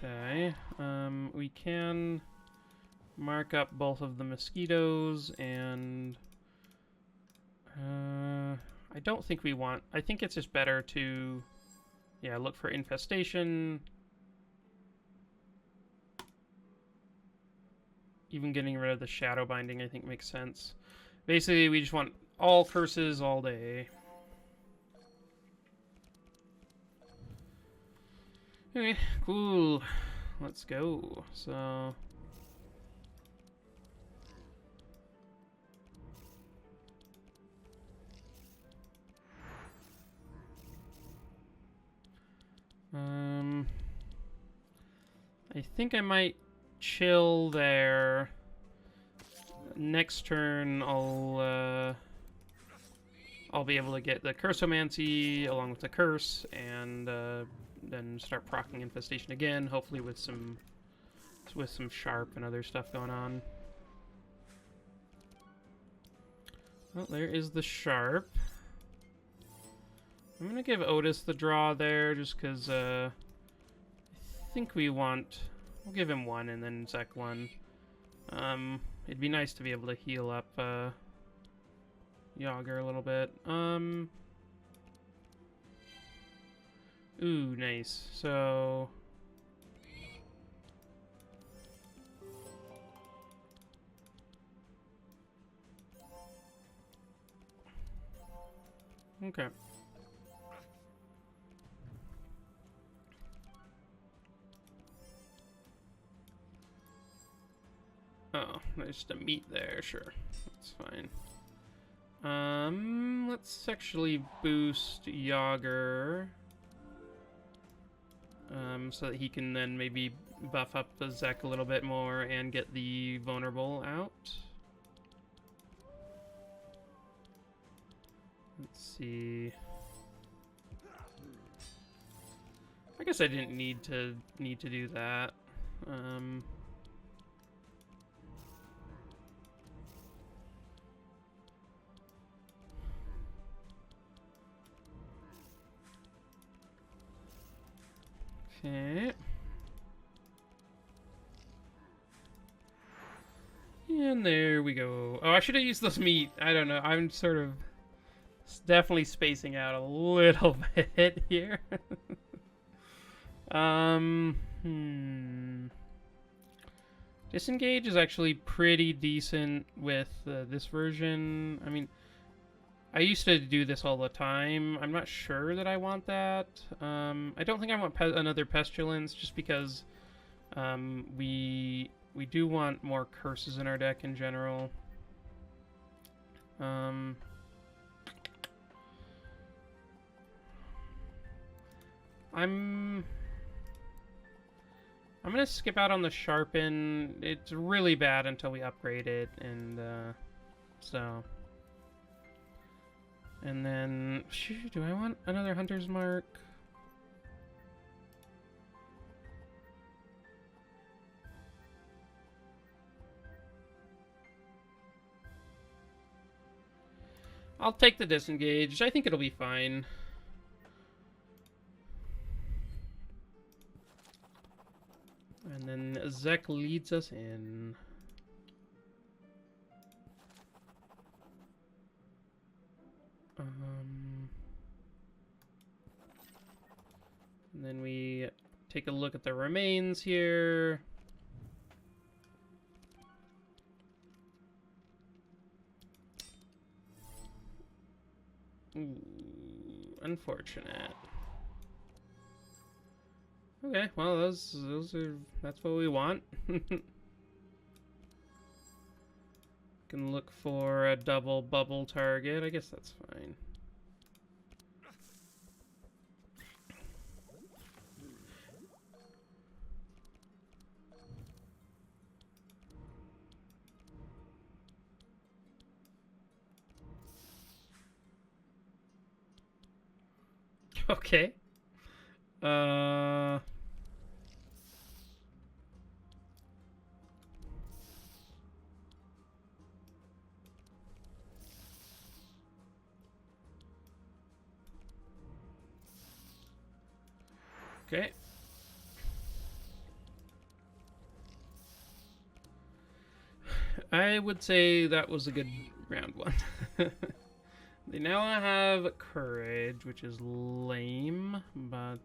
Okay, we can mark up both of the mosquitoes, and I don't think we want. I think it's just better to, yeah, look for infestation. Even getting rid of the shadow binding, I think, makes sense. Basically, we just want all curses all day. Okay, cool. Let's go. So. I think I might chill there. Next turn, I'll be able to get the Cursomancy along with the curse, and then start proccing infestation again. Hopefully with some sharp and other stuff going on. Well, there is the sharp. I'm gonna give Ottis the draw there, just because I think we'll give him one and then Zek one. It'd be nice to be able to heal up Yogger a little bit. Ooh, nice. So. Okay. Oh, there's the meat there, sure. That's fine. Let's actually boost Yogger. So that he can then maybe buff up the Zek a little bit more and get the vulnerable out. Let's see. I guess I didn't need to do that. Okay. And there we go. Oh, I should have used those meat. I don't know. I'm sort of definitely spacing out a little bit here. Disengage is actually pretty decent with this version. I mean, I used to do this all the time. I'm not sure that I want that. I don't think I want another Pestilence, just because we do want more curses in our deck in general. I'm I'm gonna skip out on the sharpen. It's really bad until we upgrade it, and so. And then, do I want another hunter's mark? I'll take the disengaged. I think it'll be fine. And then Zek leads us in. And then we take a look at the remains here. Ooh, unfortunate. Okay, well, those are, that's what we want. Can look for a double bubble target. I guess that's fine. Okay. Okay. I would say that was a good round one. They now have courage, which is lame, but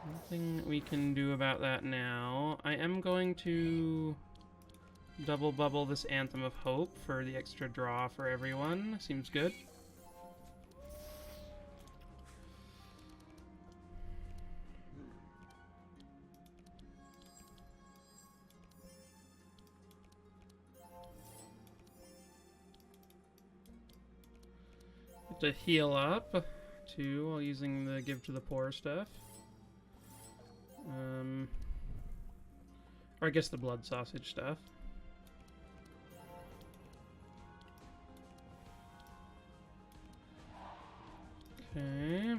nothing we can do about that now. I am going to double bubble this Anthem of Hope for the extra draw for everyone. Seems good. To heal up too while using the give to the poor stuff. Or I guess the blood sausage stuff. Okay.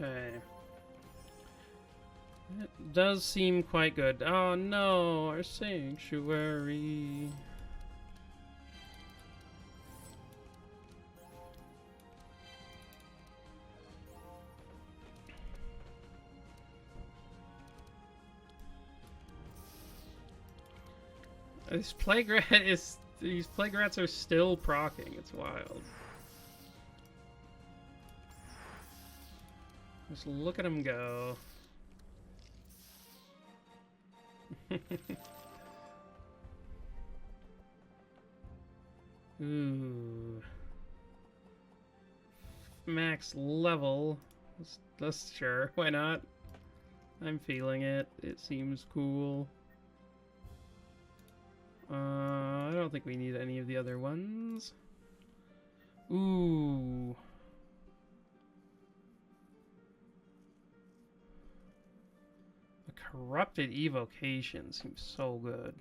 Okay. It does seem quite good. Oh no, our sanctuary. This plague rat is. These plague rats are still proccing. It's wild. Just look at them go. Ooh. Max level. Let's sure. Why not? I'm feeling it. It seems cool. I don't think we need any of the other ones. Ooh. The corrupted evocation seems so good.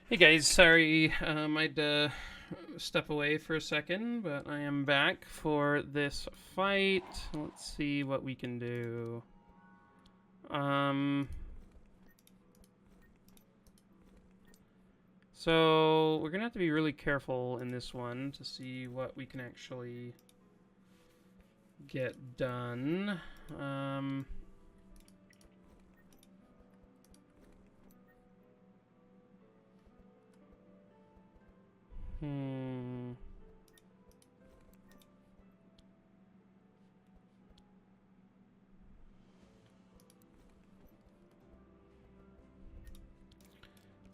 Hey guys, sorry, I'd step away for a second, but I am back for this fight. Let's see what we can do. So we're gonna have to be really careful in this one to see what we can actually get done. Hmm.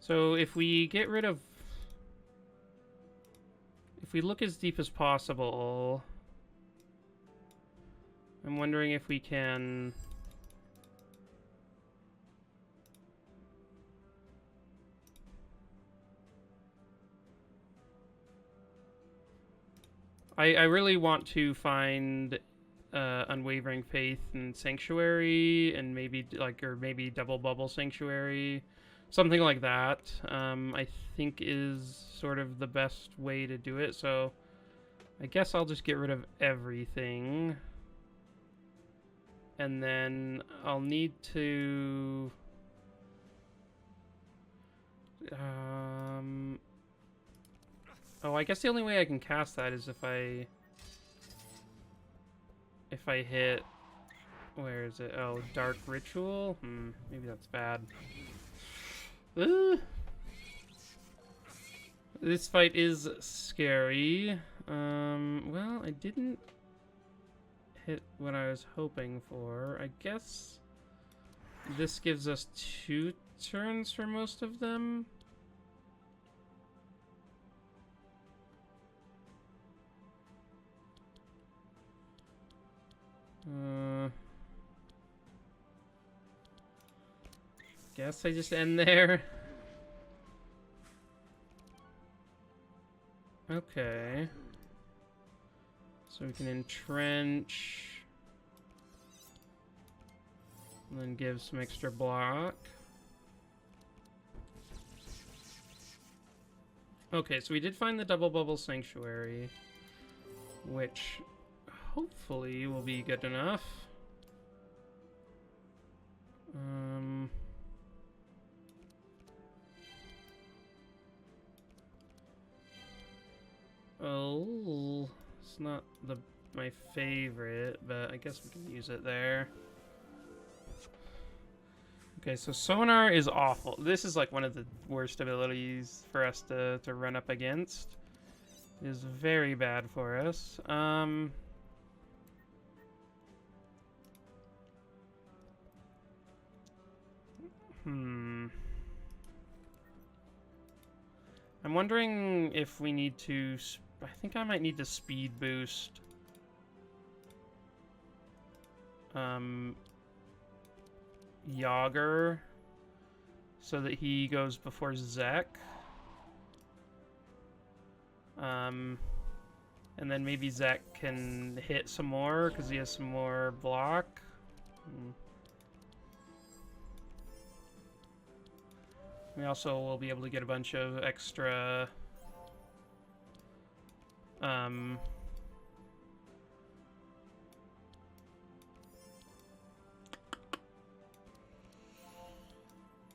So if we get rid of... If we look as deep as possible... I'm wondering if we can... I really want to find Unwavering Faith and Sanctuary, and maybe or maybe Double Bubble Sanctuary, something like that. I think is sort of the best way to do it. So I guess I'll just get rid of everything, and then I'll need to. Oh, I guess the only way I can cast that is if I hit. Where is it? Oh, Dark Ritual? Maybe that's bad. This fight is scary. Well, I didn't hit what I was hoping for. I guess this gives us 2 turns for most of them. Guess I just end there. Okay. So we can entrench. And then give some extra block. Okay, so we did find the Double Bubble Sanctuary, which hopefully will be good enough. Oh, it's not my favorite, but I guess we can use it there. Okay, so Sonar is awful. This is like one of the worst abilities for us to run up against. It is very bad for us. I'm wondering if we need to... I think I might need to speed boost. Yogger. So that he goes before Zek. And then maybe Zek can hit some more, because he has some more block. We also will be able to get a bunch of extra...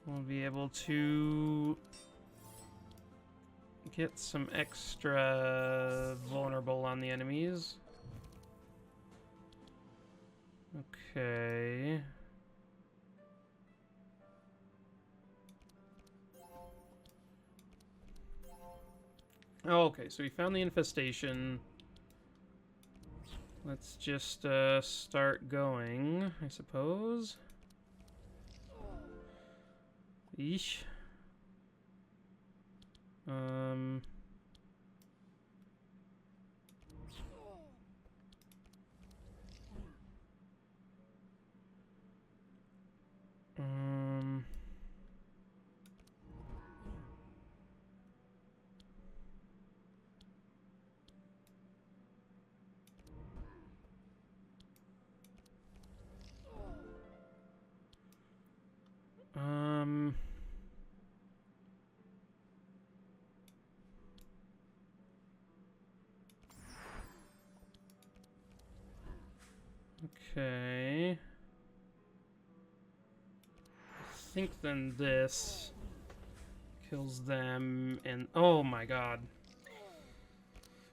we'll be able to get some extra vulnerable on the enemies. Okay. Oh, okay, so we found the infestation. Let's just start going, I suppose. Eesh. Okay. I think then this kills them, and oh my god.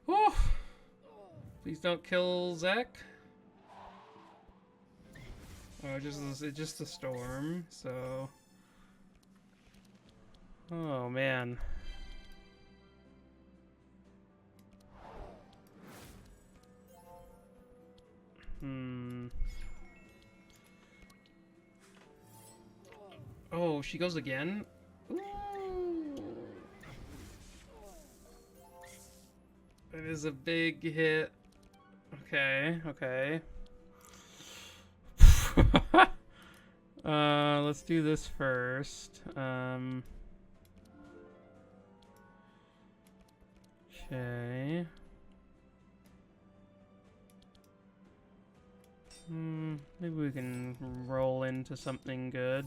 Whew. Please don't kill Zek. Oh, it's just a storm, so. Oh man. Oh, she goes again? Ooh. That is a big hit. Okay, okay. Let's do this first. Okay. Maybe we can roll into something good.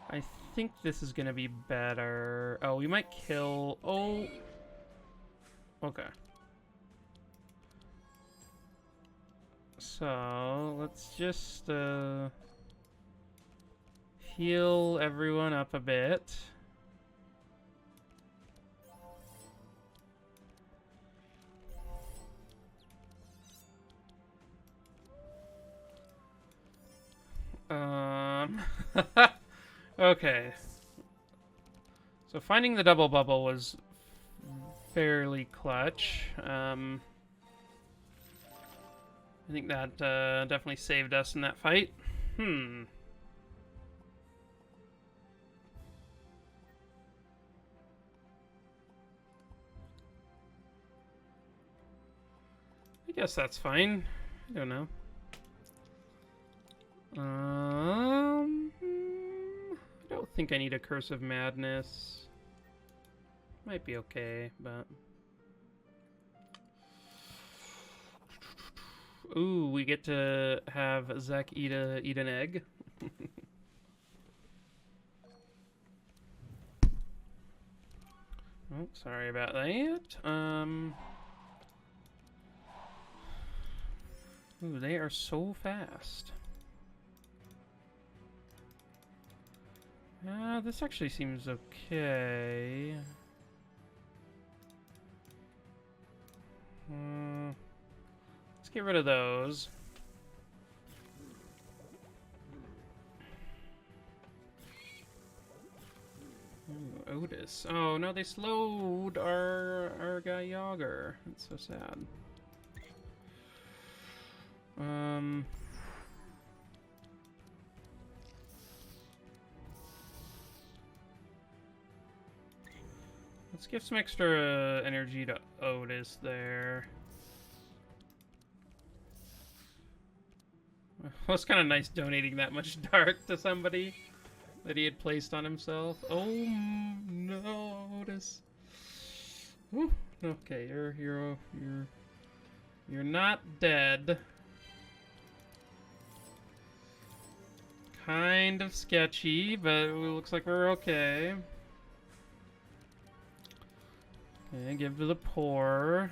I think this is gonna be better. Oh, we might kill. Oh. Okay. So let's just heal everyone up a bit. Okay. So finding the double bubble was fairly clutch. I think that definitely saved us in that fight. I guess that's fine. I don't know. I don't think I need a Curse of Madness. Might be okay, but... Ooh, we get to have Zek eat an egg. Oh, sorry about that. Ooh, they are so fast. This actually seems okay. Let's get rid of those. Ooh, Ottis. Oh no, they slowed our guy Yogger. That's so sad. Let's give some extra energy to Ottis there. It was kind of nice donating that much dark to somebody that he had placed on himself. Oh no, Ottis. Whew. Okay, you're not dead. Kind of sketchy, but it looks like we're okay. Okay, give to the poor.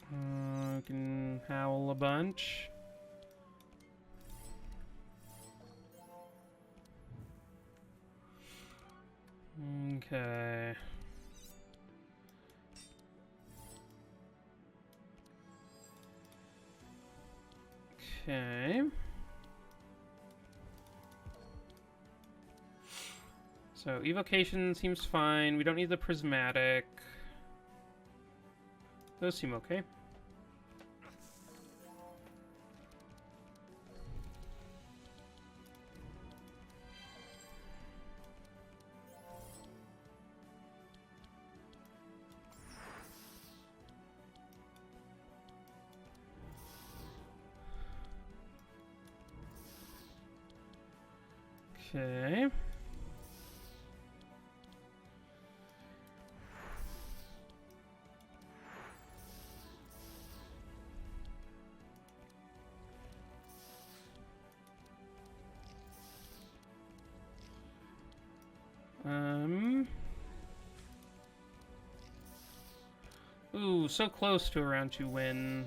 We can howl a bunch. Okay. Okay. So evocation seems fine. We don't need the prismatic. Those seem okay. Okay. Ooh, so close to a round 2 win.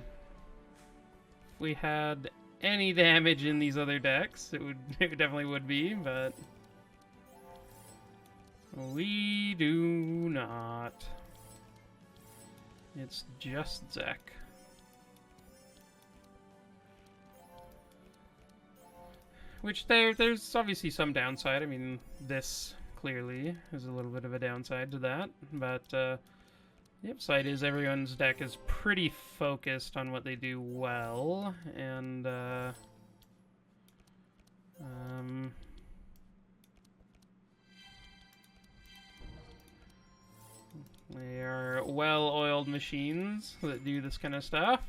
If we had any damage in these other decks, it definitely would be, but we do not. It's just Zek. Which there's obviously some downside. I mean, this clearly is a little bit of a downside to that, but the upside is everyone's deck is pretty focused on what they do well, and they are well-oiled machines that do this kind of stuff.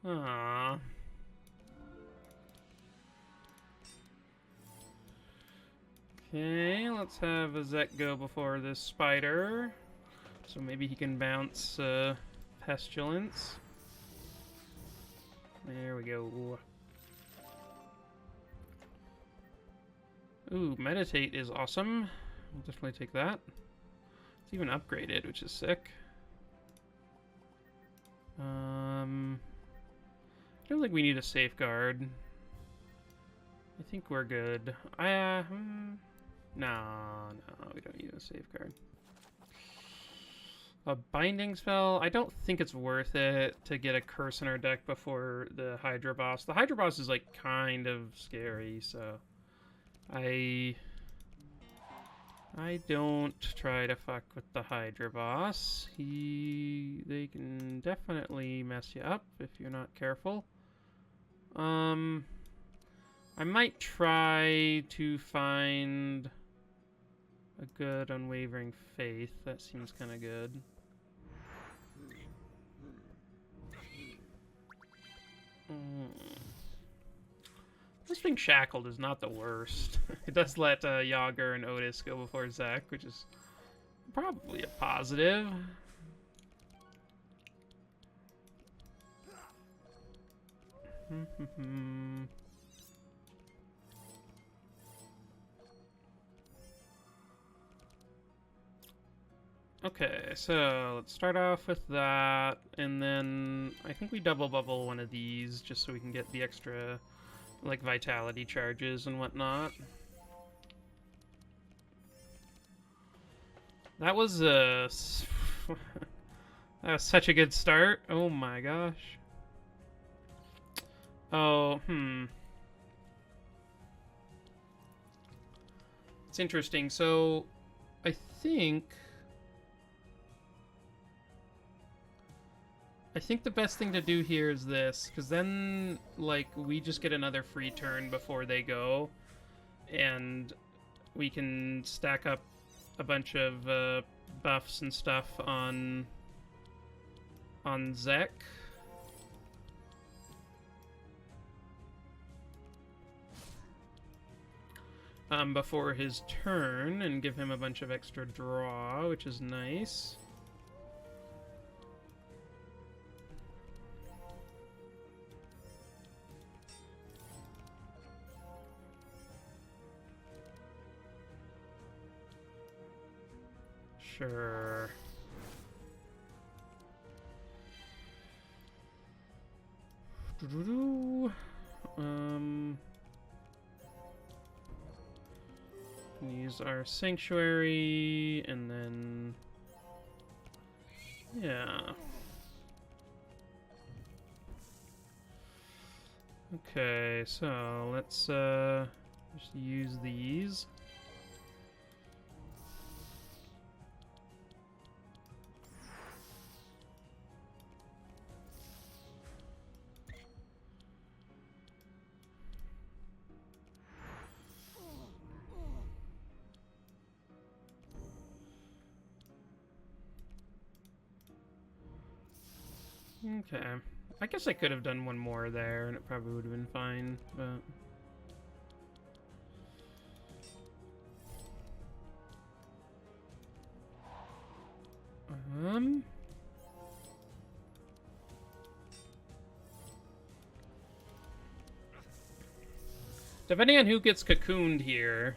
Aww. Okay, let's have a Zek go before this spider. So maybe he can bounce Pestilence. There we go. Ooh, Meditate is awesome. I'll definitely take that. It's even upgraded, which is sick. I don't think we need a safeguard. I think we're good. No, we don't need a safeguard. A binding spell? I don't think it's worth it to get a curse in our deck before the Hydra boss. The Hydra boss is like kind of scary, so I don't try to fuck with the Hydra boss. They can definitely mess you up if you're not careful. I might try to find a good Unwavering Faith. That seems kind of good. This being shackled is not the worst. It does let Yogger and Ottis go before Zek, which is probably a positive. Okay, so let's start off with that, and then I think we double bubble one of these just so we can get the extra, like, vitality charges and whatnot. That was that was such a good start. Oh my gosh. Oh, It's interesting. So, I think the best thing to do here is this, because then, like, we just get another free turn before they go, and we can stack up a bunch of buffs and stuff on Zek. Before his turn, and give him a bunch of extra draw, which is nice. Sure. Use our sanctuary, and then yeah. Okay, so let's just use these. Okay. I guess I could have done one more there, and it probably would have been fine, but... Depending on who gets cocooned here,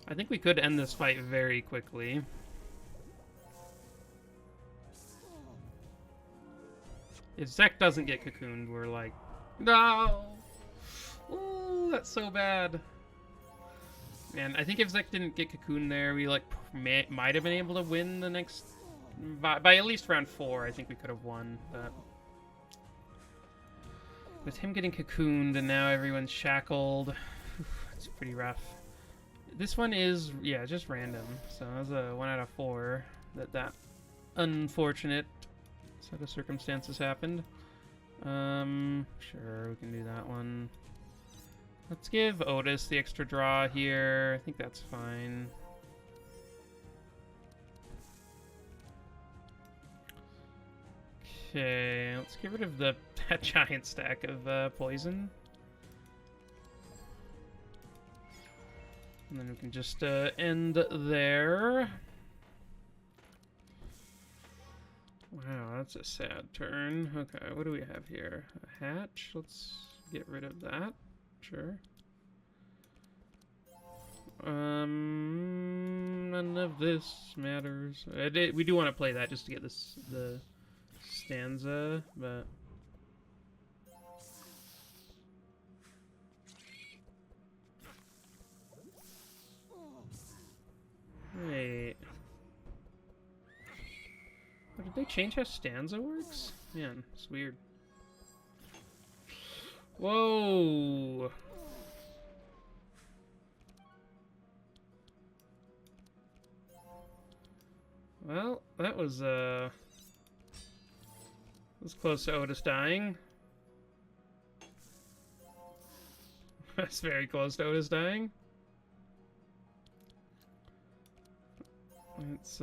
I think we could end this fight very quickly. If Zek doesn't get cocooned, we're like, no! Ooh, that's so bad. Man, I think if Zek didn't get cocooned there, we like might have been able to win the next... By at least round 4, I think we could have won, but... With him getting cocooned and now everyone's shackled, it's pretty rough. This one is, yeah, just random. So that was a 1 out of 4 that unfortunate set of circumstances happened. Sure, we can do that one. Let's give Ottis the extra draw here. I think that's fine. Okay, let's get rid of that giant stack of poison. And then we can just end there. Wow, that's a sad turn. Okay, what do we have here? A hatch? Let's get rid of that. Sure. None of this matters. We do want to play that just to get the stanza, but... Wait. Oh, did they change how stanza works? Man, it's weird. Whoa! Well, that was close to Ottis dying. That's very close to Ottis dying. Let's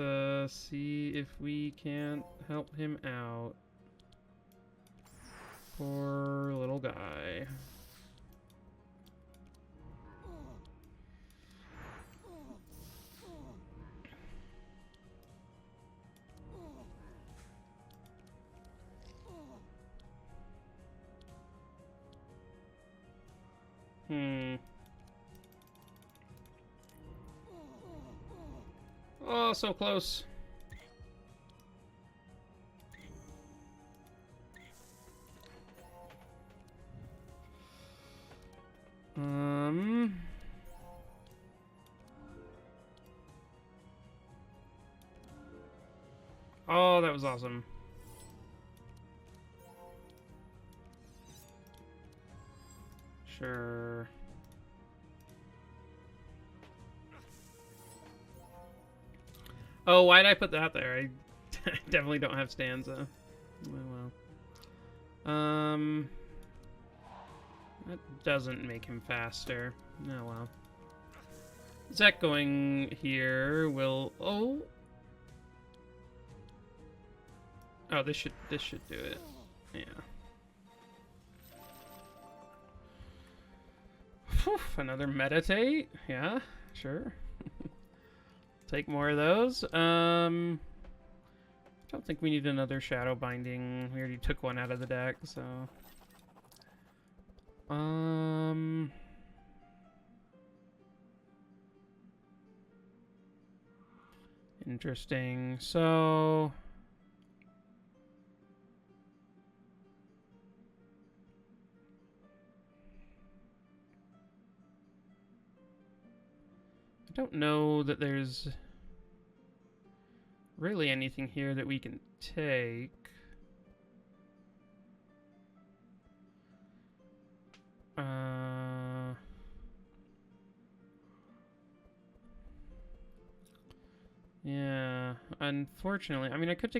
see if we can't help him out. Poor little guy. Oh, so close. Oh, that was awesome. Sure. Oh, why'd I put that there? I definitely don't have stanza. Oh, well. That doesn't make him faster. Oh, well. Zek going here will... Oh! Oh, this should do it. Yeah. Whew, another meditate? Yeah, sure. Take more of those. I don't think we need another shadow binding. We already took one out of the deck, so... Interesting. So... I don't know that there's really anything here that we can take. Yeah, unfortunately, I mean, I could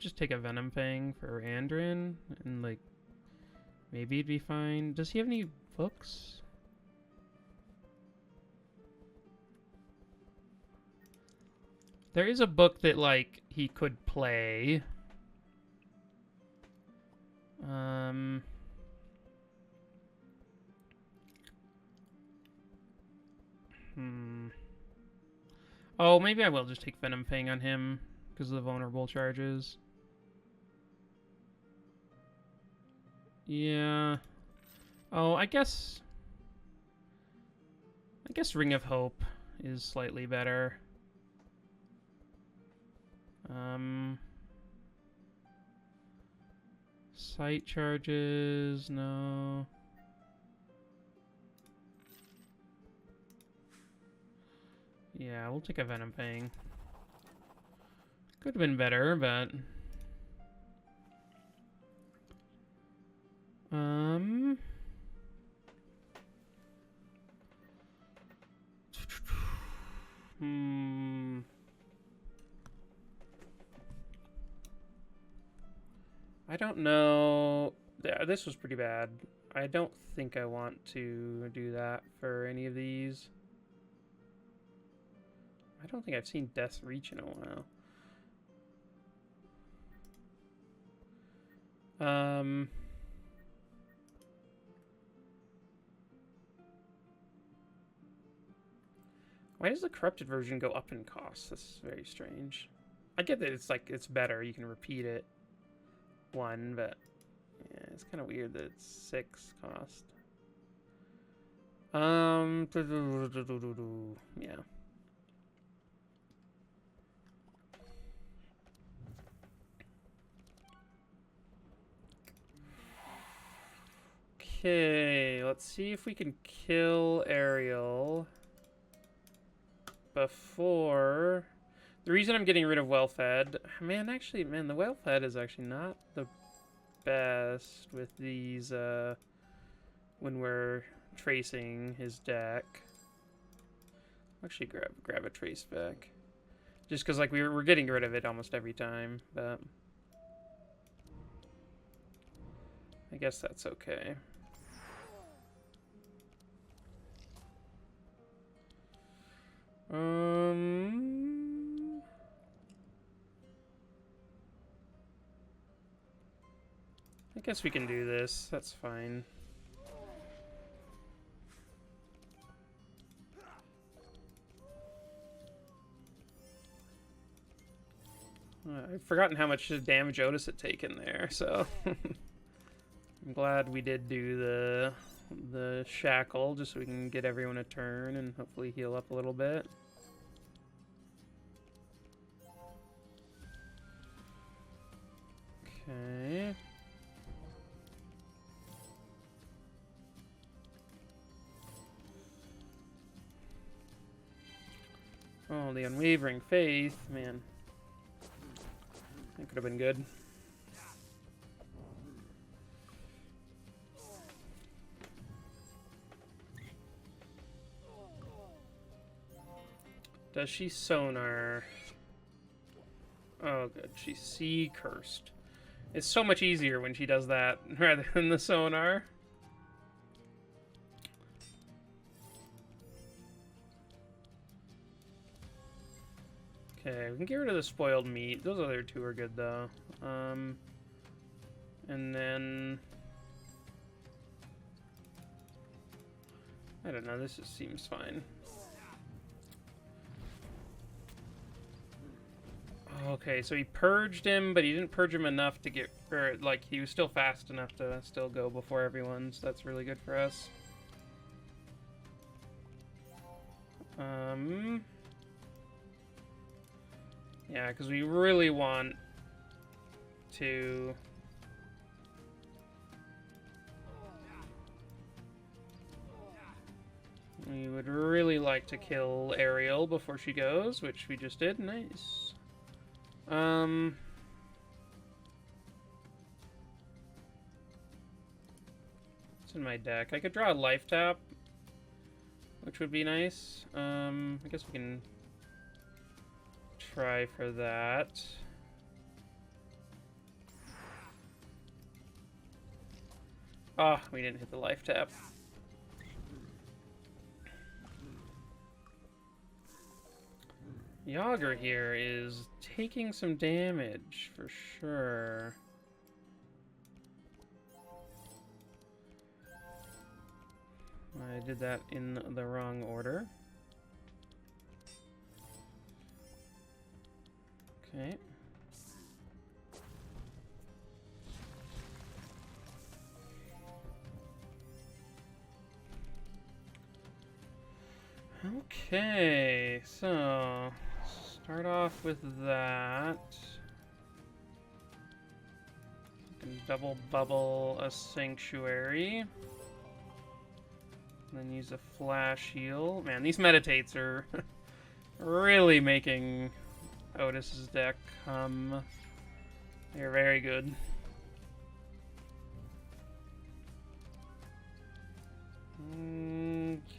just take a Venom Fang for Andrin, and like, maybe it'd be fine. Does he have any books? There is a book that, like, he could play. Oh, maybe I will just take Venom Fang on him because of the vulnerable charges. Yeah. Oh, I guess... guess Ring of Hope is slightly better. Sight charges, no. Yeah, we'll take a Venom Fang. Could have been better, but... I don't know. This was pretty bad. I don't think I want to do that for any of these. I don't think I've seen Death's Reach in a while. Why does the corrupted version go up in cost? That's very strange. I get that it's like it's better. You can repeat it one, but yeah, it's kind of weird that it's 6 cost. Yeah. Okay, let's see if we can kill Ariel before... The reason I'm getting rid of Well-Fed... Man, the Well-Fed is actually not the best with these, when we're tracing his deck. Actually, grab a trace back. Just because, like, we're getting rid of it almost every time, but... I guess that's okay. I guess we can do this. That's fine. I've forgotten how much damage Ottis had taken there, so... I'm glad we did do the shackle, just so we can get everyone a turn and hopefully heal up a little bit. Okay. Oh, the Unwavering Faith, man. That could have been good. Does she sonar? Oh, good. She's sea cursed. It's so much easier when she does that rather than the sonar. Okay, we can get rid of the spoiled meat. Those other two are good, though. And then... I don't know, this just seems fine. Okay, so he purged him, but he didn't purge him enough to get... Or, like, he was still fast enough to still go before everyone, so that's really good for us. Yeah, because we really want to... We would really like to kill Ariel before she goes, which we just did. Nice. What's in my deck? I could draw a life tap, which would be nice. I guess we can try for that. Oh, we didn't hit the life tap. Yogger here is taking some damage, for sure. I did that in the wrong order. Okay. Okay, so start off with that. Can double bubble a sanctuary. And then use a flash heal. Man, these meditates are really making Ottis's deck come. They're very good.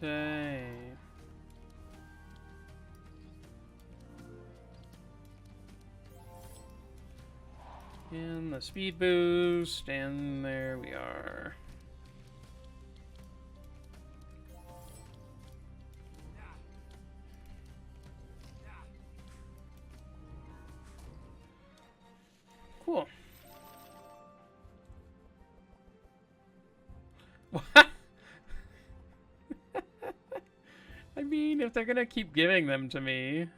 Okay. And the speed boost, and there we are. Cool. What? I mean, if they're gonna keep giving them to me...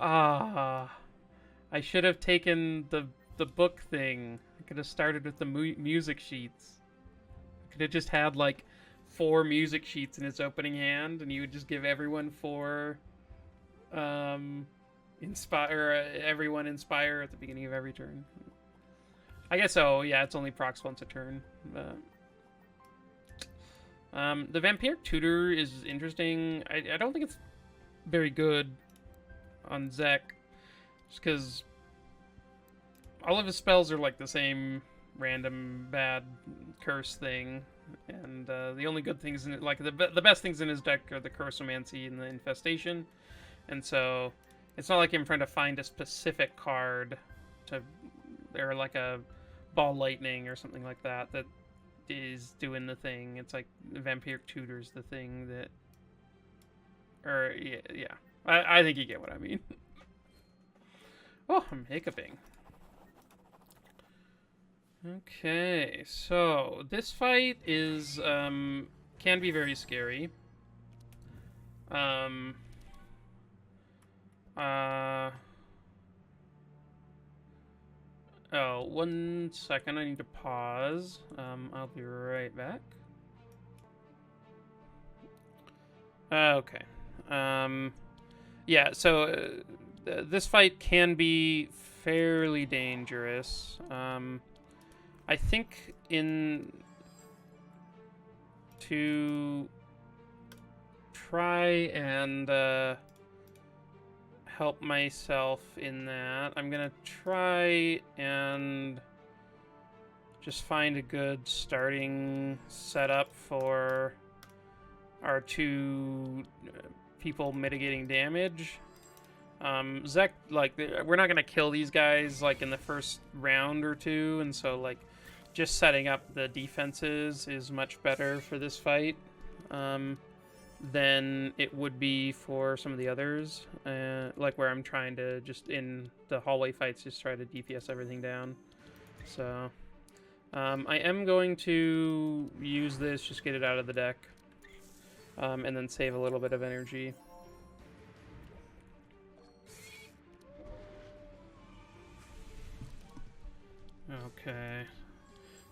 Ah... I should have taken the book thing. I could have started with the music sheets. I could have just had, like, 4 music sheets in its opening hand, and you would just give everyone 4... everyone inspire at the beginning of every turn. I guess so, yeah, it's only procs once a turn. But... the Vampiric Tutor is interesting. I don't think it's very good on Zek. Just because all of his spells are like the same random bad curse thing. And the only good things in it, like the best things in his deck are the Cursomancy and the Infestation. And so it's not like I'm trying to find a specific card to, or like a Ball Lightning or something like that that is doing the thing. It's like the Vampiric Tutor's the thing that, or yeah. I think you get what I mean. Oh, I'm hiccuping. Okay, so this fight is can be very scary. Oh, 1 second, I need to pause. I'll be right back. Okay. Yeah, so this fight can be fairly dangerous. I think to try and help myself in that, I'm gonna try and just find a good starting setup for our 2 people mitigating damage. Zek, like, we're not gonna kill these guys, like, in the first round or 2, and so, like, just setting up the defenses is much better for this fight, than it would be for some of the others, like, where I'm trying to just, in the hallway fights, just try to DPS everything down. So, I am going to use this, just get it out of the deck, and then save a little bit of energy. Okay,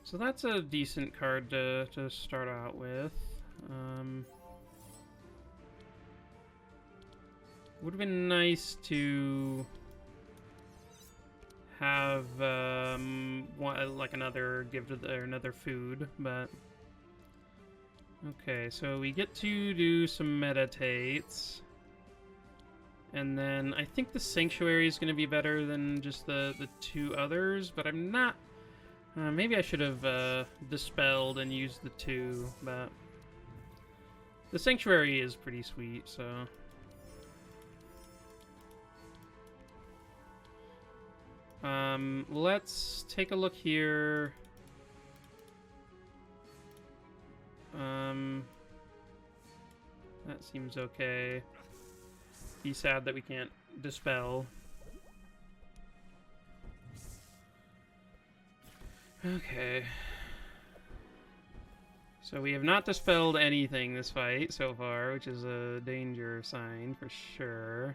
so that's a decent card to start out with. Would have been nice to have like another another food, but okay. So we get to do some meditates. And then I think the Sanctuary is going to be better than just the 2 others, but I'm not... maybe I should have Dispelled and used the 2, but... The Sanctuary is pretty sweet, so... Let's take a look here. That seems okay. Be sad that we can't Dispel. Okay. So we have not Dispelled anything this fight so far, which is a danger sign for sure.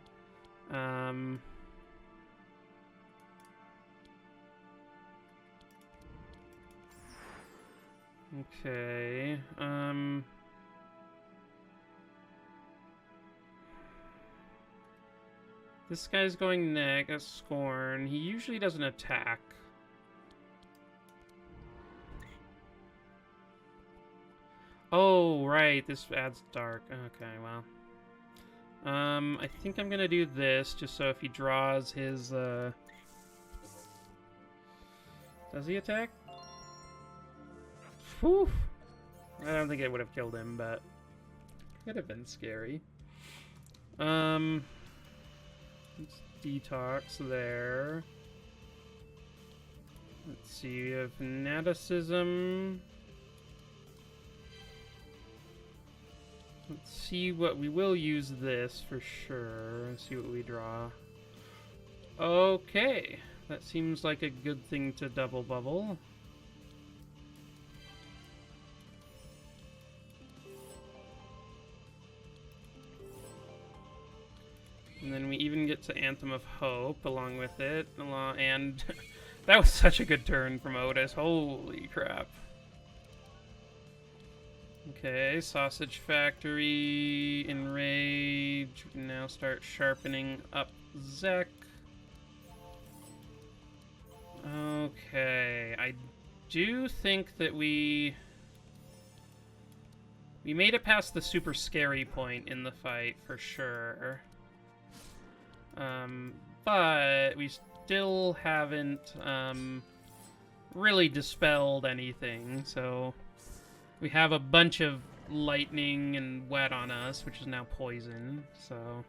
Okay. This guy's going neck, a Scorn. He usually doesn't attack. Oh, right, this adds dark. Okay, well. I think I'm gonna do this, just so if he draws his, Does he attack? Whew! I don't think it would have killed him, but... could have been scary. Let's detox there. Let's see, we have fanaticism. Let's see what we will use this for sure. Let's see what we draw. Okay, that seems like a good thing to double bubble. And then we even get to Anthem of Hope along with it. And that was such a good turn from Ottis. Holy crap. Okay, Sausage Factory, Enrage. We can now start sharpening up Zek. Okay, I do think that we made it past the super scary point in the fight for sure. But we still haven't really dispelled anything, so we have a bunch of lightning and wet on us, which is now poison, so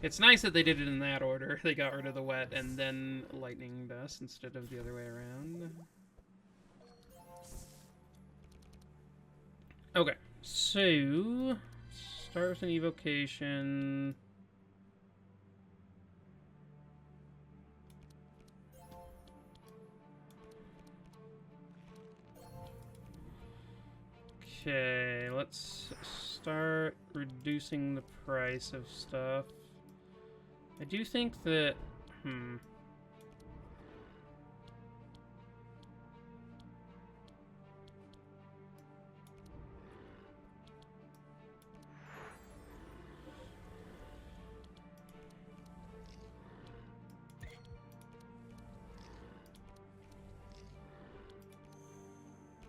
it's nice that they did it in that order. They got rid of the wet and then lightning dust instead of the other way around. Okay, so start with an evocation. Okay, let's start reducing the price of stuff. I do think that,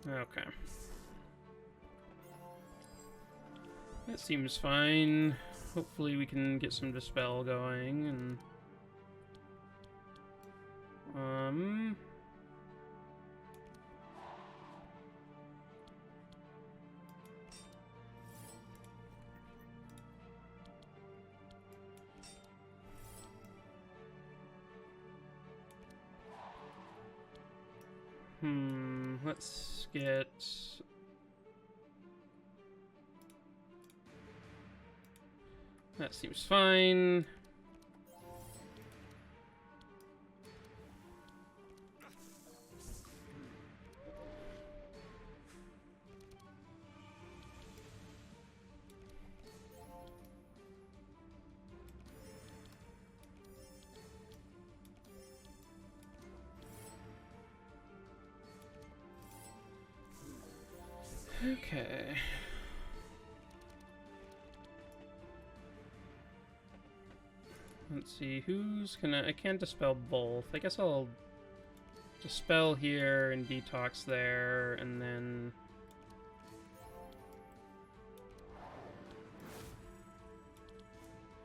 okay. That seems fine. Hopefully we can get some Dispel going, and... let's get... That seems fine. Okay. Let's see, who's gonna... I can't dispel both. I guess I'll dispel here and detox there, and then...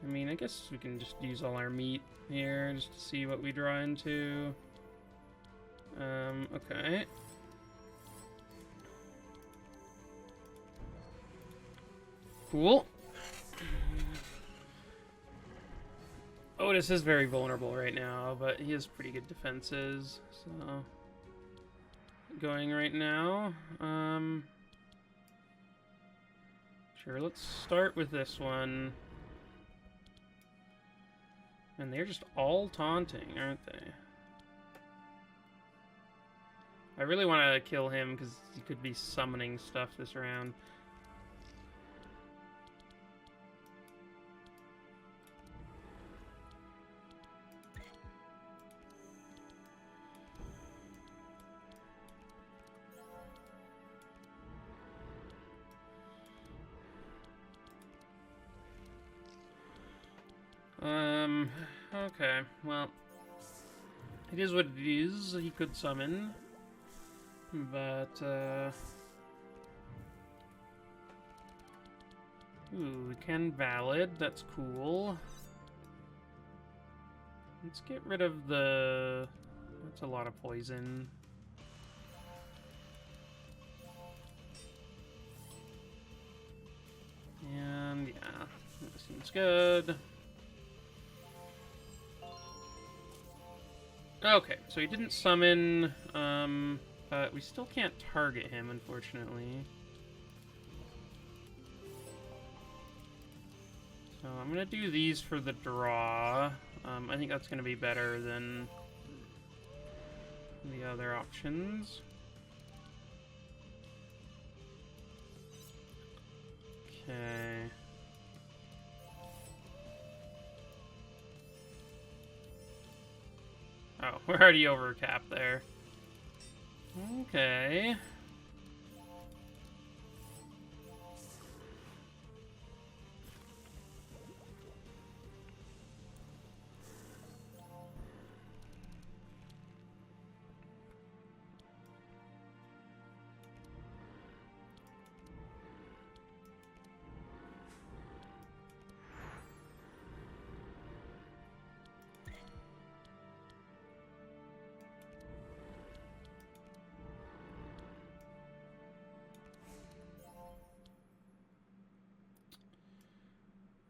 I mean, I guess we can just use all our meat here just to see what we draw into. Okay. Cool. Ottis is very vulnerable right now, but he has pretty good defenses, so... Going right now, Sure, let's start with this one. And they're just all taunting, aren't they? I really want to kill him, because he could be summoning stuff this round. Okay, well, it is what it is. He could summon, but, ooh, we can valid, that's cool. Let's get rid of the... That's a lot of poison. And, yeah, that seems good. Okay, so he didn't summon, but we still can't target him, unfortunately. So I'm gonna do these for the draw. I think that's gonna be better than the other options. Okay. Oh, we're already over cap there. Okay.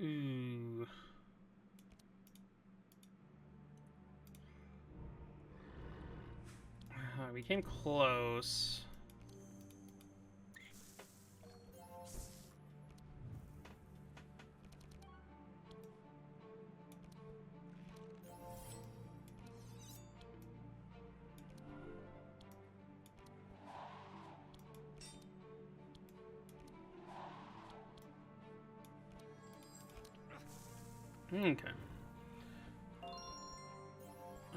Ooh. We came close. Okay.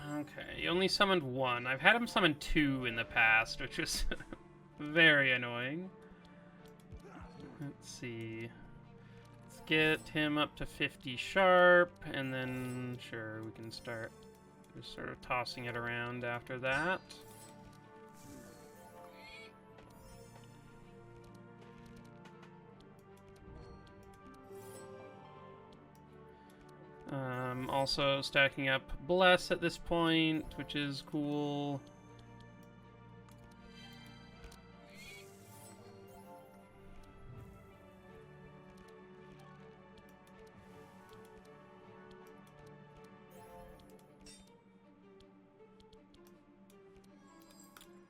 Okay, he only summoned one. I've had him summon two in the past, which is very annoying. Let's see. Let's get him up to 50 sharp, and then, sure, we can start just sort of tossing it around after that. Also stacking up Bless at this point, which is cool.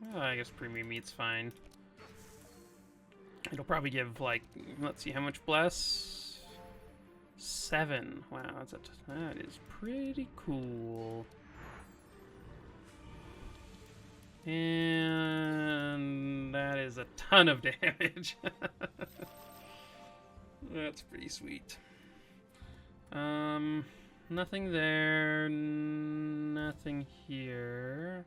Well, I guess premium meat's fine. It'll probably give, like, let's see, how much Bless? 7. Wow, that is pretty cool. And that is a ton of damage. That's pretty sweet. Nothing there, nothing here.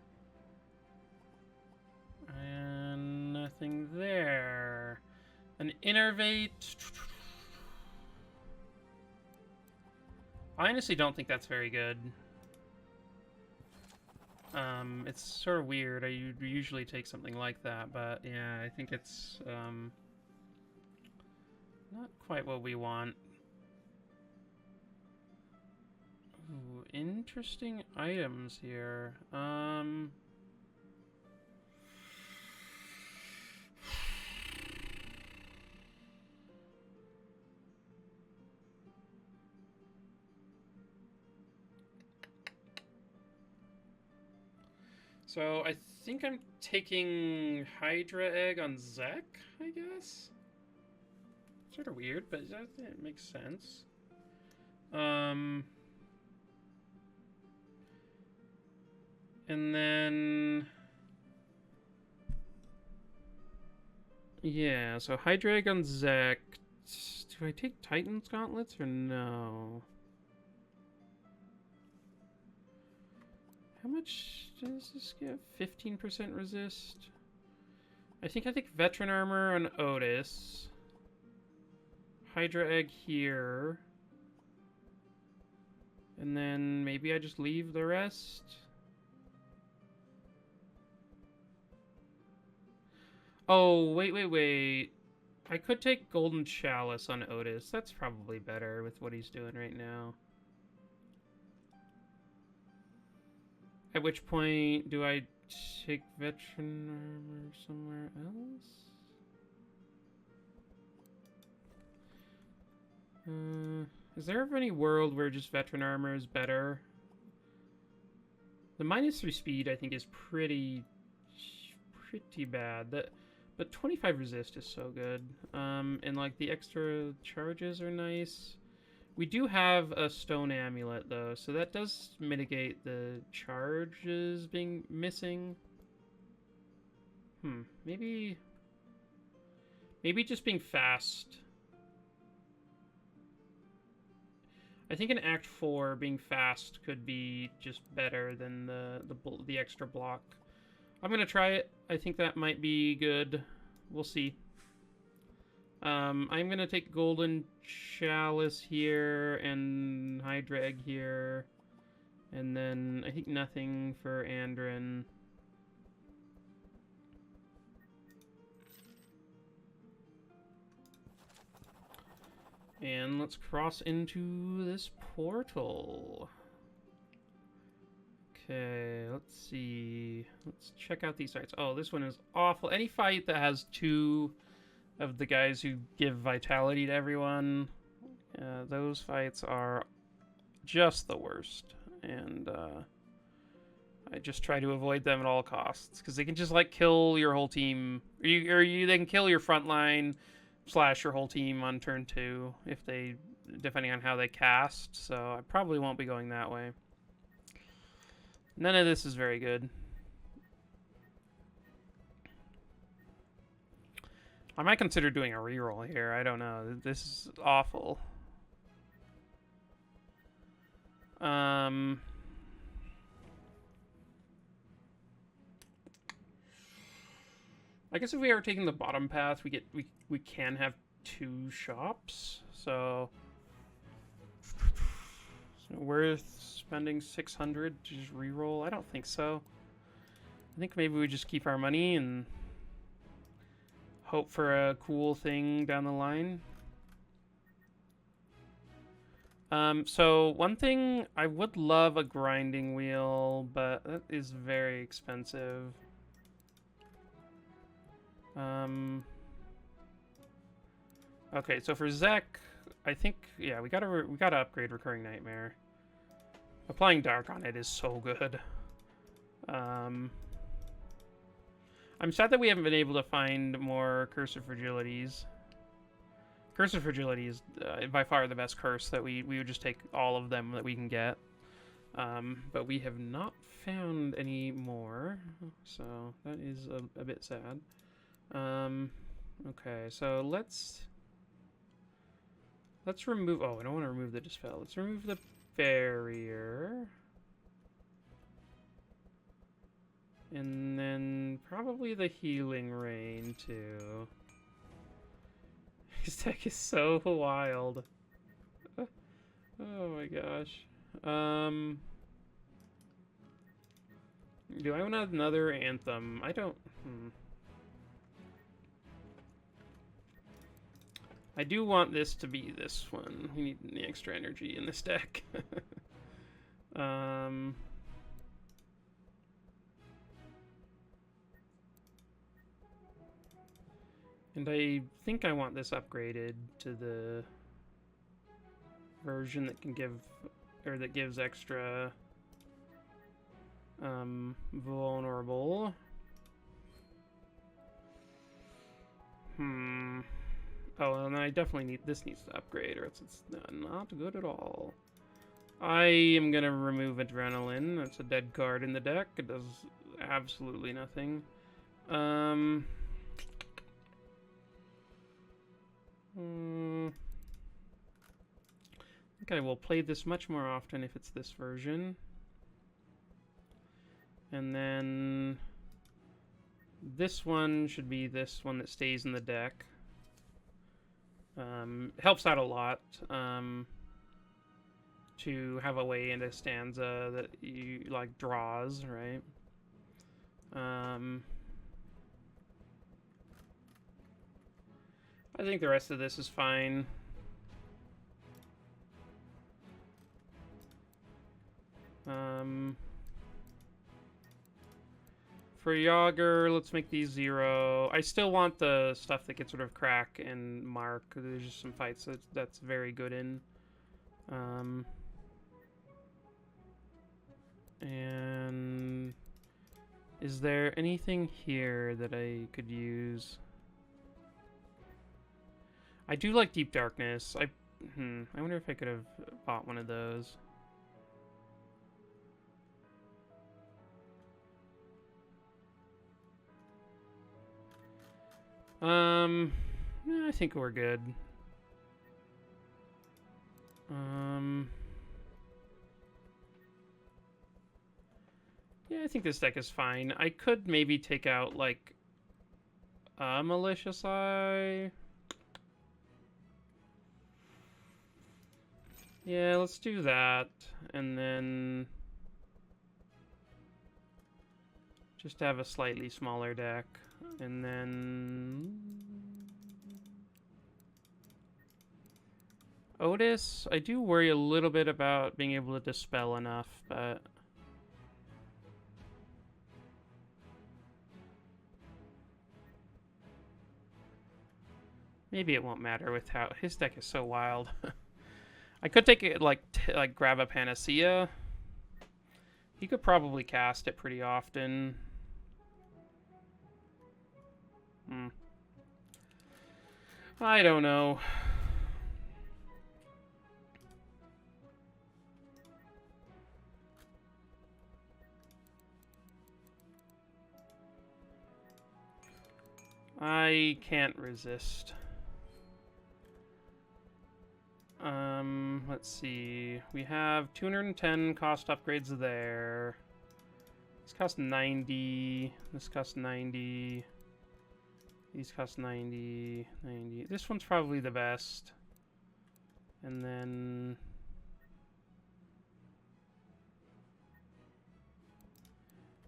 And nothing there. An Innervate. I honestly don't think that's very good. It's sort of weird. I usually take something like that, but yeah, I think it's not quite what we want. Ooh, interesting items here. So I think I'm taking Hydra Egg on Zek, I guess? Sort of weird, but it makes sense. And then... yeah, so Hydra Egg on Zek. Do I take Titan's Gauntlets or no? How much does this give? 15% resist? I think I take Veteran Armor on Ottis. Hydra Egg here. And then maybe I just leave the rest. Oh, wait. I could take Golden Chalice on Ottis. That's probably better with what he's doing right now. At which point, do I take Veteran Armor somewhere else? Is there ever any world where just Veteran Armor is better? The -3 speed, I think, is pretty bad. But 25 resist is so good. And like the extra charges are nice. We do have a stone amulet though, so that does mitigate the charges being missing. Maybe just being fast. I think in Act 4, being fast could be just better than the extra block. I'm gonna try it. I think that might be good. We'll see. I'm gonna take Golden Chalice here and Hydra Egg here, and then I think nothing for Andrin. And let's cross into this portal. Okay, let's see. Let's check out these sites. Oh, this one is awful. Any fight that has 2 of the guys who give vitality to everyone, those fights are just the worst. And I just try to avoid them at all costs, because they can just like kill your whole team, or they can kill your front line / your whole team on turn 2 if they, depending on how they cast. So I probably won't be going that way. None of this is very good. I might consider doing a reroll here. I don't know. This is awful. I guess if we are taking the bottom path, we can have 2 shops. So worth spending 600 to just reroll? I don't think so. I think maybe we just keep our money and hope for a cool thing down the line. So one thing, I would love a grinding wheel, but that is very expensive. Okay, so for Zek, I think, yeah, we gotta upgrade Recurring Nightmare. Applying Dark on it is so good. I'm sad that we haven't been able to find more Curse of Fragilities. Curse of Fragility is by far the best curse that we would just take all of them that we can get. But we have not found any more, so that is a bit sad. Okay, so let's remove, oh, I don't want to remove the Dispel. Let's remove the barrier. And then probably the Healing Rain, too. His deck is so wild. Oh my gosh. Do I want another Anthem? I don't... I do want this to be this one. We need the extra energy in this deck. And I think I want this upgraded to the version that can give, or that gives extra vulnerable. Oh, and I definitely need, this needs to upgrade, or else it's not good at all. I am gonna remove Adrenaline. That's a dead card in the deck. It does absolutely nothing. I think I will play this much more often if it's this version. And then this one should be this one that stays in the deck. Helps out a lot. to have a way into stanza that you like draws, right? I think the rest of this is fine. For Yogger, let's make these 0. I still want the stuff that gets rid of Crack and Mark. There's just some fights that's very good in. And is there anything here that I could use? I do like Deep Darkness. I wonder if I could have bought one of those. Yeah, I think we're good. Yeah, I think this deck is fine. I could maybe take out, like, a Malicious Eye. Yeah, let's do that. And then just have a slightly smaller deck. And then Ottis, I do worry a little bit about being able to dispel enough, but maybe it won't matter with how his deck is so wild. I could take it like grab a Panacea. He could probably cast it pretty often. I don't know. I can't resist. Let's see. We have 210 cost upgrades there. This costs 90. This costs 90. These cost 90. 90. This one's probably the best. And then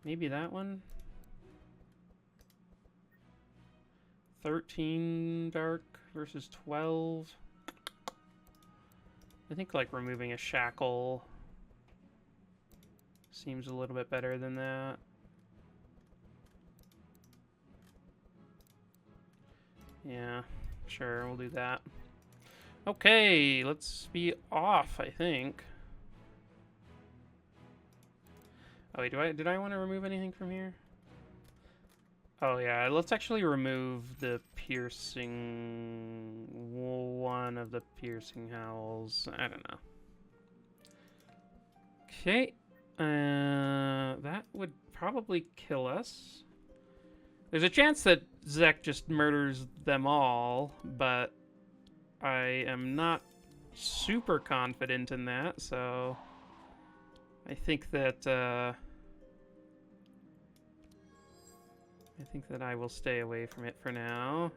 maybe that one. 13 dark versus 12. I think like removing a shackle seems a little bit better than that. Yeah, sure, we'll do that. Okay, let's be off, I think. Oh wait, did I want to remove anything from here? Oh yeah, let's actually remove the piercing, one of the piercing howls. I don't know. Okay, that would probably kill us. There's a chance that Zek just murders them all, but I am not super confident in that, so I think that I will stay away from it for now.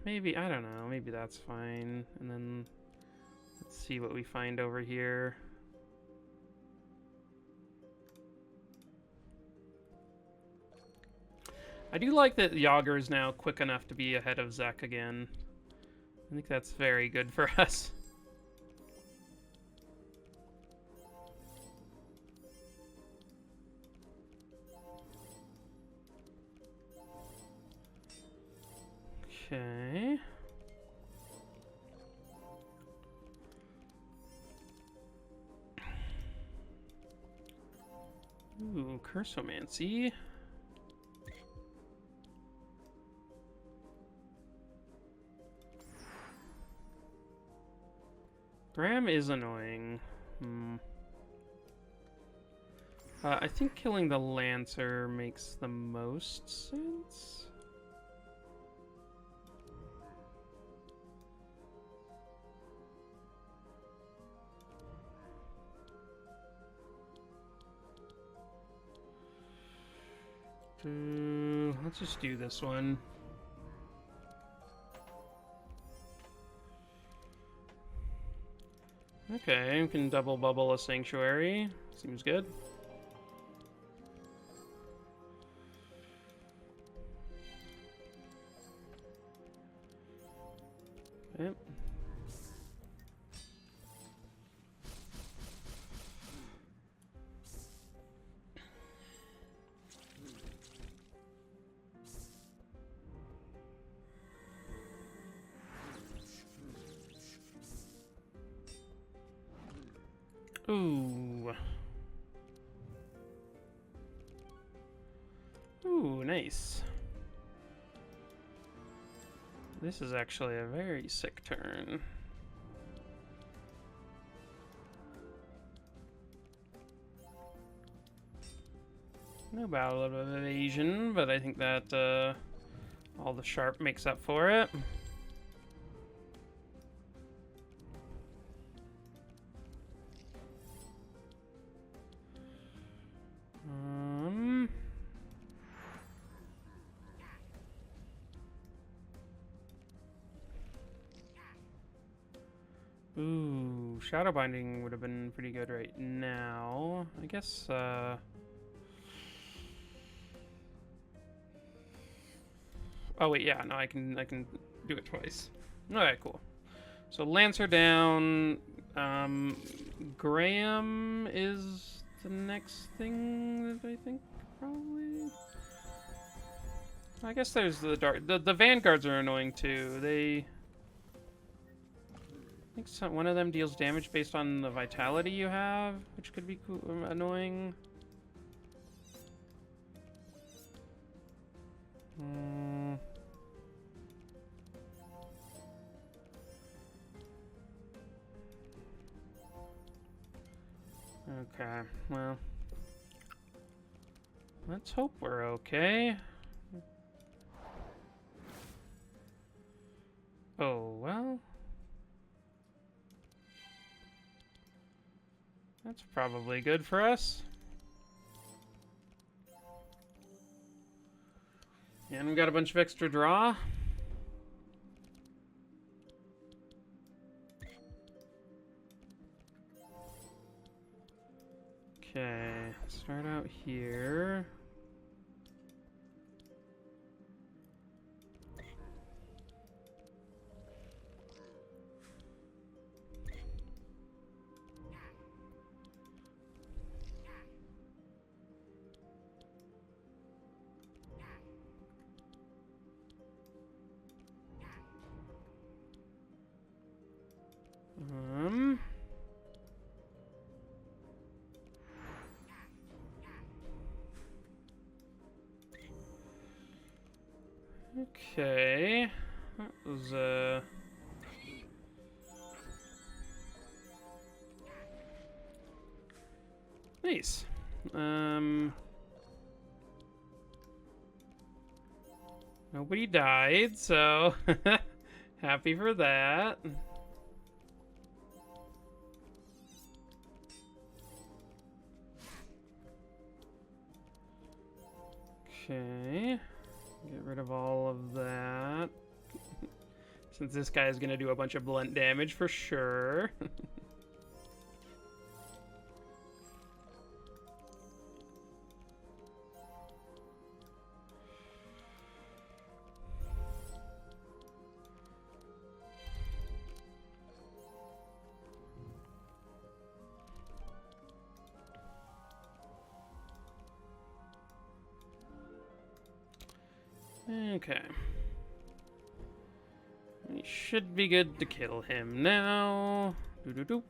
Maybe, I don't know, maybe that's fine. And then let's see what we find over here. I do like that Yogger is now quick enough to be ahead of Zek again. I think that's very good for us. Okay. Ooh, Cursomancy. Graham is annoying. I think killing the Lancer makes the most sense. Let's just do this one. Okay, we can double bubble a sanctuary. Seems good. Yep. Ooh. Ooh, nice. This is actually a very sick turn. No battle of evasion, but I think that all the sharp makes up for it. Ooh, Shadow Binding would have been pretty good right now. I guess, oh wait, yeah, no, I can do it twice. Alright, cool. So Lancer down. Graham is the next thing that I think, probably. I guess there's the dark. The Vanguards are annoying too. I think one of them deals damage based on the vitality you have, which could be annoying. Okay, well, let's hope we're okay. Oh, well. That's probably good for us. And we got a bunch of extra draw. Okay, start out here. Okay. That was, nice. Nobody died, so happy for that. Okay. Get rid of all of that. Since this guy is going to do a bunch of blunt damage for sure. Okay. We should be good to kill him now. Doo-doo-doo.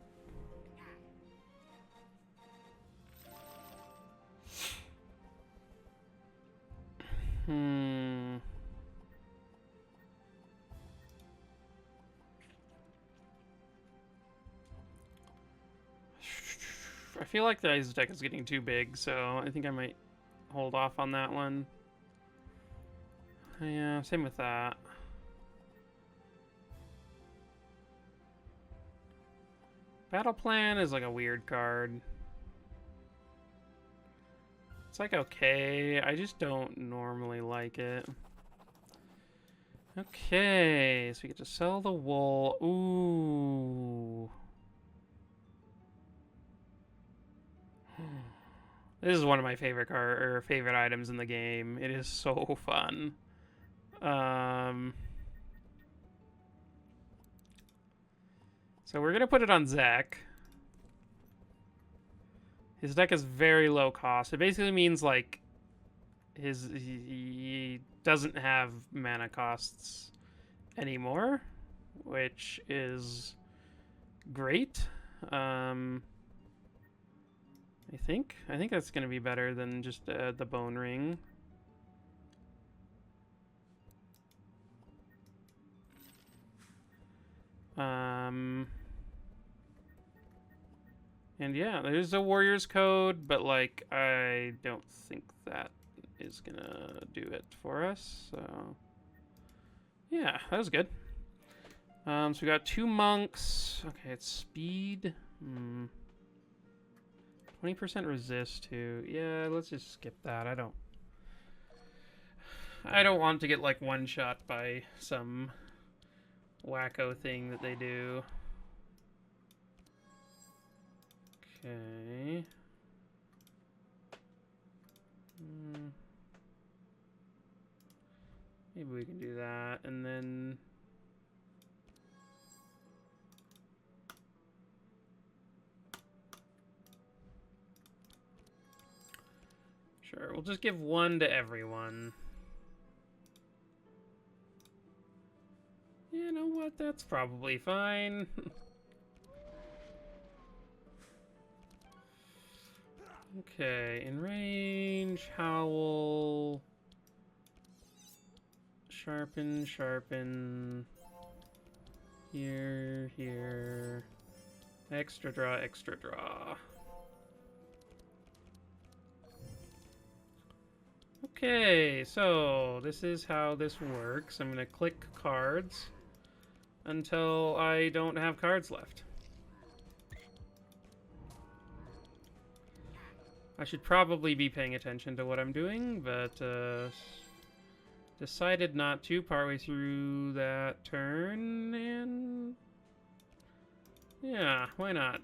I feel like the ice deck is getting too big, so I think I might hold off on that one. Yeah, same with that. Battle Plan is like a weird card. It's like okay, I just don't normally like it. Okay, so we get to sell the wool. Ooh. This is one of my favorite items in the game. It is so fun. So we're gonna put it on Zek. His deck is very low cost. It basically means like he doesn't have mana costs anymore, which is great. I think that's gonna be better than just the Bone Ring. And yeah, there's a Warrior's Code, but like I don't think that is gonna do it for us. So yeah, that was good. So we got 2 monks. Okay, it's speed. 20% resist too. Yeah, let's just skip that. I don't want to get like one shot by some wacko thing that they do. Okay. Maybe we can do that, and then sure, we'll just give 1 to everyone. You know what? That's probably fine. Okay, in range, howl, sharpen, here, extra draw. Okay, so this is how this works. I'm gonna click cards until I don't have cards left. I should probably be paying attention to what I'm doing, but decided not to partway through that turn, and yeah, why not?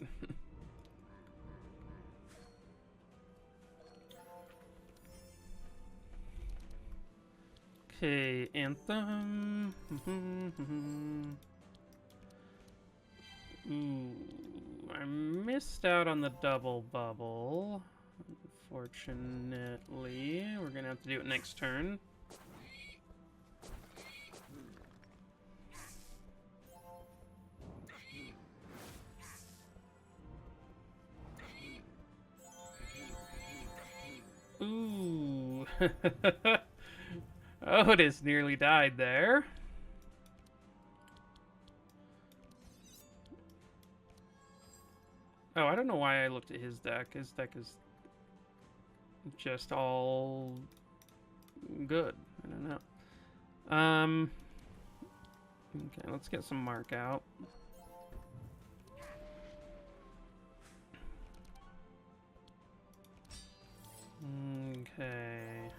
Okay, Anthem. Ooh, I missed out on the double bubble. Unfortunately, we're gonna have to do it next turn. Ooh. Ottis nearly died there. Oh, I don't know why I looked at his deck. His deck is just all good. I don't know. Okay, let's get some mark out. Okay.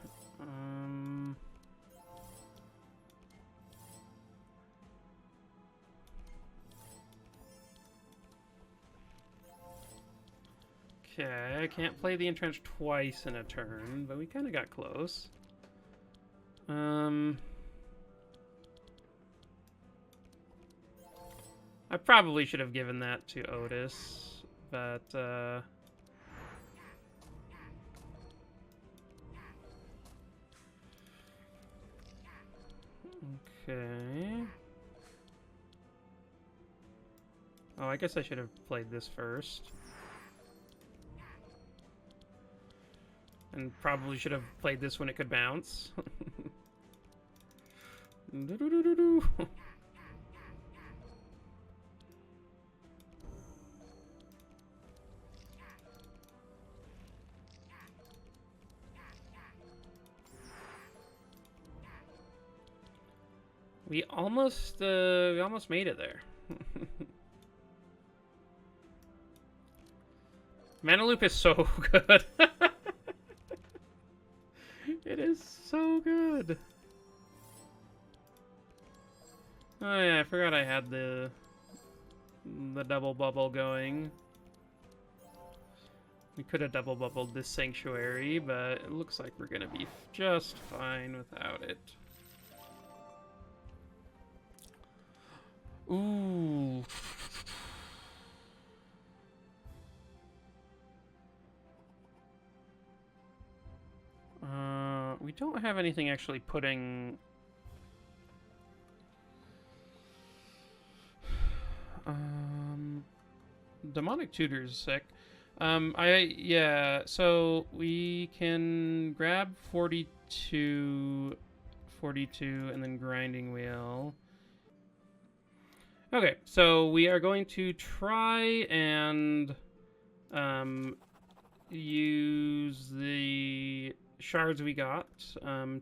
Okay, I can't play the Entrench twice in a turn, but we kind of got close. I probably should have given that to Ottis, but okay. Oh, I guess I should have played this first. And probably should have played this when it could bounce. We almost made it there. Mana Loop is so good. It is so good. Oh yeah, I forgot I had the double bubble going. We could have double bubbled this sanctuary, but it looks like we're gonna be just fine without it. Ooh. We don't have anything actually putting... Demonic Tutor is sick. Yeah, so we can grab 42, and then Grinding Wheel. Okay, so we are going to try and use the shards we got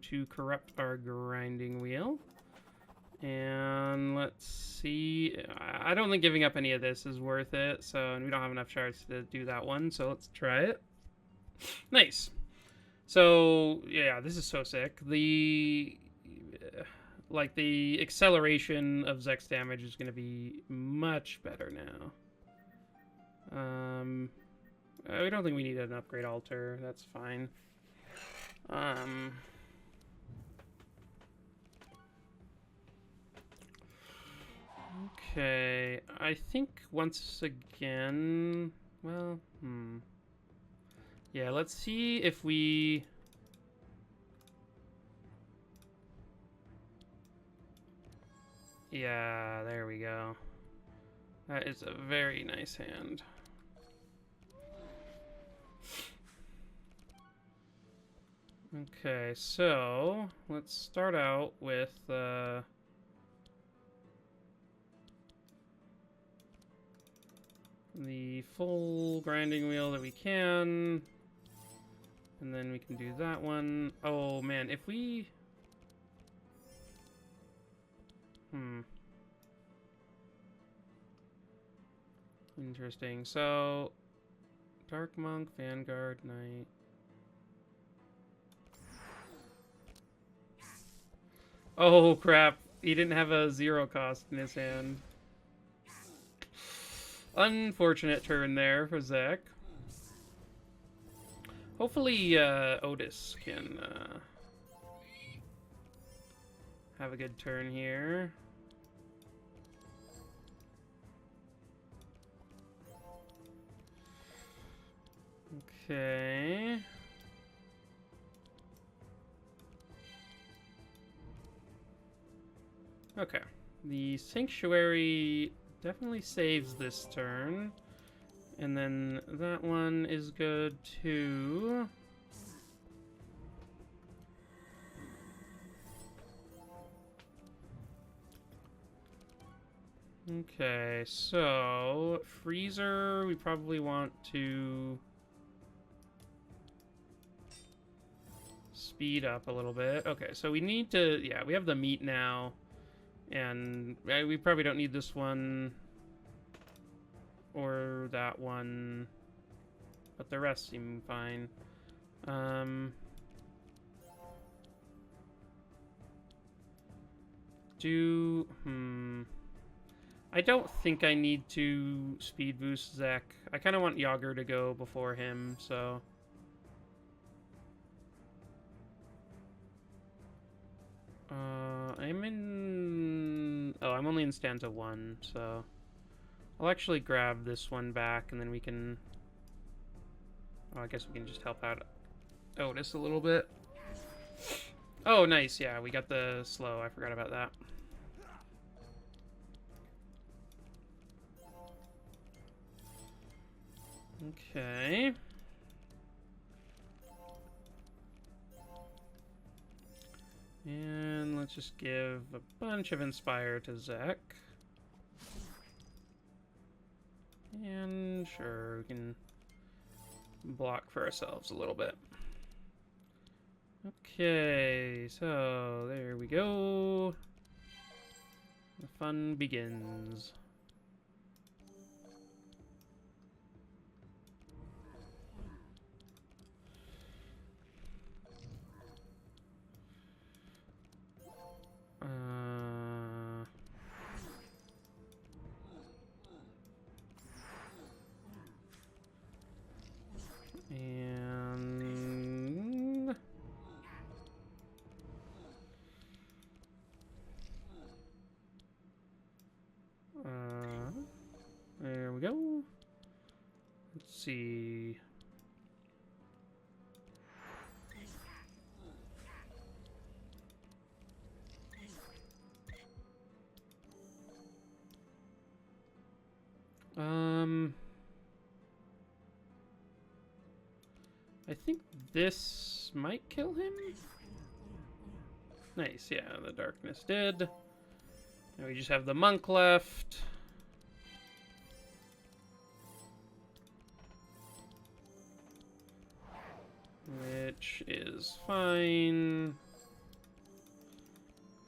to corrupt our Grinding Wheel. And let's see. I don't think giving up any of this is worth it. So, and we don't have enough shards to do that one. So let's try it. Nice. So yeah, this is so sick. The acceleration of Zek's damage is going to be much better now. I don't think we need an upgrade altar. That's fine. Okay, I think once again, well, yeah, let's see if we... Yeah, there we go. That is a very nice hand. Okay, so let's start out with the full grinding wheel that we can, and then we can do that one. Oh man, if we interesting. So Dark Monk, Vanguard, Knight. Oh crap, he didn't have a 0 cost in his hand. Unfortunate turn there for Zek. Hopefully Ottis can have a good turn here. Okay. Okay. The Sanctuary definitely saves this turn. And then that one is good too. Okay, so Freezer, we probably want to speed up a little bit. Okay, so we need to, yeah, we have the meat now. And we probably don't need this one or that one, but the rest seem fine. I don't think I need to speed boost Zek. I kind of want Yogger to go before him, so... I'm only in stanza 1, so... I'll actually grab this one back, and then we can... Oh, I guess we can just help out Ottis a little bit. Oh, nice, yeah, we got the slow. I forgot about that. Okay. And let's just give a bunch of Inspire to Zek. And sure, we can block for ourselves a little bit. Okay, so there we go. The fun begins. see. I think this might kill him. Nice, yeah, the darkness did. Now we just have the monk left. Which is fine.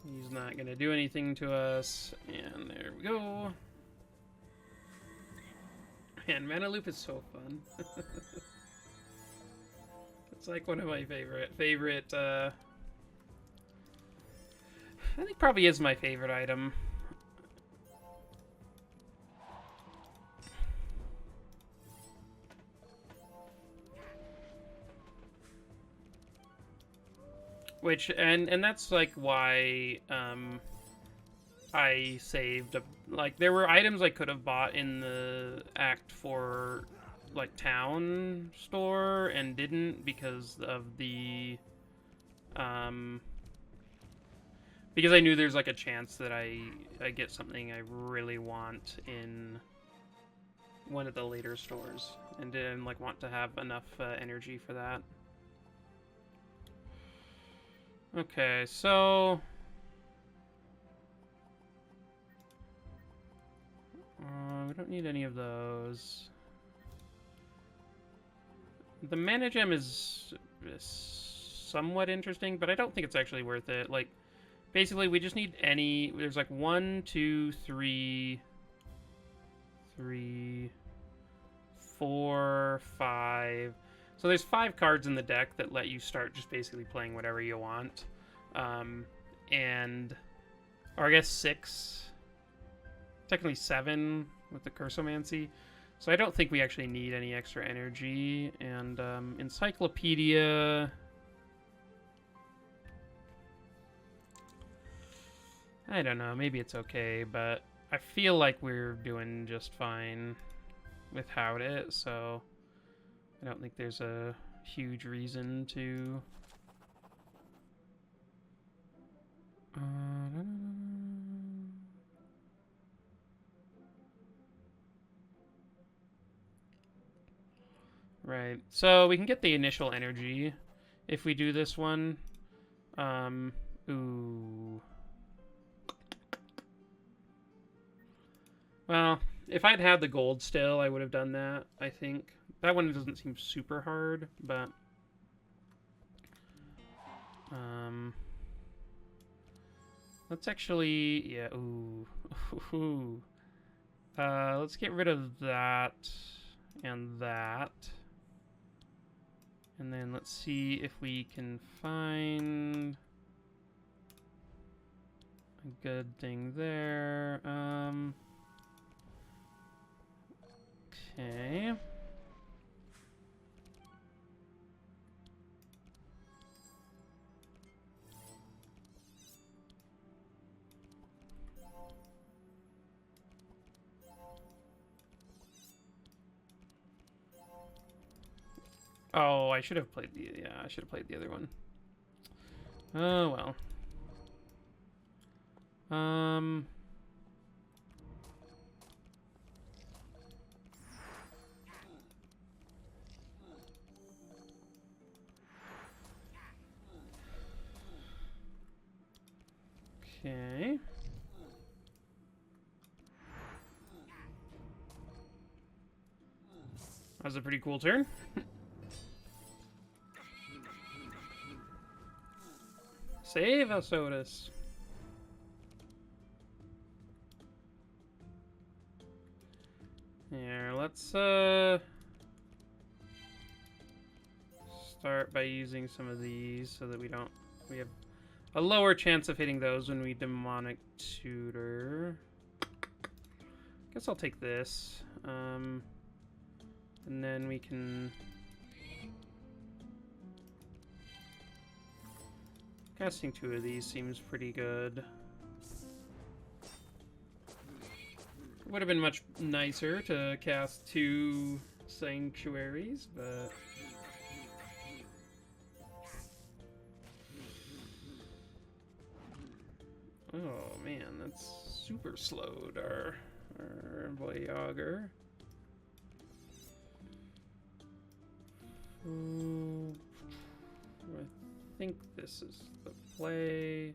He's not gonna do anything to us. And there we go. Man, Mana Loop is so fun. It's like one of my favorite, I think probably is my favorite item. Which, and that's like why, I saved, like, there were items I could have bought in the Act 4, like, town store and didn't because of the, because I knew there's, like, a chance that I get something I really want in one of the later stores and didn't, like, want to have enough energy for that. Okay, so... we don't need any of those. The mana gem is somewhat interesting, but I don't think it's actually worth it. Like, basically, we just need any... There's like 1, 2, 3, 4, 5... So there's 5 cards in the deck that let you start just basically playing whatever you want. Or I guess 6... Technically 7 with the Cursomancy. So I don't think we actually need any extra energy. And Encyclopedia... I don't know, maybe it's okay, but I feel like we're doing just fine without it, so I don't think there's a huge reason to... Right, so we can get the initial energy if we do this one. Ooh. Well, if I'd had the gold still, I would have done that, I think. That one doesn't seem super hard, but... let's actually... Yeah, ooh. Ooh. Let's get rid of that and that. And then let's see if we can find a good thing there. Okay. Oh, I should have played the... Yeah, I should have played the other one. Oh, well. Okay. That was a pretty cool turn. Save us, Ottis. Here, let's start by using some of these so that we have a lower chance of hitting those when we demonic tutor. Guess I'll take this. And then we can... Casting 2 of these seems pretty good. Would have been much nicer to cast 2 sanctuaries, but... Oh man, that's super slowed our boy Yogger. I think this is the play.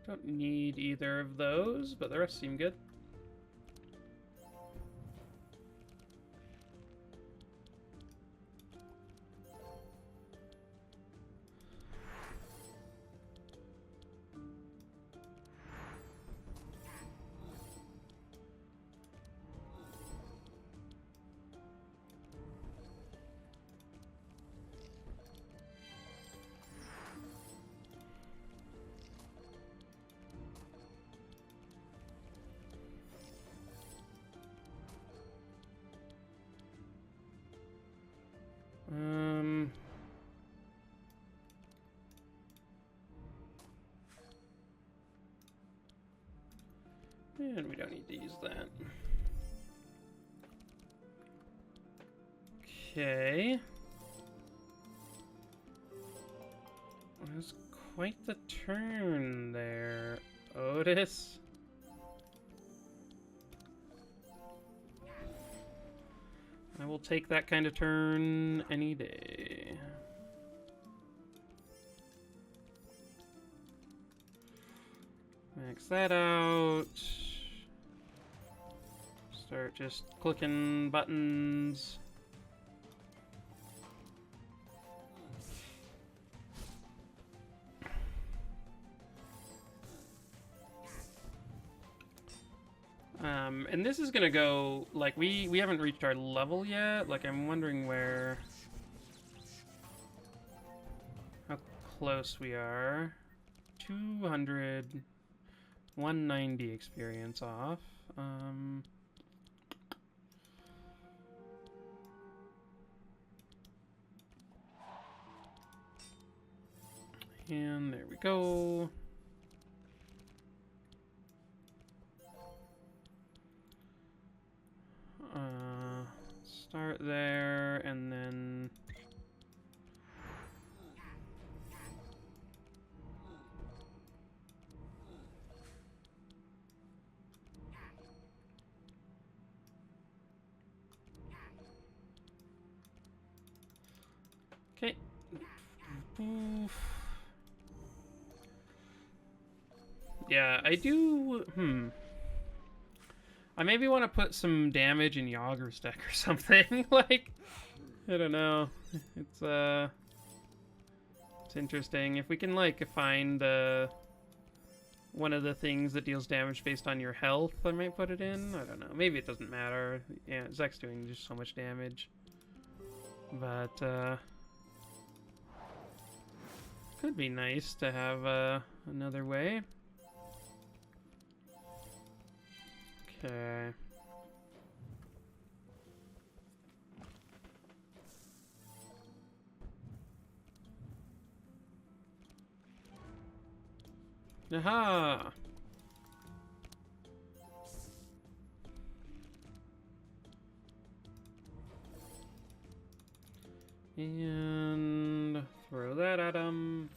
Don't need either of those, but the rest seem good. And we don't need to use that. Okay. That was quite the turn there, Ottis. I will take that kind of turn any day. Max that out. Start just clicking buttons. And this is gonna go, like, we haven't reached our level yet. Like, I'm wondering how close we are. 200, 190 experience off. And there we go. Start there, and then... Okay. Yeah, I do... I maybe want to put some damage in Yogger's deck or something. Like, I don't know. It's interesting. If we can, like, find one of the things that deals damage based on your health, I might put it in. I don't know. Maybe it doesn't matter. Yeah, Zek's doing just so much damage. But, could be nice to have another way. Okay. Aha! And throw that at him.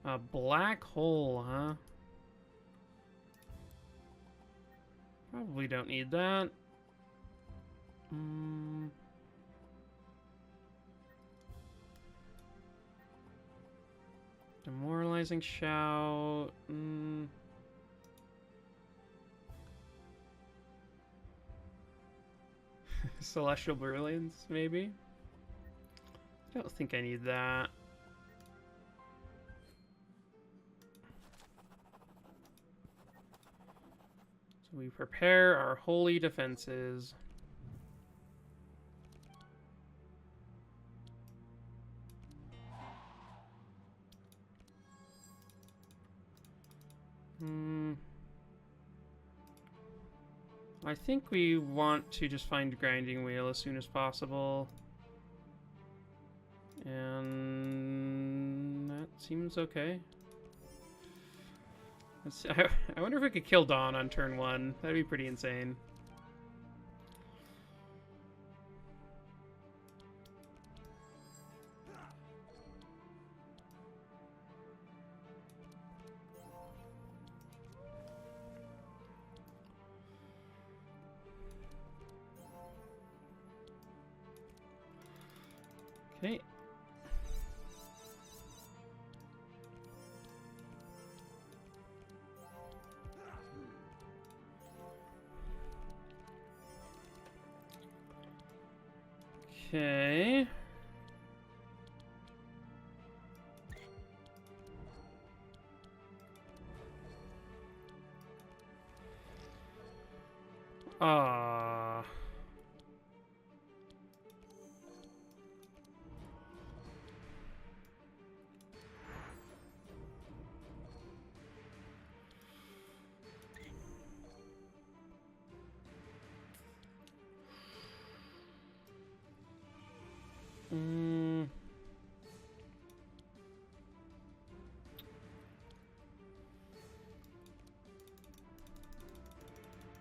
A black hole, huh? Probably don't need that. Demoralizing shout. Celestial Brilliance, maybe? I don't think I need that. So we prepare our holy defenses. I think we want to just find Grinding Wheel as soon as possible. And that seems okay. I wonder if we could kill Dawn on turn 1. That'd be pretty insane. Okay. Okay. Ah.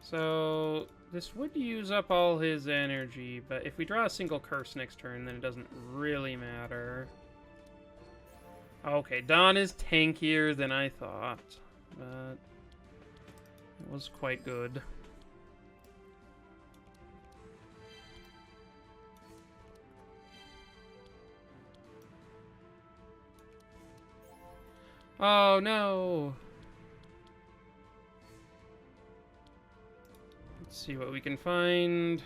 So this would use up all his energy, but if we draw a single curse next turn, then it doesn't really matter. Okay, Dawn is tankier than I thought, but it was quite good. Oh no! Let's see what we can find.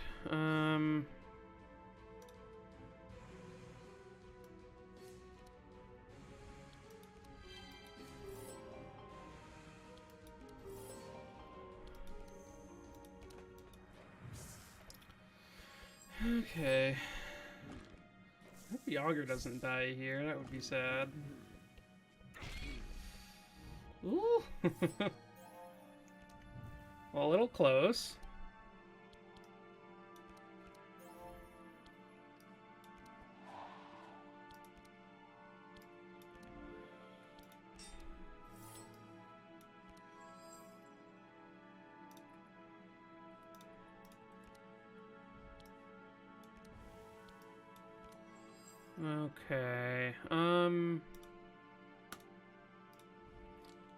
Okay. I hope Yogger doesn't die here. That would be sad. Ooh! Well, a little close. Okay.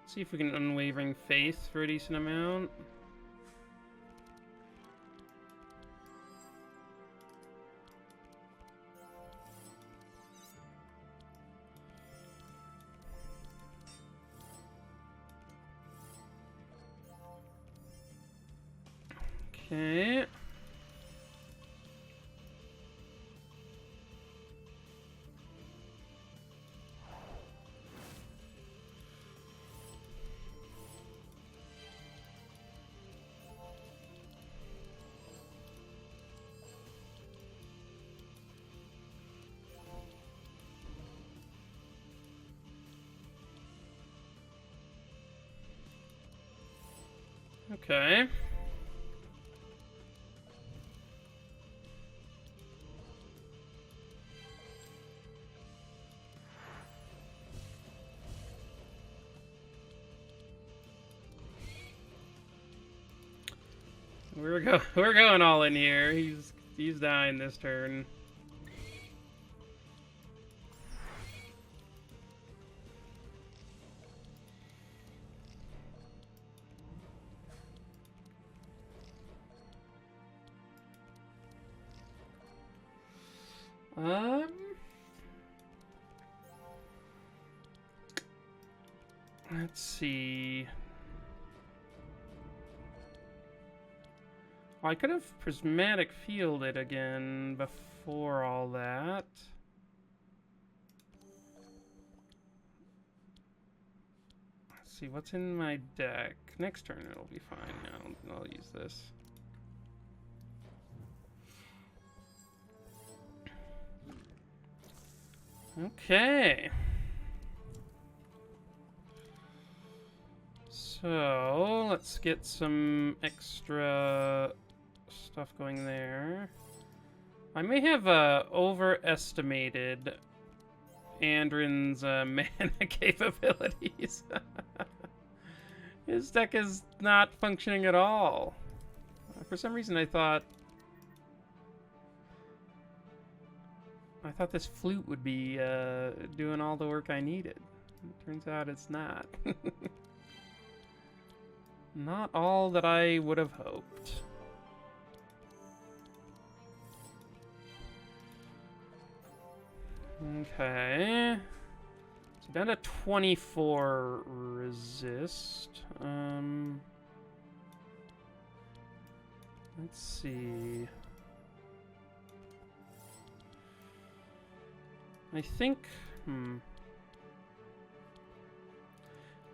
See if we can Unwavering Faith for a decent amount. Okay. Okay. We're going all in here. He's dying this turn. Let's see. Well, I could have Prismatic Fielded again before all that. Let's see, what's in my deck? Next turn it'll be fine. I'll use this. Okay. So, let's get some extra stuff going there. I may have overestimated Andrin's mana capabilities. His deck is not functioning at all. For some reason, I thought this flute would be doing all the work I needed. It turns out it's not. Not all that I would have hoped. Okay. So down to 24 resist. Let's see. I think,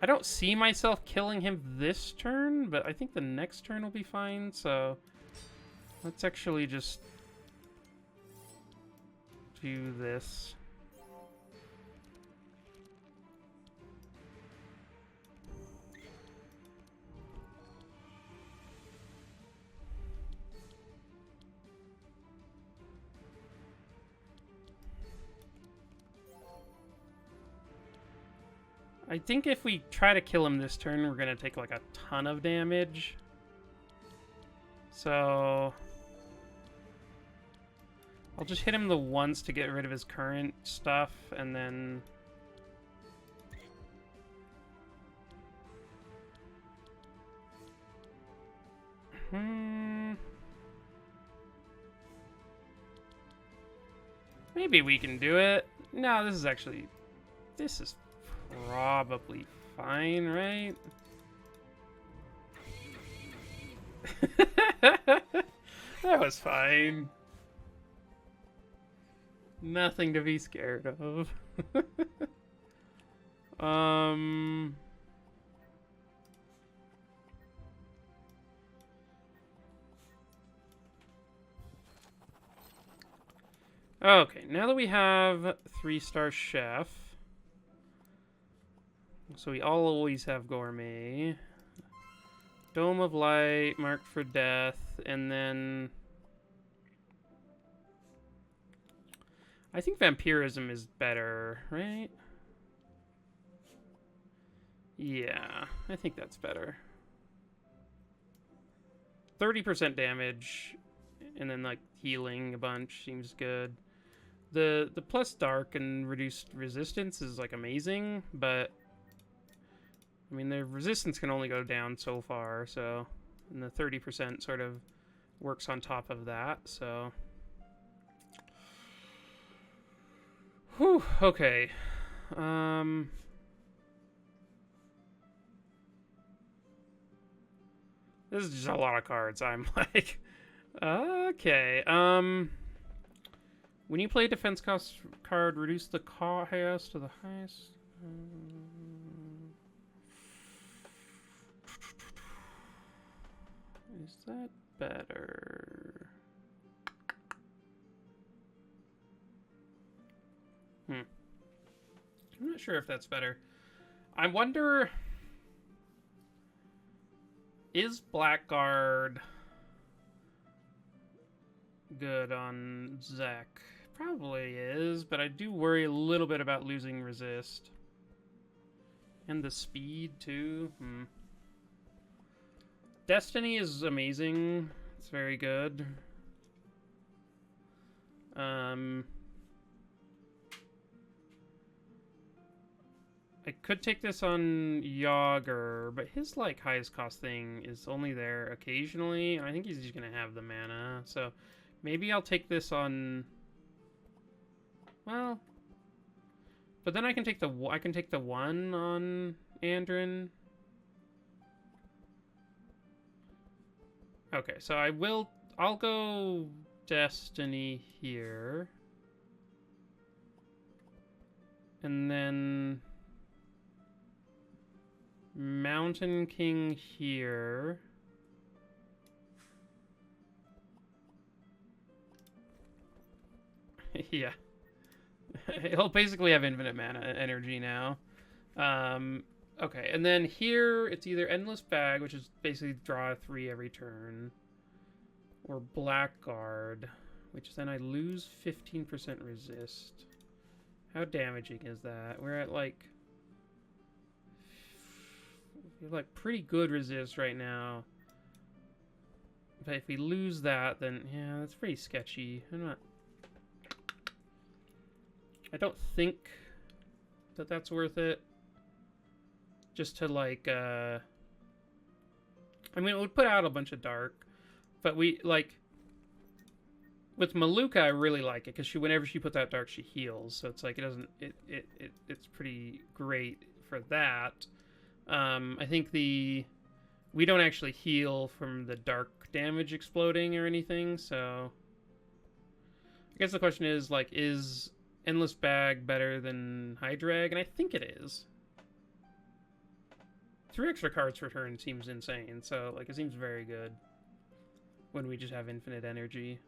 I don't see myself killing him this turn, but I think the next turn will be fine, so let's actually just do this. I think if we try to kill him this turn, we're going to take like a ton of damage. So I'll just hit him the once to get rid of his current stuff, and then maybe we can do it. No, this is probably fine, right? That was fine. Nothing to be scared of. Okay, now that we have 3-star chef, so we always have gourmet, Dome of Light, marked for death, and then I think vampirism is better, right? Yeah, I think that's better. 30% damage, and then like healing a bunch seems good. The plus dark and reduced resistance is like amazing, but I mean, the resistance can only go down so far, so, and the 30% sort of works on top of that, so. Whew, okay. This is just a lot of cards. I'm like, okay. When you play a defense cost card, reduce the highest to the highest. Is that better? I'm not sure if that's better. I wonder, is Blackguard good on Zek? Probably is, but I do worry a little bit about losing resist. And the speed, too. Destiny is amazing. It's very good. I could take this on Yogger, but his like highest cost thing is only there occasionally. I think he's just gonna have the mana, so maybe I'll take this on. Well, but then I can take the one on Andrin. Okay, so I'll go Destiny here, and then Mountain King here. Yeah. He'll basically have infinite mana energy now. Okay, and then here it's either Endless Bag, which is basically draw 3 every turn, or Blackguard, which then I lose 15% resist. How damaging is that? We're at like... we have like pretty good resist right now. But if we lose that, then yeah, that's pretty sketchy. I don't think that that's worth it. Just to like, I mean, it would put out a bunch of dark, but we like with Maluka, I really like it because whenever she puts out dark, she heals. So it's like it's pretty great for that. I think we don't actually heal from the dark damage exploding or anything. So I guess the question is like, is Endless Bag better than Hydrag? And I think it is. 3 extra cards per turn seems insane, so like it seems very good when we just have infinite energy.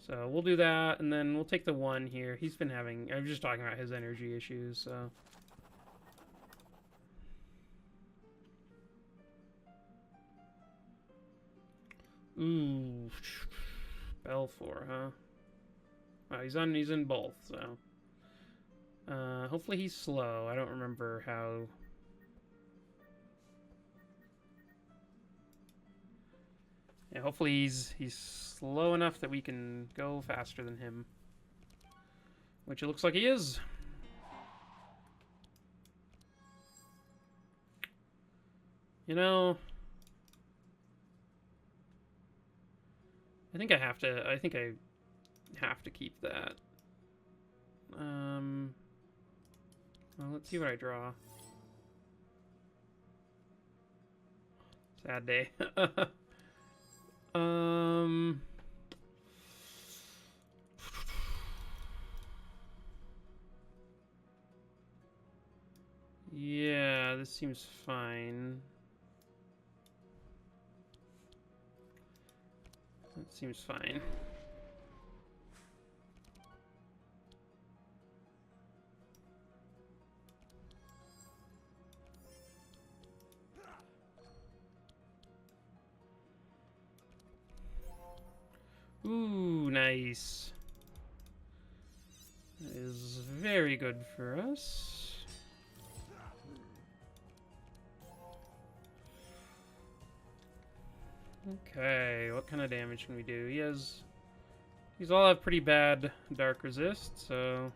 So we'll do that, and then we'll take the 1 here. He's been having... I'm just talking about his energy issues, so... Ooh. Belfour, huh? Wow, he's in both, so... hopefully he's slow. I don't remember how... yeah, hopefully he's slow enough that we can go faster than him. Which it looks like he is. You know... I think I have to keep that. Well, let's see what I draw. Sad day. Yeah, this seems fine. That seems fine. Ooh, nice. That is very good for us. Okay, what kind of damage can we do? These all have pretty bad dark resist, so...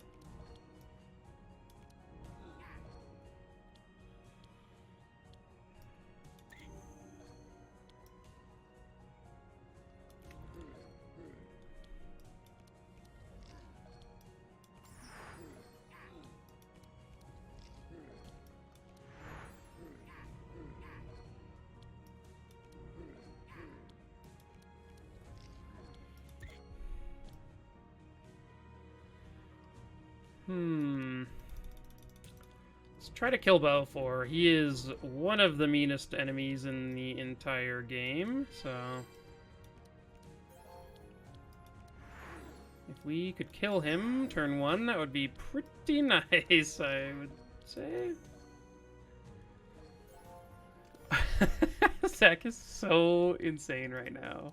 Let's try to kill Belfour. He is one of the meanest enemies in the entire game, so... if we could kill him turn 1, that would be pretty nice, I would say. Zach is so insane right now.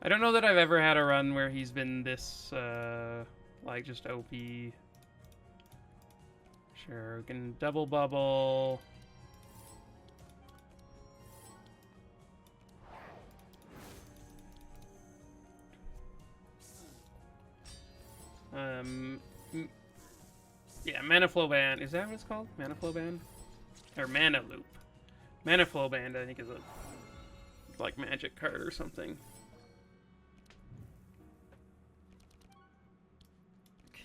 I don't know that I've ever had a run where he's been this, like, just OP. Sure, we can double bubble. Yeah, Mana Flow Band. Is that what it's called? Mana Flow Band? Or Mana Loop. Mana Flow Band, I think, is a, like, magic card or something.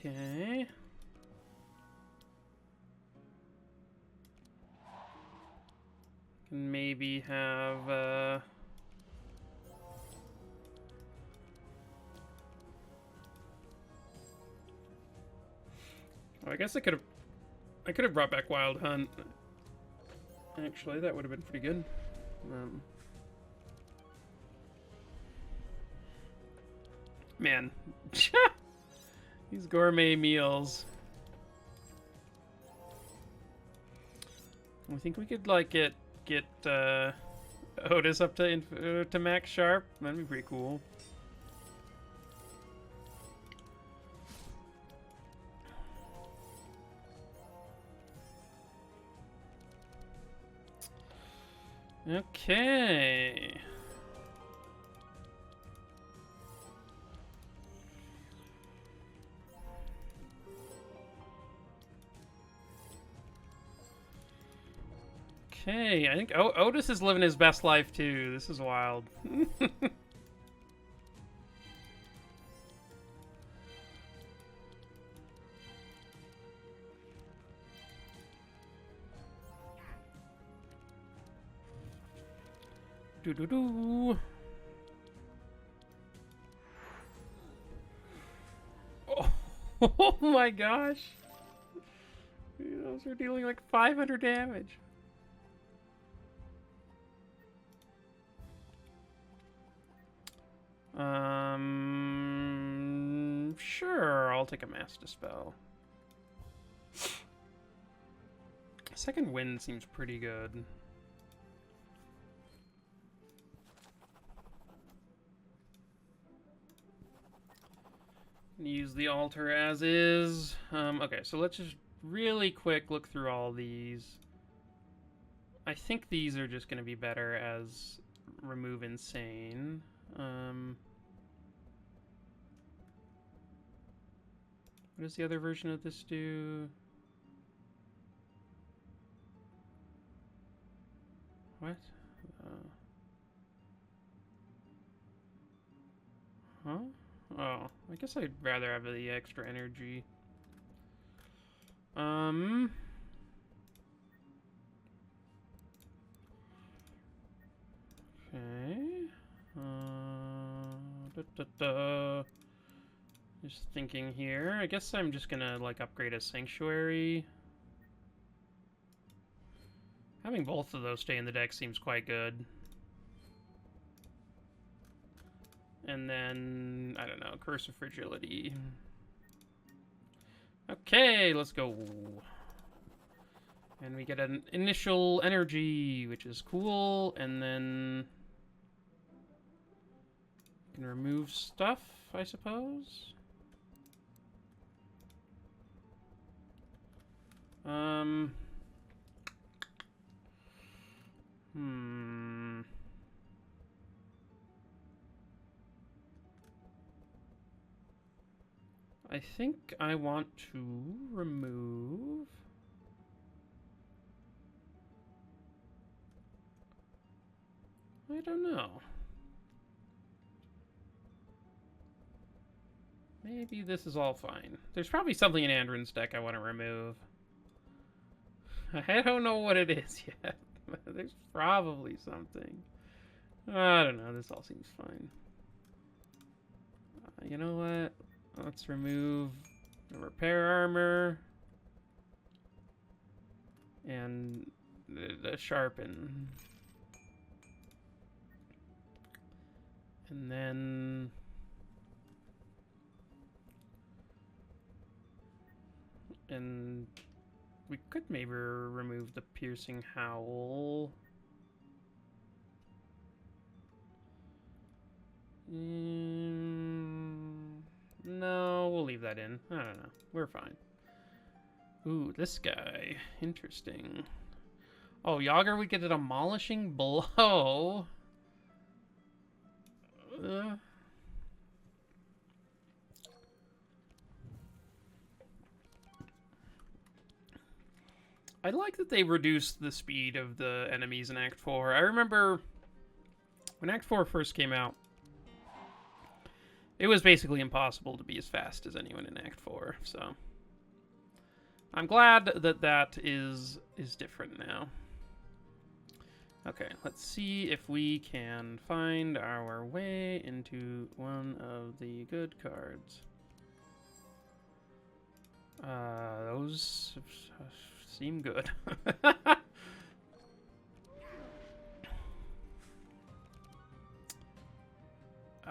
Okay. Can maybe have, oh, I guess I could have brought back Wild Hunt. Actually, that would have been pretty good. Man. These gourmet meals. I think we could like get Ottis up to max sharp. That'd be pretty cool. Okay. Okay, I think Ottis is living his best life too. This is wild. Do. Oh, oh my gosh. Those are dealing like 500 damage. Sure, I'll take a Mass Dispel. Second Wind seems pretty good. Use the altar as is. Okay, so let's just really quick look through all these. I think these are just going to be better as remove insane. What does the other version of this do? What? Huh? Oh, I guess I'd rather have the extra energy. Okay. Just thinking here. I guess I'm just gonna like upgrade a sanctuary. Having both of those stay in the deck seems quite good. And then, I don't know, Curse of Fragility. Okay, let's go. And we get an initial energy, which is cool. And then can remove stuff, I suppose. I think I want to remove... I don't know. Maybe this is all fine. There's probably something in Andrin's deck I want to remove. I don't know what it is yet. There's probably something. I don't know. This all seems fine. You know what? Let's remove the repair armor. And the sharpen. And then... And we could maybe remove the piercing howl. No, we'll leave that in. I don't know. We're fine. Ooh, this guy. Interesting. Oh, Yogger, we get a demolishing blow. I like that they reduced the speed of the enemies in Act 4. I remember when Act 4 first came out, it was basically impossible to be as fast as anyone in Act 4, so I'm glad that that is different now. Okay, let's see if we can find our way into one of the good cards. Those seem good.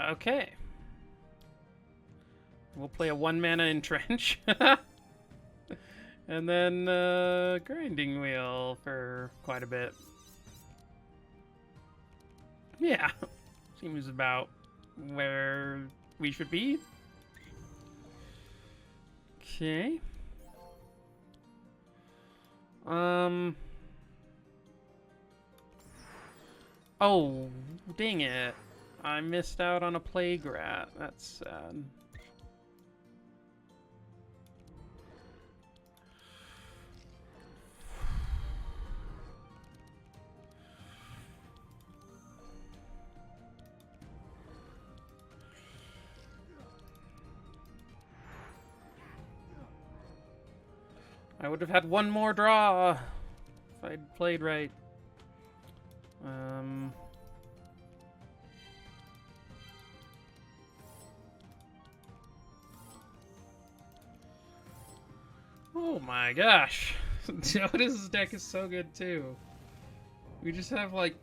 Okay. We'll play a 1-mana Entrench. And then grinding wheel for quite a bit. Yeah, seems about where we should be. Okay. Oh, dang it. I missed out on a plague rat. That's sad. I would have had one more draw if I'd played right. Oh my gosh. Ottis' deck is so good too. We just have like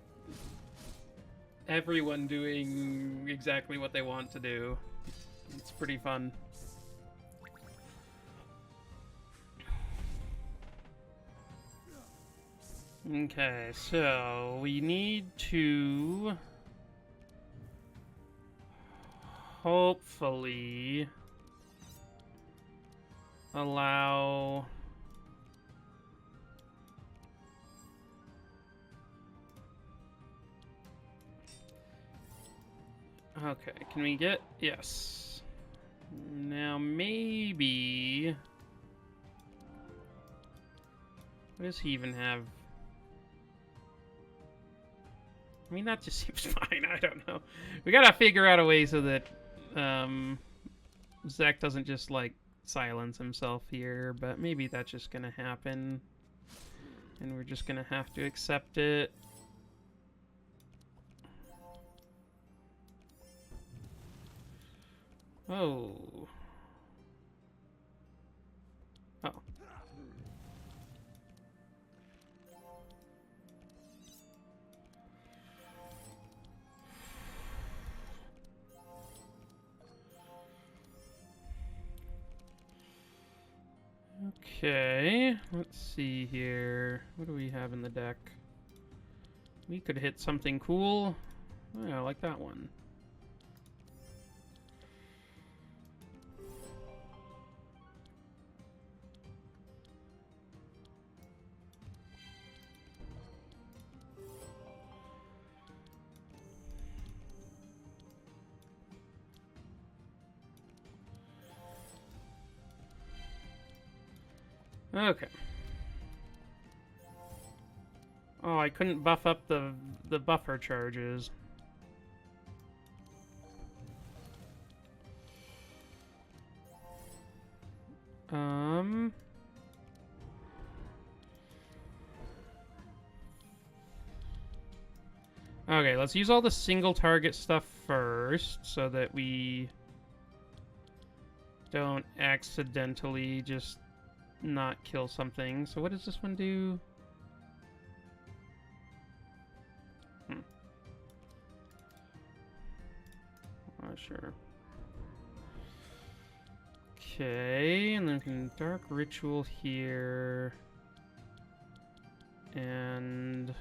everyone doing exactly what they want to do. It's pretty fun. Okay, so we need to hopefully allow okay, can we get yes. Now maybe what does he even have? I mean, that just seems fine. I don't know. We gotta figure out a way so that Zach doesn't just like silence himself here, but maybe that's just gonna happen, and we're just gonna have to accept it. Oh. Oh. Okay, let's see here. What do we have in the deck? We could hit something cool. Oh, I like that one. Okay. Oh, I couldn't buff up the buffer charges. Okay, let's use all the single target stuff first so that we don't accidentally just not kill something. So what does this one do? Not sure. Okay, and then we can Dark Ritual here. And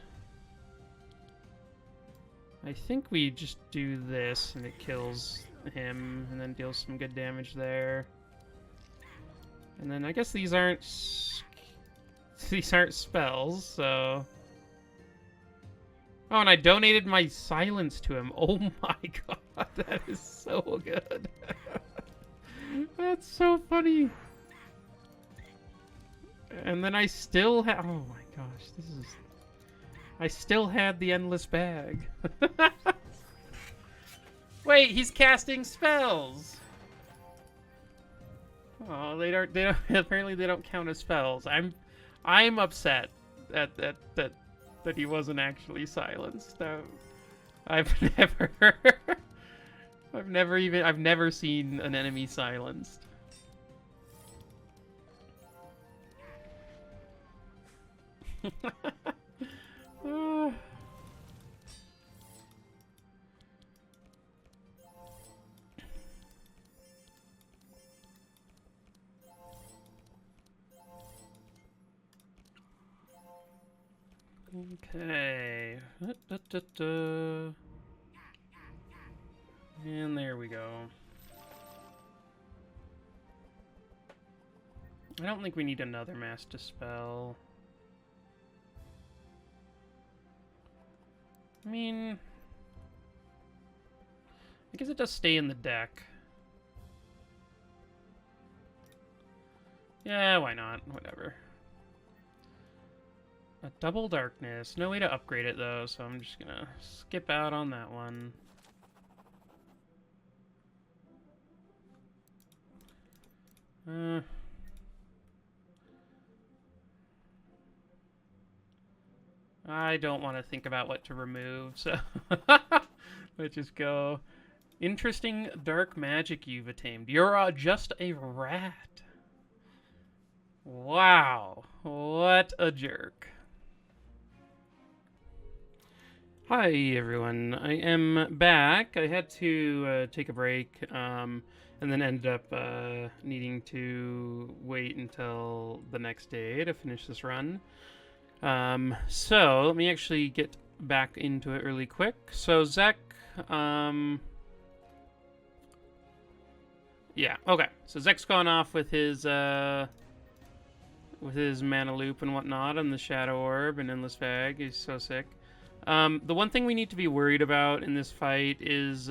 I think we just do this and it kills him and then deals some good damage there. And then I guess these aren't spells, so. Oh, and I donated my silence to him. Oh my god, that is so good. That's so funny. And then I still have. Oh my gosh, this is. I still had the endless bag. Wait, he's casting spells. Oh, they don't. Apparently, they don't count as spells. I'm upset that he wasn't actually silenced. I've never seen an enemy silenced. And there we go. I don't think we need another Mass Dispel. I mean, I guess it does stay in the deck. Yeah, why not? Whatever. A double darkness. No way to upgrade it, though, so I'm just gonna skip out on that one. I don't want to think about what to remove, so let's just go. Interesting dark magic you've attained. You're just a rat. Wow, what a jerk. Hi everyone, I am back. I had to take a break, and then ended up needing to wait until the next day to finish this run. So let me actually get back into it really quick. So Zek, yeah, okay. So Zek's gone off with his mana loop and whatnot, and the Shadow Orb and Endless Bag. He's so sick. The one thing we need to be worried about in this fight is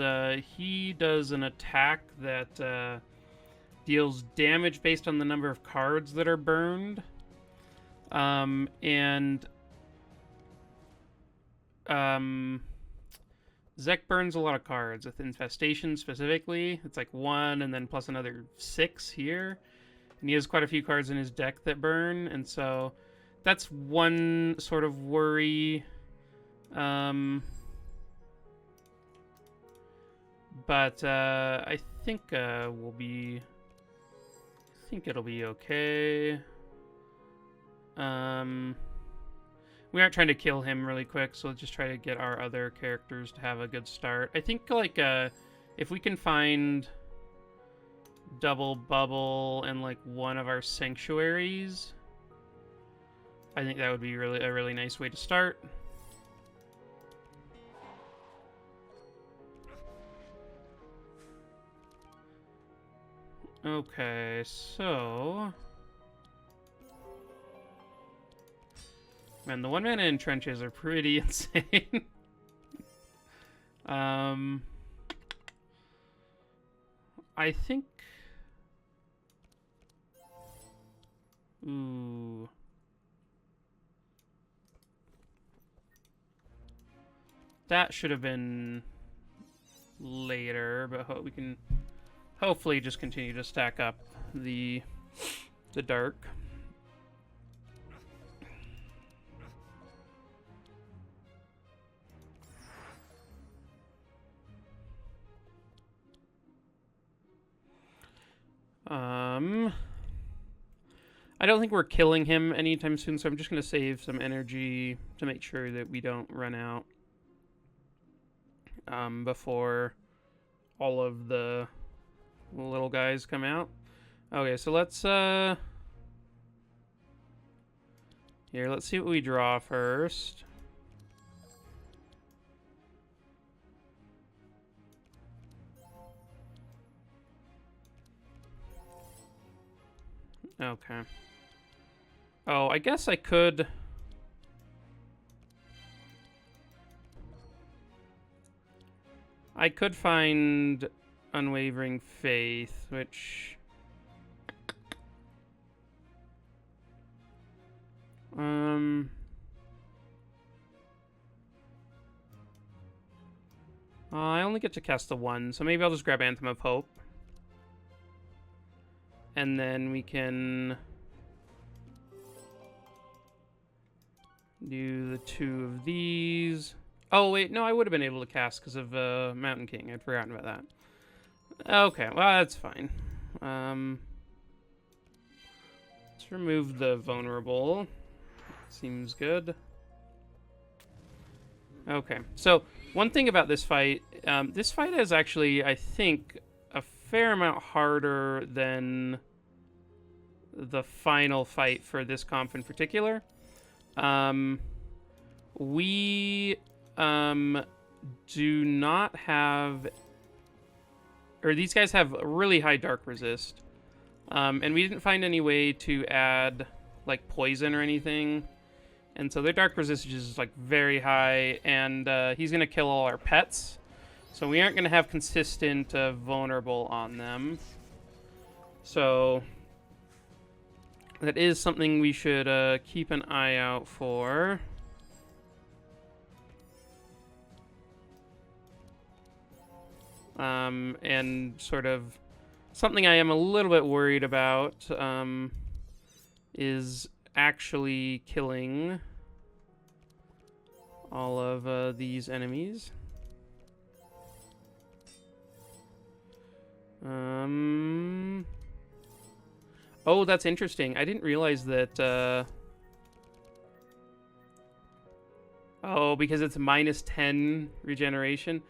he does an attack that deals damage based on the number of cards that are burned. Zek burns a lot of cards with Infestation specifically. It's like 1 and then plus another 6 here. And he has quite a few cards in his deck that burn, and so that's one sort of worry. But I think it'll be okay. We aren't trying to kill him really quick, so let's just try to get our other characters to have a good start. I think, like, if we can find Double Bubble and, like, one of our Sanctuaries, I think that would be a really nice way to start. Okay, so... Man, the 1-mana entrenches are pretty insane. I think... Ooh. That should have been later, but we can hopefully just continue to stack up the dark. I don't think we're killing him anytime soon, so I'm just going to save some energy to make sure that we don't run out before all of the little guys come out. Okay, so let's here, let's see what we draw first. Okay. Oh, I guess I could... I could find Unwavering Faith, which... I only get to cast the one, so maybe I'll just grab Anthem of Hope. And then we can do the 2 of these. Oh, wait, no, I would have been able to cast because of Mountain King. I'd forgotten about that. Okay, well, that's fine. Let's remove the vulnerable. Seems good. Okay, so one thing about this fight is actually, I think, a fair amount harder than the final fight for this comp in particular. We do not have, or these guys have really high dark resist. And we didn't find any way to add like poison or anything. And so their dark resistance is like very high, and he's gonna kill all our pets. So we aren't gonna have consistent vulnerable on them. So that is something we should keep an eye out for. And sort of something I am a little bit worried about is actually killing all of these enemies. Oh, that's interesting. I didn't realize that. Oh, because it's minus 10 regeneration.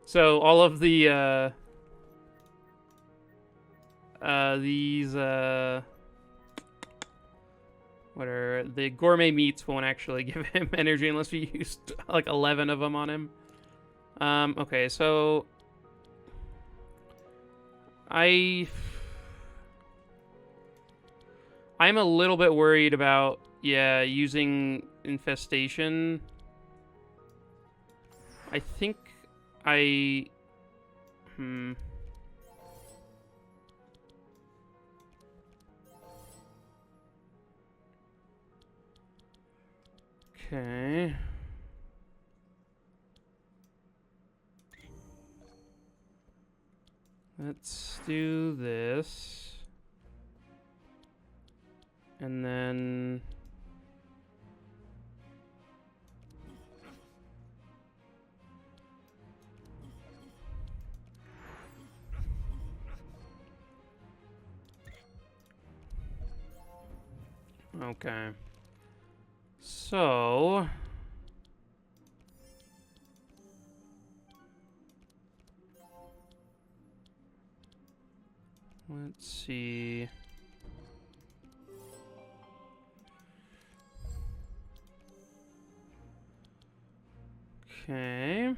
So all of the these what are the gourmet meats won't actually give him energy unless we used like 11 of them on him. Okay, so I'm a little bit worried about using infestation. I think Okay. Let's do this. And then okay. So let's see. Okay.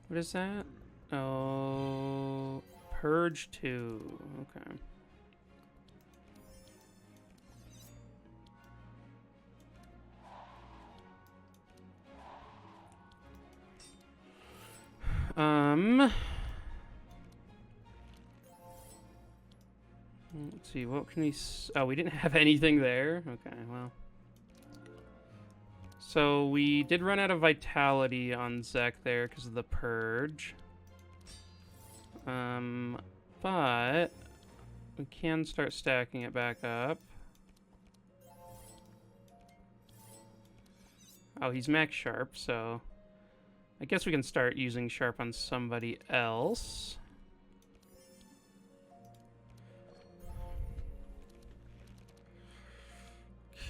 What is that? Oh, Purge 2. Okay. Let's see, what can we... Oh, we didn't have anything there? Okay, well. So we did run out of vitality on Zek there because of the purge. But we can start stacking it back up. Oh, he's max sharp, so I guess we can start using sharp on somebody else.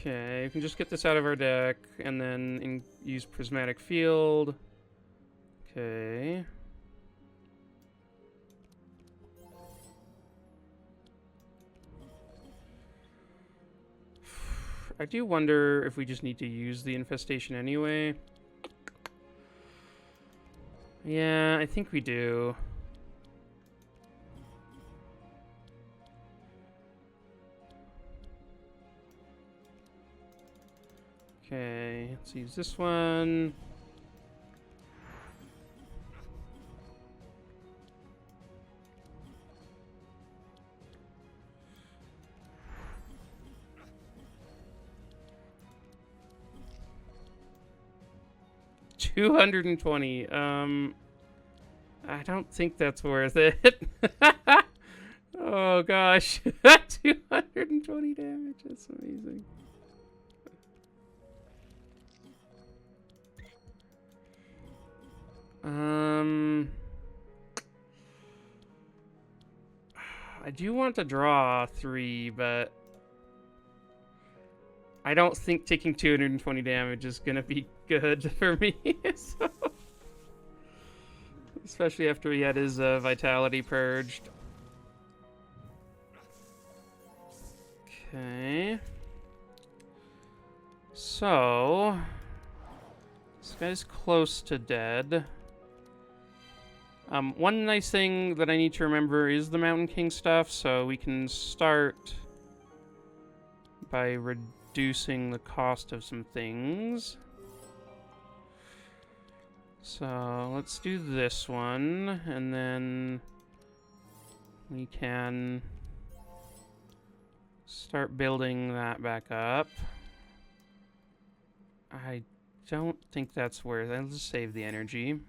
Okay, we can just get this out of our deck and then use Prismatic Field. Okay. I do wonder if we just need to use the infestation anyway. Yeah, I think we do. Okay, let's use this one. $220. I don't think that's worth it. Oh gosh, 220 damage. That's amazing. I do want to draw 3, but I don't think taking 220 damage is gonna be good for me. So, Especially after he had his vitality purged. Okay. So... this guy's close to dead. One nice thing that I need to remember is the Mountain King stuff, so we can start by reducing the cost of some things. So let's do this one, and then we can start building that back up. I don't think that's worth it. I'll just save the energy.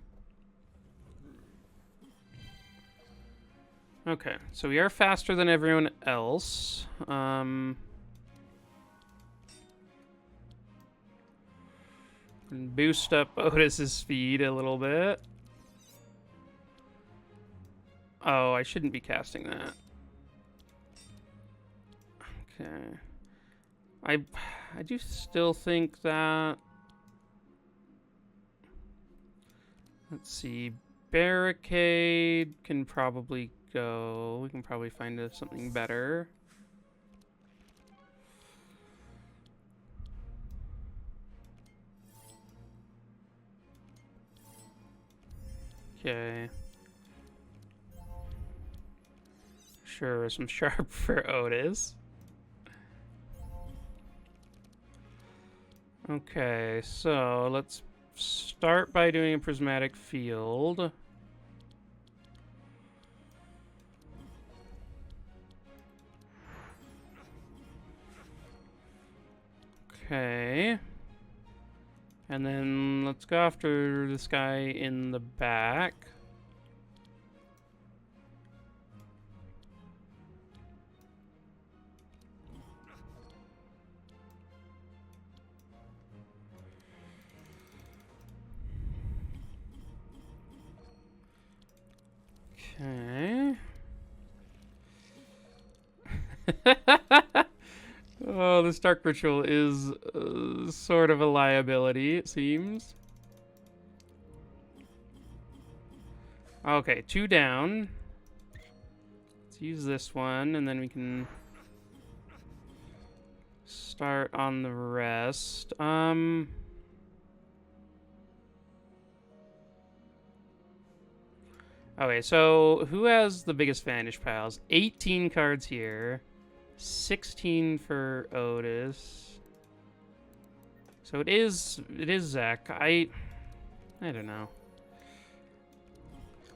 Okay, so we are faster than everyone else. Boost up Otis's speed a little bit. Oh, I shouldn't be casting that. Okay. I do still think that... let's see. Barricade can probably go. We can probably find something better. Okay. Sure, some sharp for Otis. Okay, so let's start by doing a prismatic field. Okay. And then let's go after this guy in the back. Okay. Oh, this Dark Ritual is sort of a liability, it seems. Okay, 2 down. Let's use this one, and then we can start on the rest. Okay, so who has the biggest Vanish piles? 18 cards here. 16 for Otis. So it is Zach. I don't know.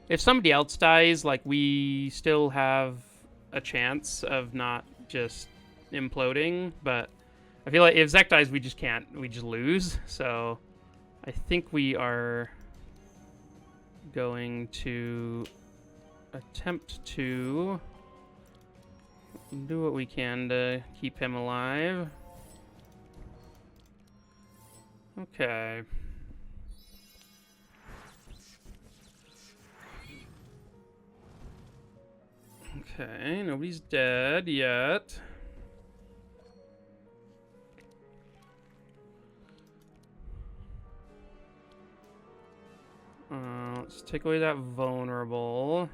If somebody else dies, like, we still have a chance of not just imploding, but I feel like if Zach dies, we just can't. We just lose. So I think we are going to attempt to do what we can to keep him alive. Okay. Okay, nobody's dead yet. Let's take away that vulnerable.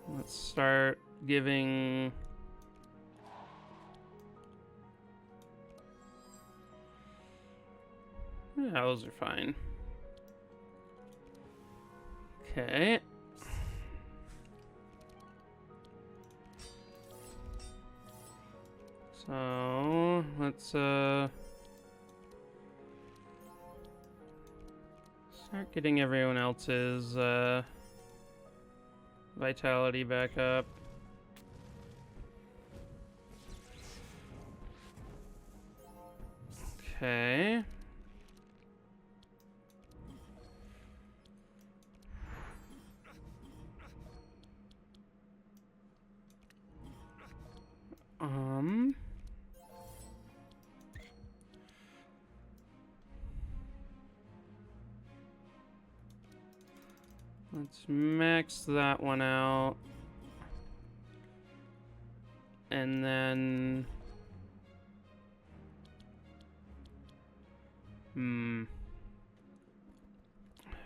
Let's start giving... yeah, those are fine. Okay. So, let's start getting everyone else's vitality back up. Okay. Let's max that one out. And then...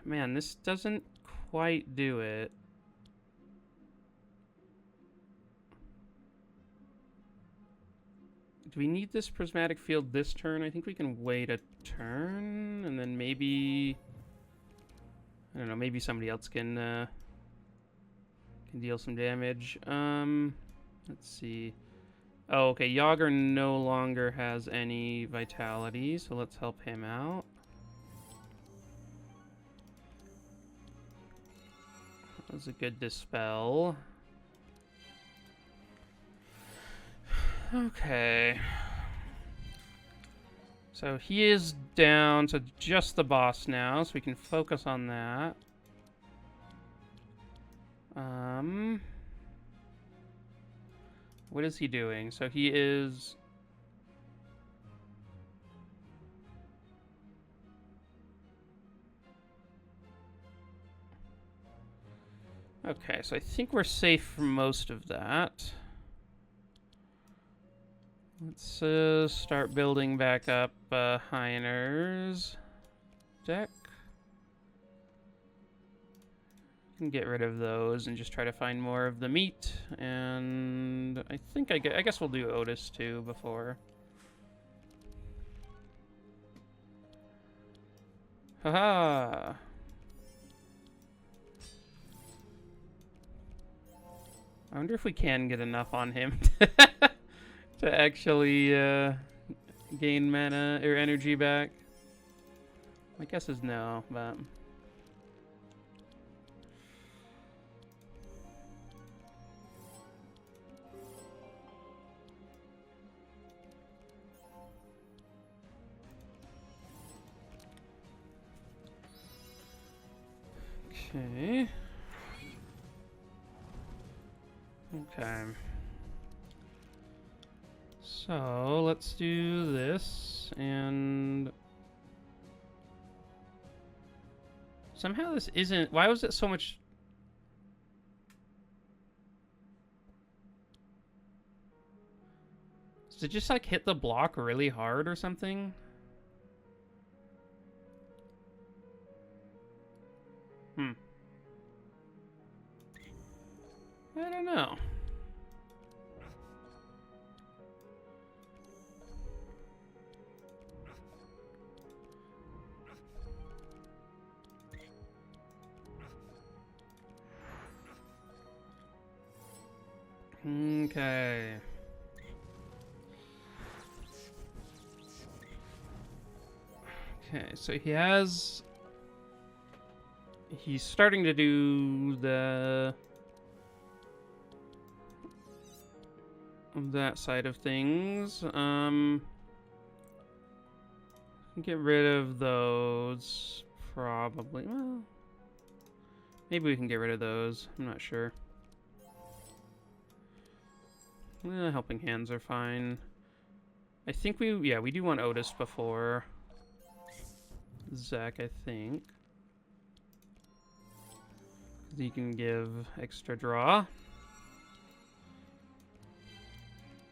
Man, this doesn't quite do it. Do we need this prismatic field this turn? I think we can wait a turn, and then maybe... I don't know, maybe somebody else can deal some damage. Let's see. Oh, okay, Yogger no longer has any vitality, so let's help him out. That was a good dispel. Okay. So he is down to just the boss now, so we can focus on that. What is he doing? So he is... Okay, so I think we're safe from most of that. Let's start building back up Heiner's deck. Can get rid of those and just try to find more of the meat. And I think I guess we'll do Ottis too before. Haha. I wonder if we can get enough on him to actually gain mana or energy back. My guess is no, but... Okay. Okay. So, let's do this, and... Somehow this isn't... Why was it so much... Does it just, like, hit the block really hard or something? I don't know. Okay. Okay, so he's starting to do that side of things. Get rid of those, probably. Well, maybe we can get rid of those. I'm not sure. Helping hands are fine. I think we do want Ottis before Zach, I think. He can give extra draw.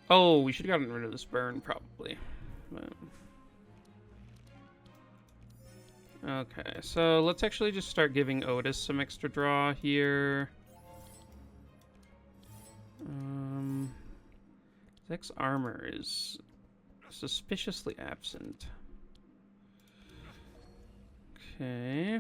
Oh, we should have gotten rid of this burn, probably. But... Okay, so let's actually just start giving Ottis some extra draw here. Zach's armor is suspiciously absent. Okay.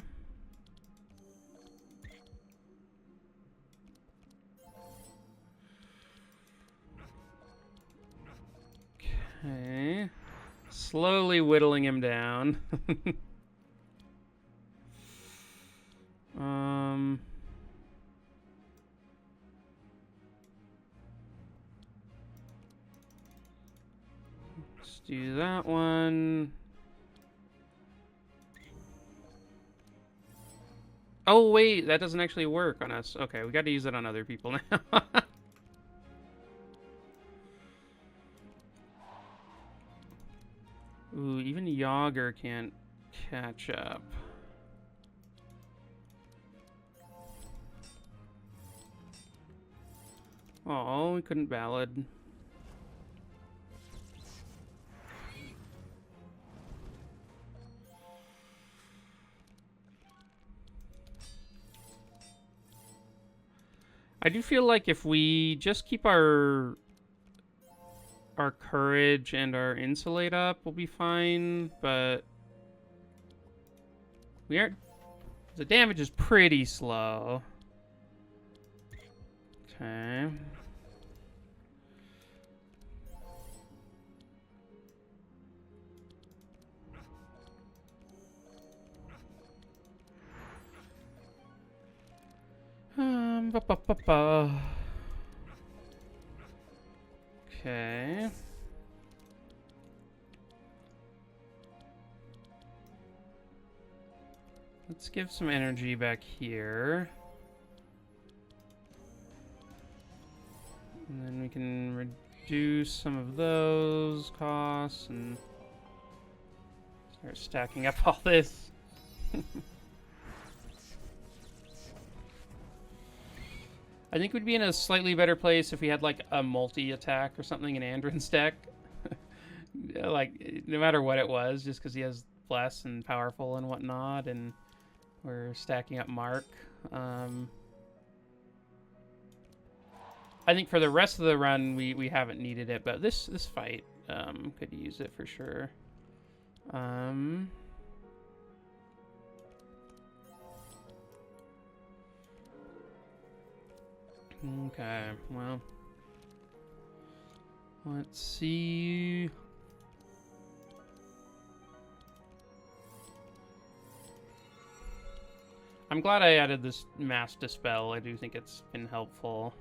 Okay. Slowly whittling him down. Let's do that one. Oh, wait, that doesn't actually work on us. Okay, we got to use it on other people now. Ooh, even Yogger can't catch up. Oh, we couldn't ballad. I do feel like if we just keep our courage and our insulate up, we'll be fine, but we aren't. The damage is pretty slow. Okay. Ba -ba -ba -ba. Okay. Let's give some energy back here. And then we can reduce some of those costs and start stacking up all this. I think we'd be in a slightly better place if we had like a multi-attack or something in Andrin's deck. Like, no matter what it was, just because he has Bless and Powerful and whatnot, and we're stacking up Mark. I think for the rest of the run, we haven't needed it, but this fight could use it for sure. Okay, well, let's see. I'm glad I added this Mass Dispel. I do think it's been helpful.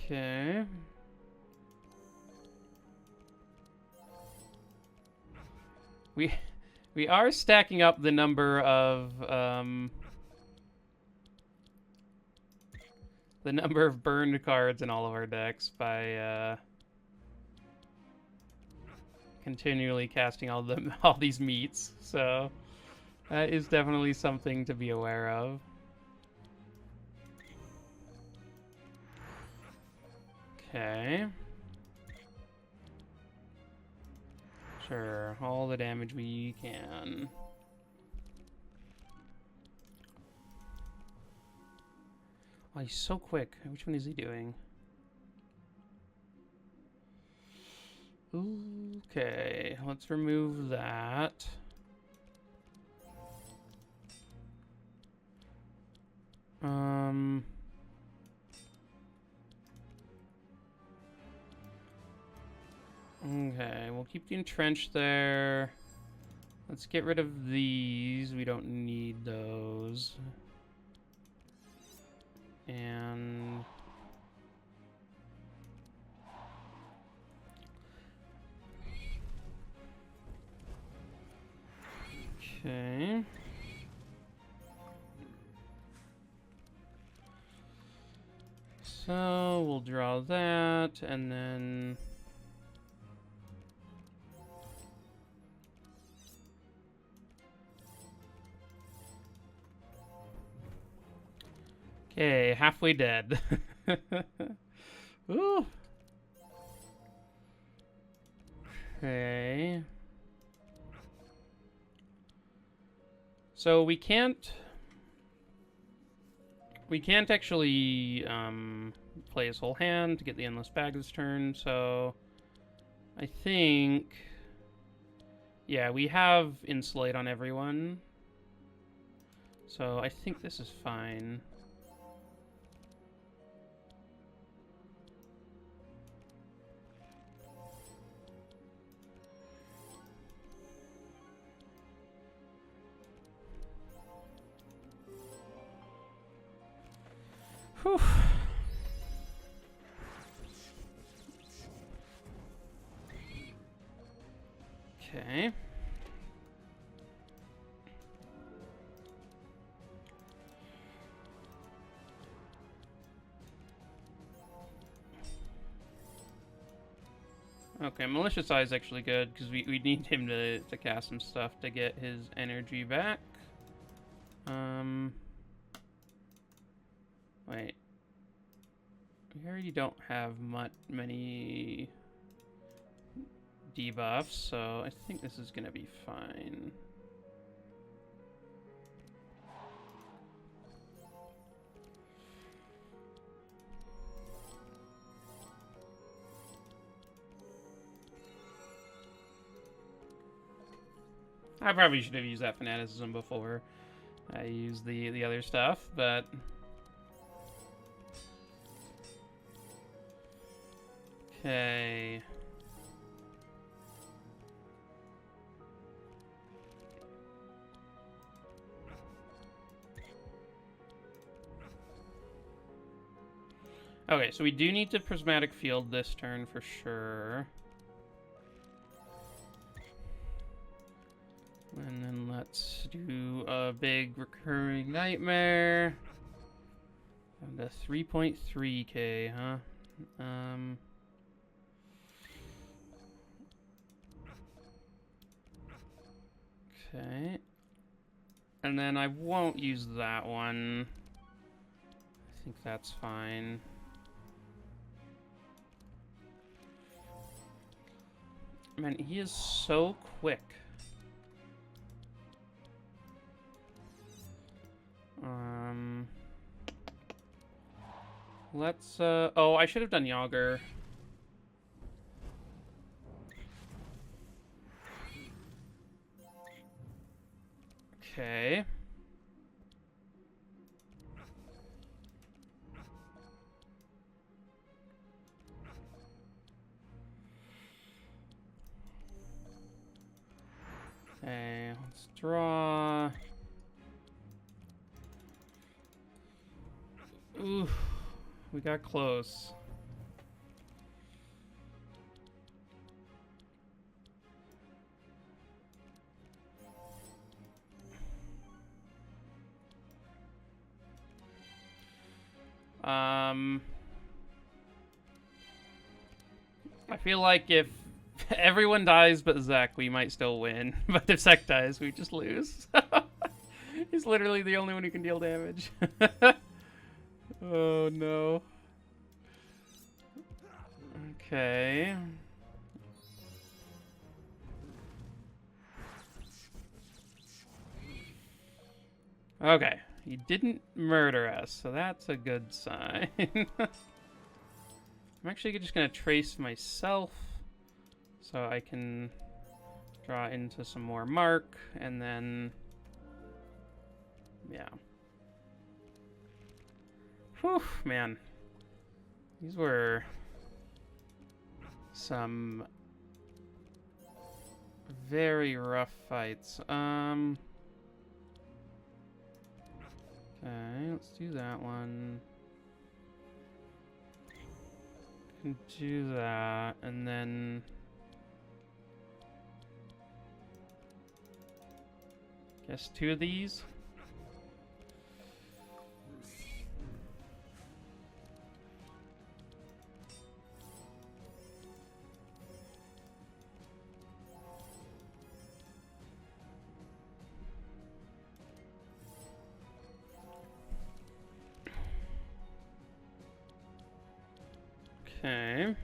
Okay. We are stacking up the number of burned cards in all of our decks by continually casting all these meats. So that is definitely something to be aware of. Okay. Sure, all the damage we can. Oh, he's so quick. Which one is he doing? Okay, let's remove that. Okay, we'll keep the Entrench there. Let's get rid of these. We don't need those. And... okay. So, we'll draw that, and then... okay, halfway dead. Ooh. Okay. So we can't actually play his whole hand to get the endless bag this turn, so I think, yeah, we have insulate on everyone. So I think this is fine. Whew. Okay. Okay, Malicious Eye is actually good, because we need him to cast some stuff to get his energy back. Wait. We already don't have many debuffs, so I think this is gonna be fine. I probably should have used that fanaticism before I used the other stuff, but okay. Okay, so we do need to prismatic field this turn for sure. And then let's do a big recurring nightmare. And a 3.3k, huh? Okay. And then I won't use that one. I think that's fine. Man, he is so quick. Let's, oh, I should have done Yogger. Okay. Okay, let's draw. Ooh, we got close. I feel like if everyone dies but Zek, we might still win. But if Zek dies, we just lose. He's literally the only one who can deal damage. Oh no. Okay. Okay. He didn't murder us, so that's a good sign. I'm actually just going to trace myself so I can draw into some more mark, and then, yeah. Whew, man. These were some very rough fights. Okay, let's do that one. Can do that, and then guess 2 of these. Okay.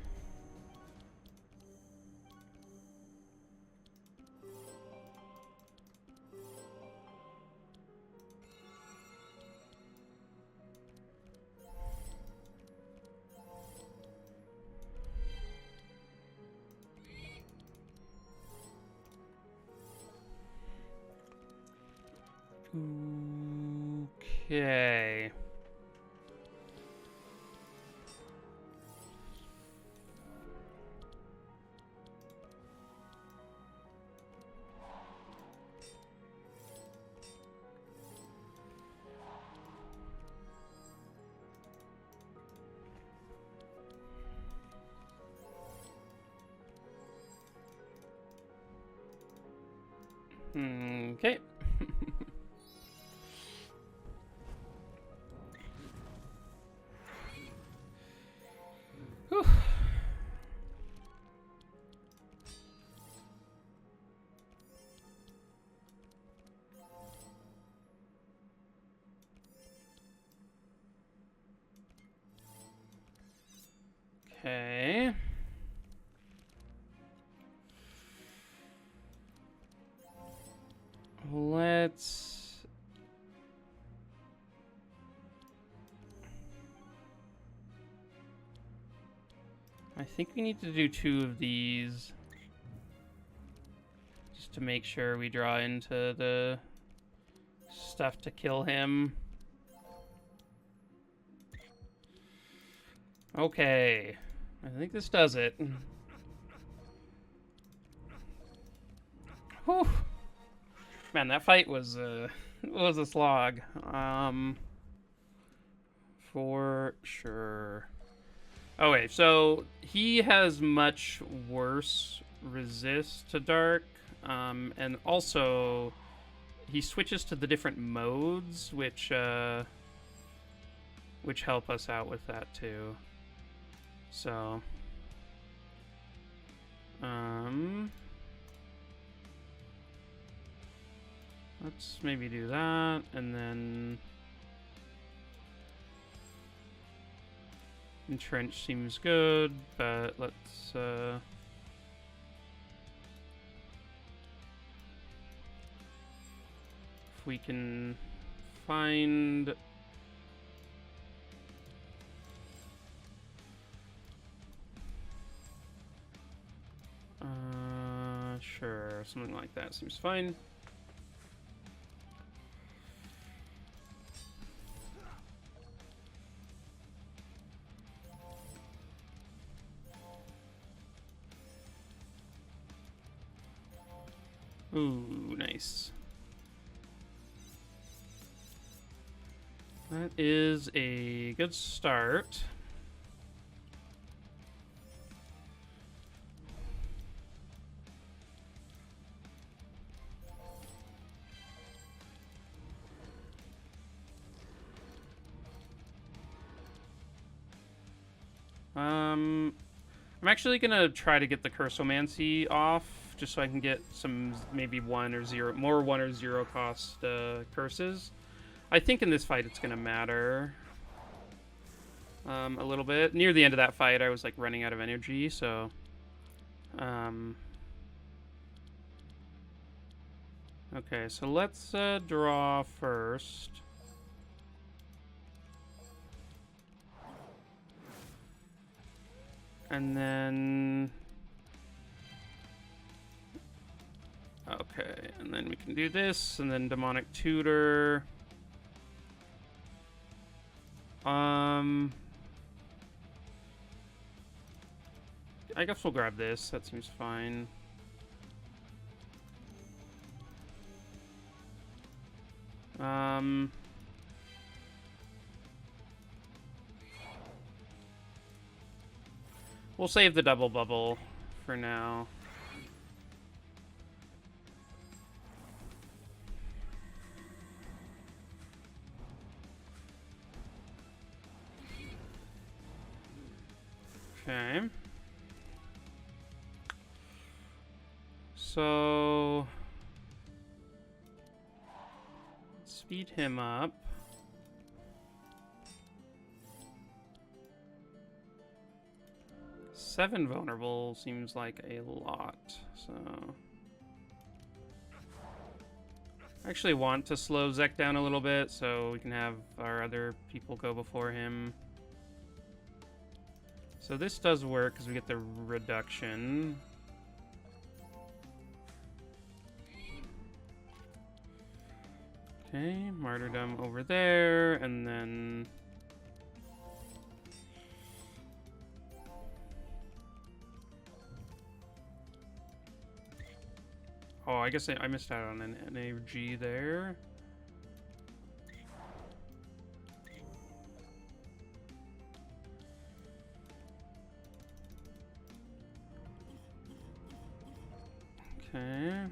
Okay. Okay. Whew. Okay. Let's... I think we need to do 2 of these. Just to make sure we draw into the stuff to kill him. Okay. I think this does it. Whew. Man, that fight was a slog. For sure. Okay, so he has much worse resist to dark, and also he switches to the different modes, which help us out with that too. So, let's maybe do that, and then Entrench seems good, but let's if we can find sure, something like that seems fine. Ooh, nice. That is a good start. I'm actually gonna try to get the Cursomancy off, just so I can get some maybe 1 or 0 more 1 or 0 cost curses. I think in this fight it's gonna matter a little bit. Near the end of that fight, I was like running out of energy, so okay, so let's draw first. And then... okay, and then we can do this, and then Demonic Tutor. I guess we'll grab this. That seems fine. We'll save the double bubble for now. Okay. So... speed him up. Seven vulnerable seems like a lot, so... I actually want to slow Zek down a little bit so we can have our other people go before him. So this does work because we get the reduction. Okay, Martyrdom over there, and then... oh, I guess I missed out on an energy there. Okay.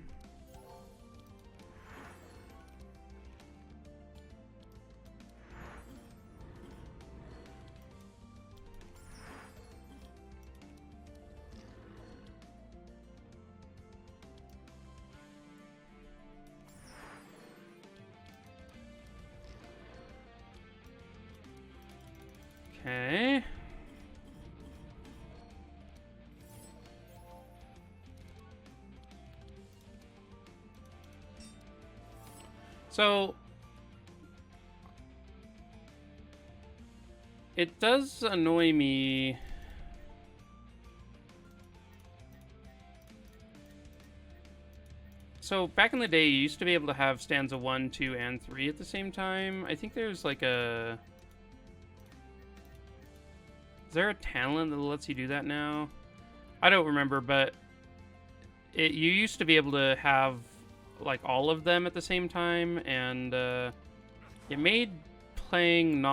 Okay. So it does annoy me. So back in the day, you used to be able to have stanza 1, 2, and 3 at the same time. I think there's like a... Is there a talent that lets you do that now? I don't remember, but you used to be able to have like all of them at the same time, and it made playing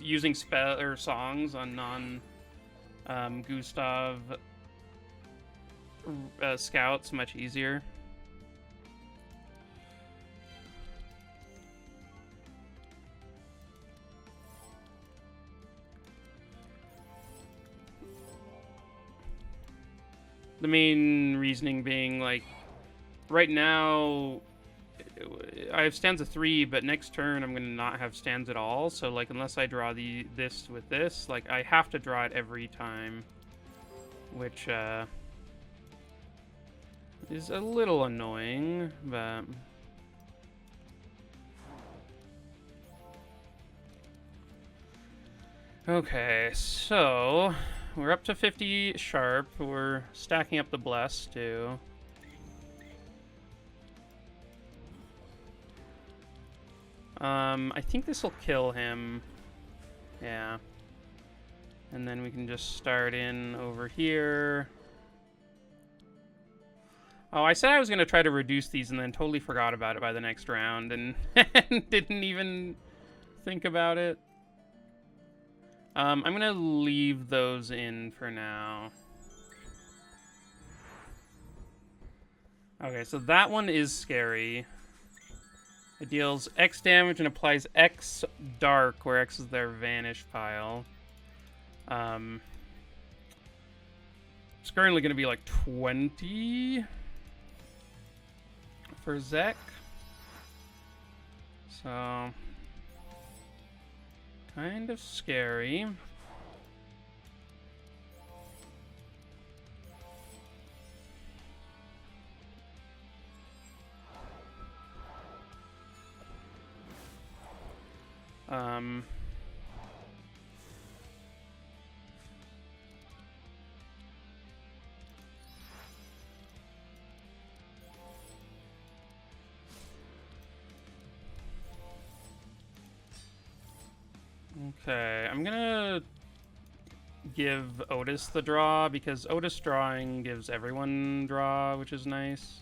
using spell or songs on Gustav scouts much easier. The main reasoning being, like, right now I have stanza 3, but next turn I'm gonna not have stanza at all. So like, unless I draw this with this, like, I have to draw it every time, which is a little annoying, but okay. So we're up to 50 sharp. We're stacking up the bless too. I think this will kill him. Yeah. And then we can just start in over here. Oh, I said I was going to try to reduce these and then totally forgot about it by the next round and, and didn't even think about it. I'm going to leave those in for now. Okay, so that one is scary. It deals X damage and applies X dark, where X is their vanish pile. It's currently going to be like 20 for Zek. So, kind of scary. Okay, I'm gonna give Ottis the draw, because Ottis drawing gives everyone draw, which is nice.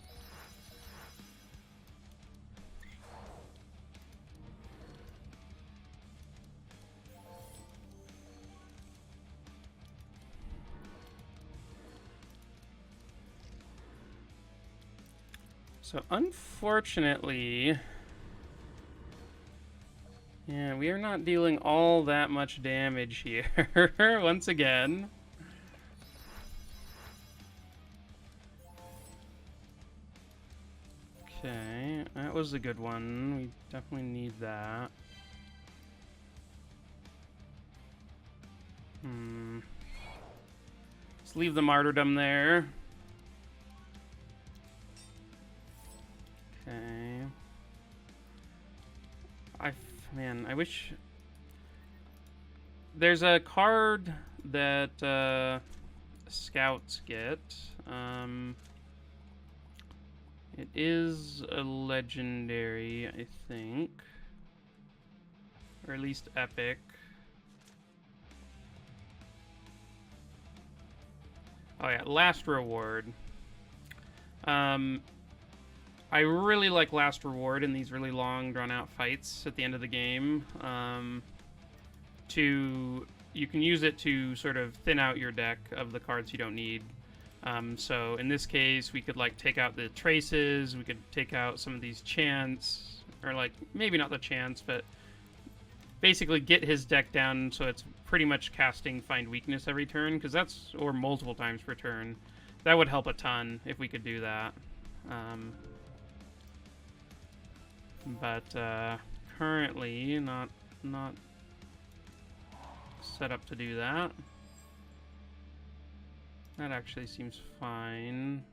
So unfortunately, yeah, we are not dealing all that much damage here once again. Okay, that was a good one. We definitely need that. Let's leave the martyrdom there. Okay. Man, I wish... There's a card that scouts get. It is a legendary, I think. Or at least epic. Oh yeah, last reward. I really like last reward in these really long, drawn-out fights at the end of the game. You can use it to sort of thin out your deck of the cards you don't need. So in this case, we could like take out the traces. We could take out some of these chants, or like maybe not the chants, but basically get his deck down so it's pretty much casting Find Weakness every turn, because that's, or multiple times per turn. That would help a ton if we could do that. But currently not set up to do that. That actually seems fine.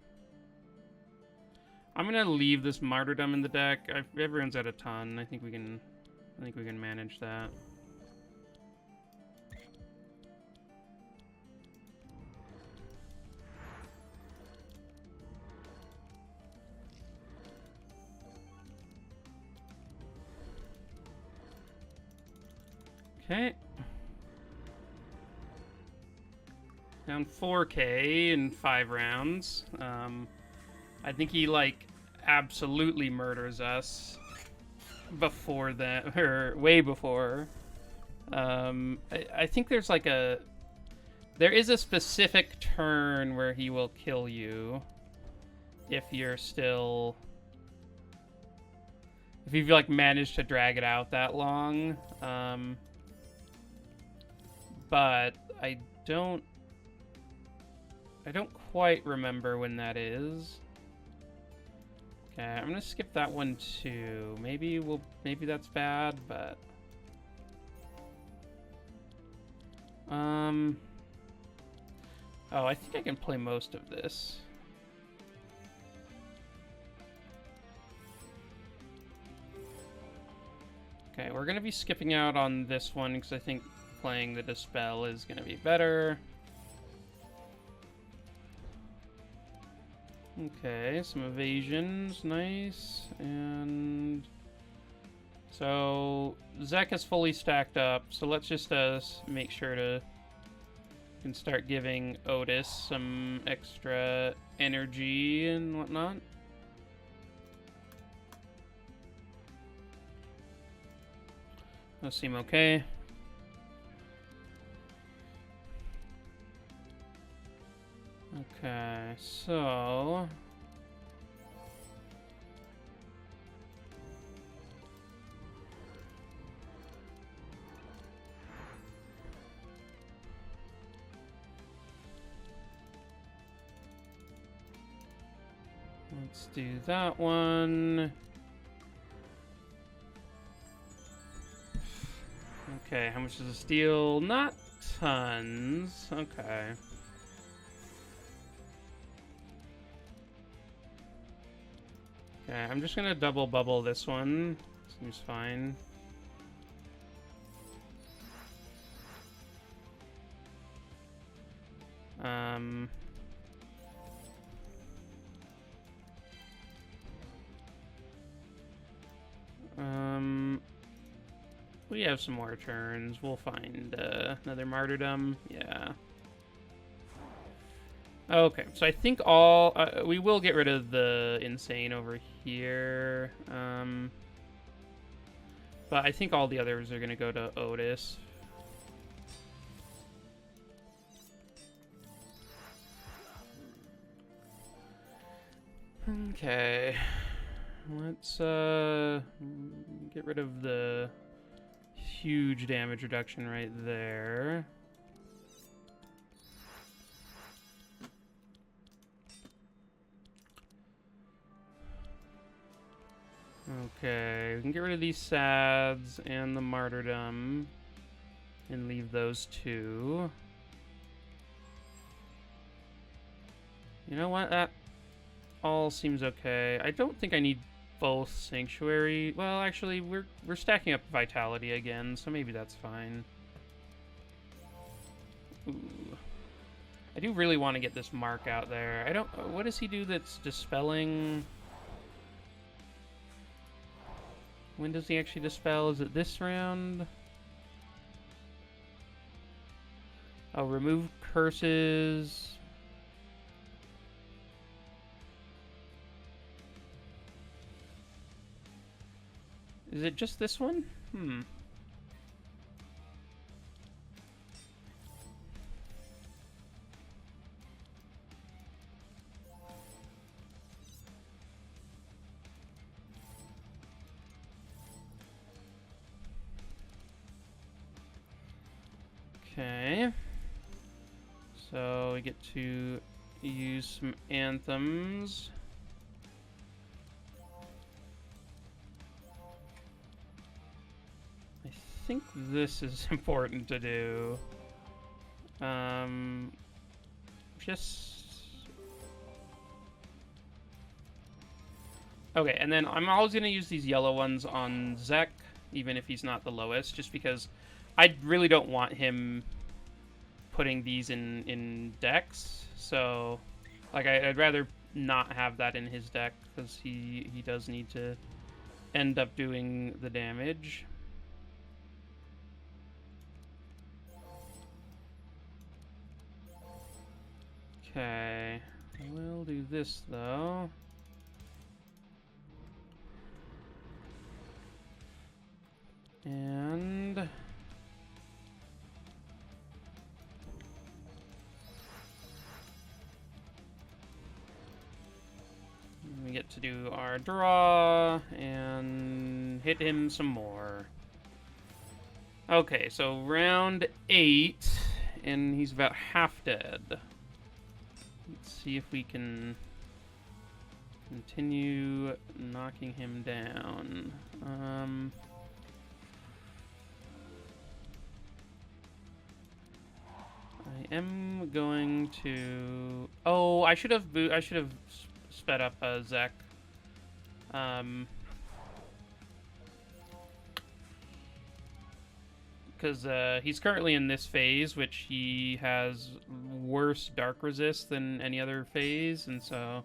I'm gonna leave this martyrdom in the deck. Everyone's at a ton. I think we can manage that. Okay. Down 4K in 5 rounds. I think he, like, absolutely murders us before that, or way before. I think there's, like, there is a specific turn where he will kill you if you're still... If you've, like, managed to drag it out that long. But I don't quite remember when that is. Okay, I'm gonna skip that one too. Maybe that's bad, but oh, I think I can play most of this. Okay, we're gonna be skipping out on this one because I think playing the Dispel is gonna be better. Okay, some evasions, nice, and so Zek is fully stacked up, so let's just make sure to can start giving Ottis some extra energy and whatnot. Those seem okay. Okay, so... Let's do that one. Okay, how much does it steal? Not tons. Okay. Okay, I'm just gonna double bubble this one. Seems fine. We have some more turns. We'll find another martyrdom. Yeah. Okay, so I think we will get rid of the insane over here. But I think all the others are gonna go to Ottis. Okay. Let's get rid of the huge damage reduction right there. Okay, we can get rid of these sads and the martyrdom and leave those two. You know what? That all seems okay. I don't think I need both sanctuary. Well, actually, we're stacking up vitality again, so maybe that's fine. Ooh. I do really want to get this mark out there. I don't... What does he do that's dispelling? When does he actually dispel? Is it this round? Oh, remove curses. Is it just this one? Okay. So we get to use some anthems. I think this is important to do. Just... Okay, and then I'm always going to use these yellow ones on Zek, even if he's not the lowest, just because I really don't want him putting these in decks. So, like, I'd rather not have that in his deck, because he does need to end up doing the damage. Okay, we'll do this, though. And we get to do our draw and hit him some more. Okay, so round 8, and he's about half dead. Let's see if we can continue knocking him down. I am going to. Oh, I should have sped up Zek. Because he's currently in this phase, which he has worse dark resist than any other phase, and so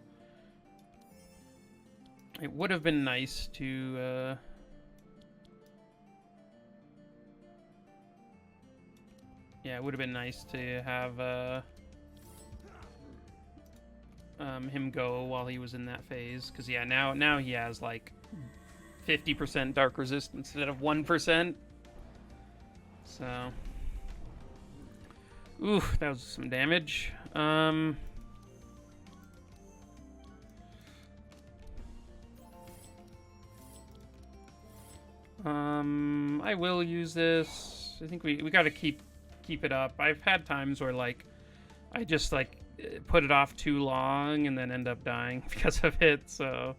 it would have been nice to. Yeah, it would have been nice to have him go while he was in that phase, because yeah, now he has like 50% dark resist instead of 1%. So, ooh, that was some damage. I will use this. I think we gotta keep it up. I've had times where like I just like put it off too long and then end up dying because of it. So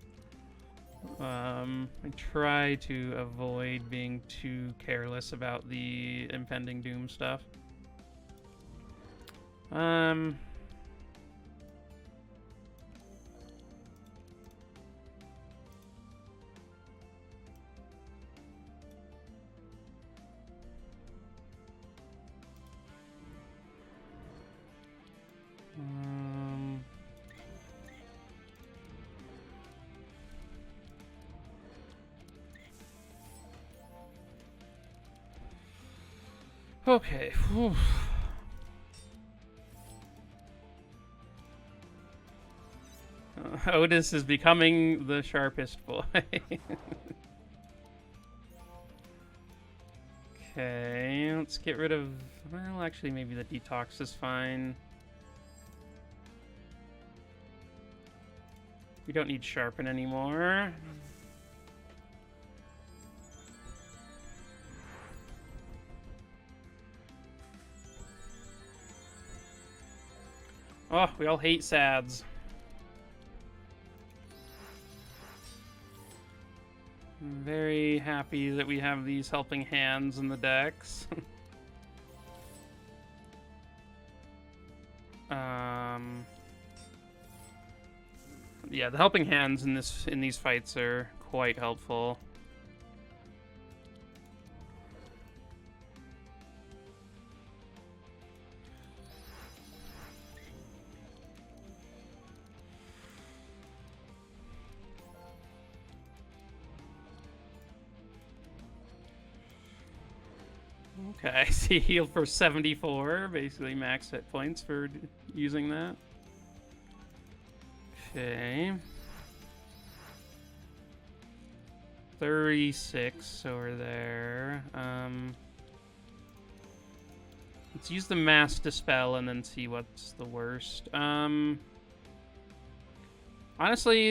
I try to avoid being too careless about the impending doom stuff. Okay. Whew. Ottis is becoming the sharpest boy. Okay, let's get rid of... Well, actually, maybe the detox is fine. We don't need sharpen anymore. Oh, we all hate sads. I'm very happy that we have these helping hands in the decks. Yeah, the helping hands in these fights are quite helpful. Okay, I see heal for 74, basically max hit points for using that. Okay. 36 over there. Let's use the Mass Dispel and then see what's the worst. Honestly,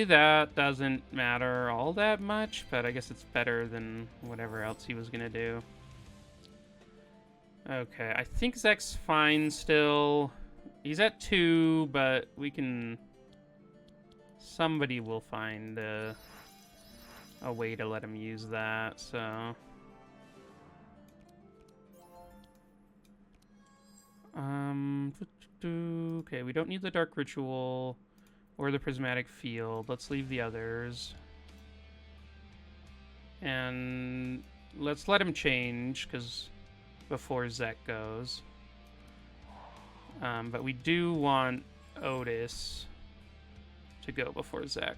that doesn't matter all that much, but I guess it's better than whatever else he was gonna do. Okay, I think Zek's fine still. He's at 2, but we can... Somebody will find a way to let him use that, so... Okay, we don't need the Dark Ritual or the Prismatic Field. Let's leave the others. And let's let him change, because before Zek goes. But we do want Ottis to go before Zek.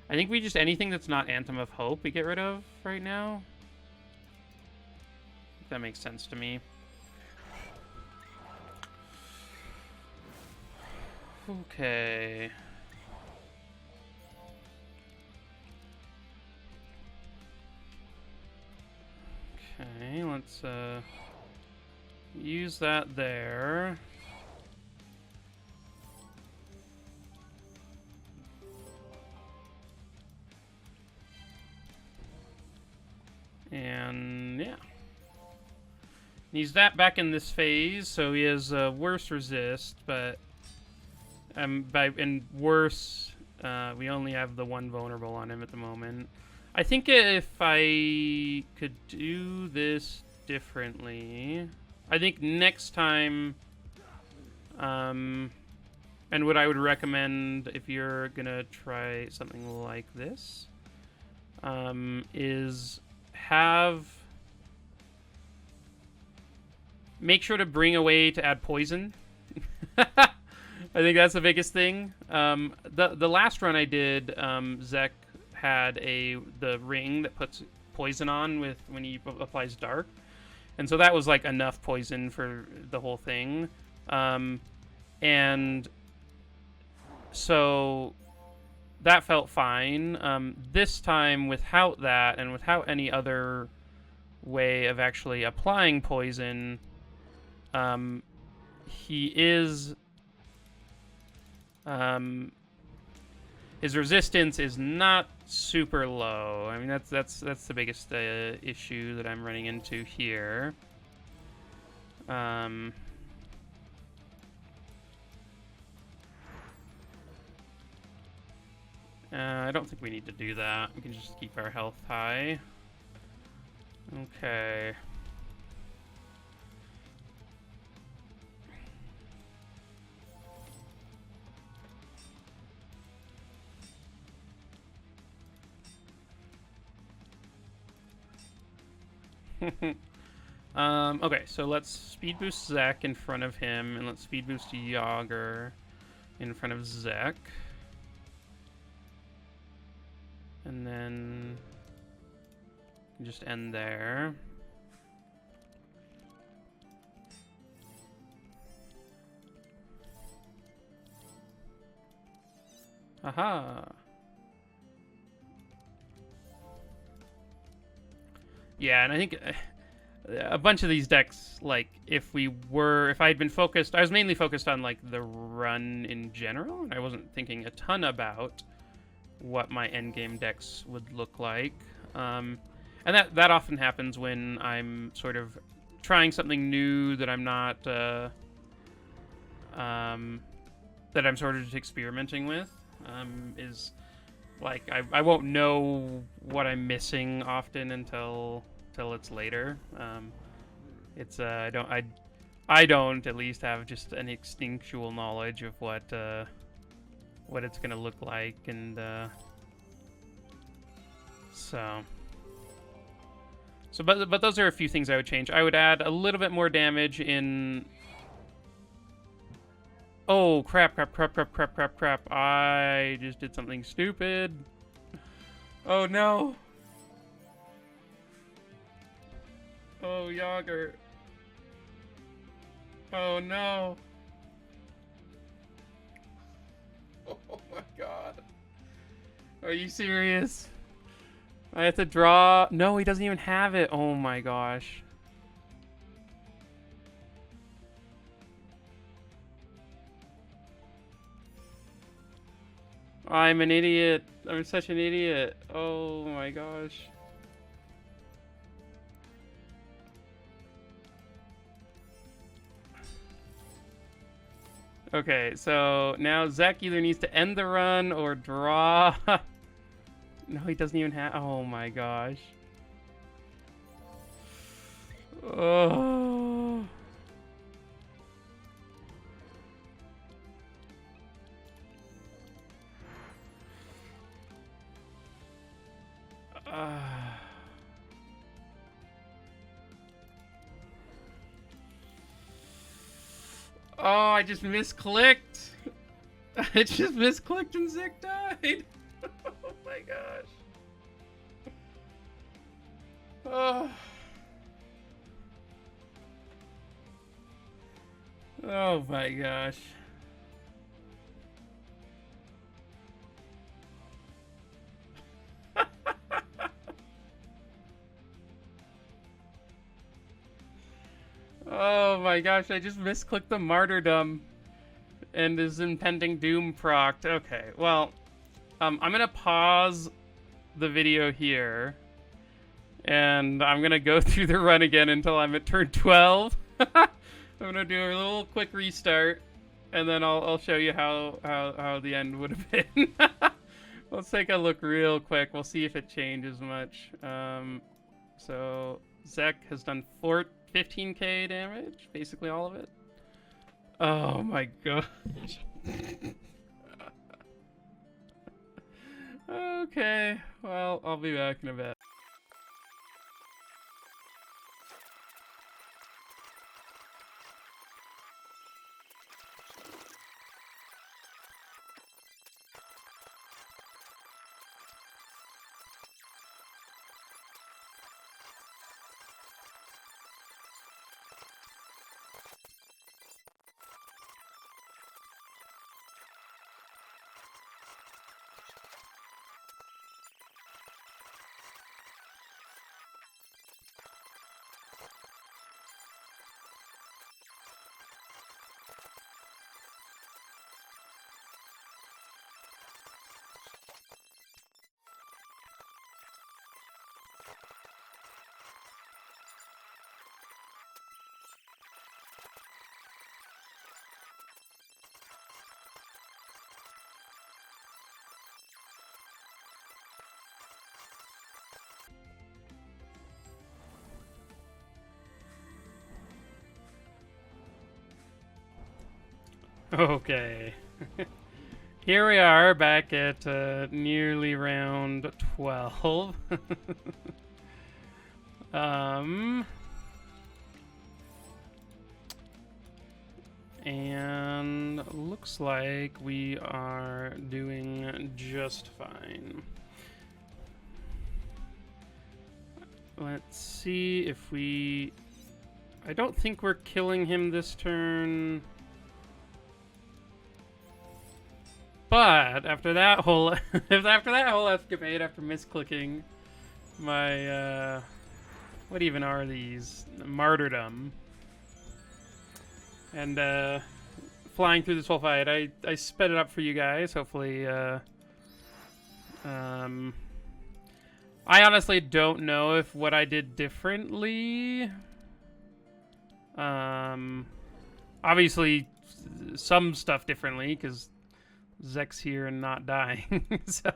I think we just, anything that's not Anthem of Hope we get rid of right now. If that makes sense to me. Okay. Okay, let's use that there. And yeah. He's that back in this phase, so he has worse resist, but in worse, we only have the one vulnerable on him at the moment. I think if I could do this differently, I think next time, and what I would recommend if you're gonna try something like this, is make sure to bring a way to add poison. I think that's the biggest thing. The last run I did, Zek had the ring that puts poison on when he applies dark, and so that was like enough poison for the whole thing. And so that felt fine. This time, without that and without any other way of actually applying poison, he is his resistance is not super low. I mean, that's the biggest issue that I'm running into here. I don't think we need to do that. We can just keep our health high. Okay. Okay, so let's speed boost Zek in front of him, and let's speed boost Yogger in front of Zek. And then just end there. Aha! Yeah, and I think a bunch of these decks, like, if I had been focused, I was mainly focused on, like, the run in general, and I wasn't thinking a ton about what my endgame decks would look like. And that often happens when I'm sort of trying something new that I'm not, that I'm sort of just experimenting with, is, like, I won't know what I'm missing often until it's later. It's I don't at least have just an instinctual knowledge of what it's gonna look like, and but those are a few things I would change. I would add a little bit more damage in. Oh, crap. I just did something stupid. Oh, no. Oh, Yogger. Oh, no. Oh, my God. Are you serious? I have to draw. No, he doesn't even have it. Oh, my gosh. I'm an idiot. I'm such an idiot. Oh my gosh. Okay, so now Zek either needs to end the run or draw. No, he doesn't even have. Oh my gosh. Oh. Oh, I just misclicked. I just misclicked and Zek died. Oh my gosh. Oh. Oh my gosh. Oh my gosh, I just misclicked the martyrdom and his impending doom procced. Okay, well, I'm gonna pause the video here and I'm gonna go through the run again until I'm at turn 12. I'm gonna do a little quick restart and then I'll show you how the end would have been. Let's take a look real quick. We'll see if it changes much. So Zek has done 15k damage, basically all of it. Oh my gosh. Okay, well, I'll be back in a bit. Okay. Here we are back at nearly round 12. And looks like we are doing just fine. Let's see if we... I don't think we're killing him this turn. But after that whole escapade, after misclicking my what even are these? Martyrdom. And flying through this whole fight, I sped it up for you guys. Hopefully, I honestly don't know if what I did differently. Obviously, some stuff differently because Zek's here and not dying. So.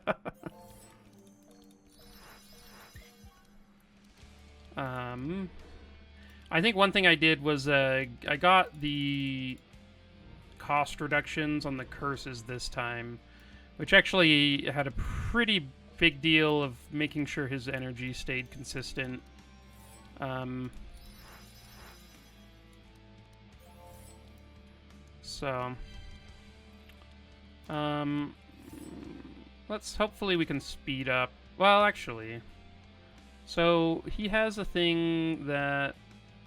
I think one thing I did was I got the cost reductions on the curses this time, which actually had a pretty big deal of making sure his energy stayed consistent. Hopefully we can speed up. Well, actually, so he has a thing that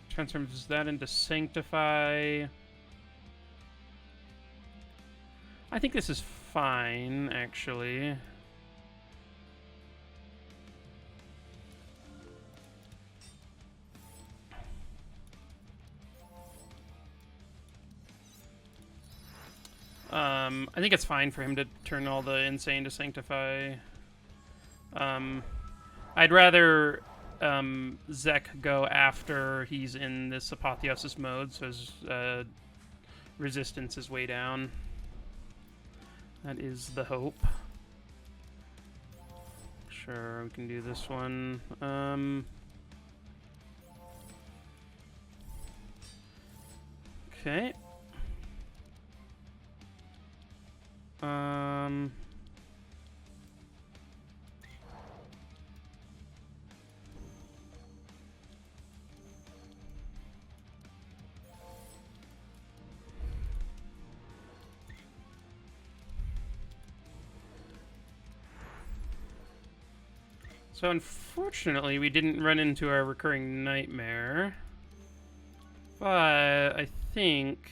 transforms that into Sanctify. I think this is fine, actually. I think it's fine for him to turn all the Insane to Sanctify. I'd rather Zek go after he's in this Apotheosis mode, so his resistance is way down. That is the hope. Sure, we can do this one. Okay. So unfortunately, we didn't run into our recurring nightmare. But I think...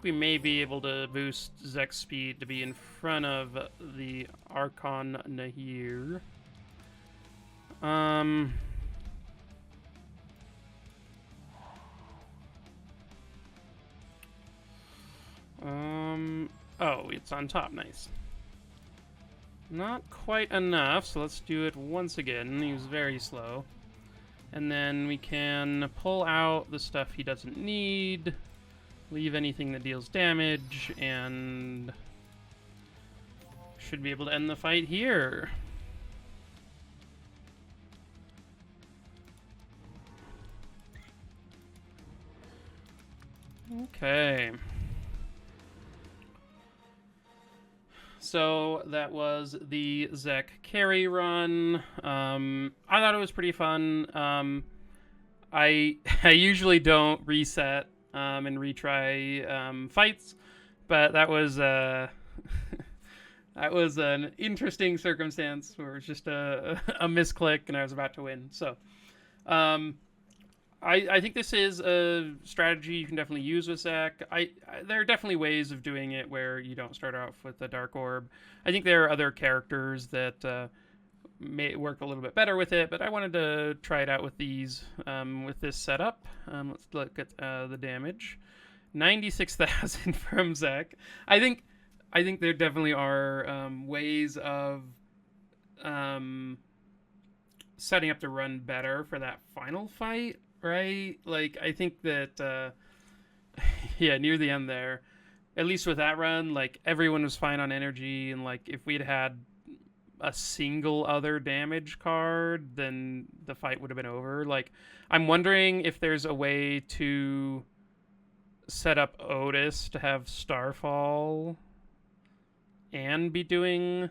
we may be able to boost Zek's speed to be in front of the Archon Nahir. Oh, it's on top. Nice. Not quite enough, so let's do it once again. He was very slow. And then we can pull out the stuff he doesn't need, leave anything that deals damage, and should be able to end the fight here. Okay. So that was the Zek carry run. I thought it was pretty fun. I usually don't reset and retry fights, but that was that was an interesting circumstance where it was just a misclick and I was about to win. So I think this is a strategy you can definitely use with Zek. There are definitely ways of doing it where you don't start off with the Dark Orb. I think there are other characters that may work a little bit better with it, but I wanted to try it out with these, with this setup. Let's look at the damage. 96,000 from Zek. I think there definitely are ways of setting up the run better for that final fight. Right? Like, I think that, yeah, near the end there, at least with that run, like, everyone was fine on energy, and, like, if we'd had a single other damage card, then the fight would have been over. Like, I'm wondering if there's a way to set up Ottis to have Starfall and be doing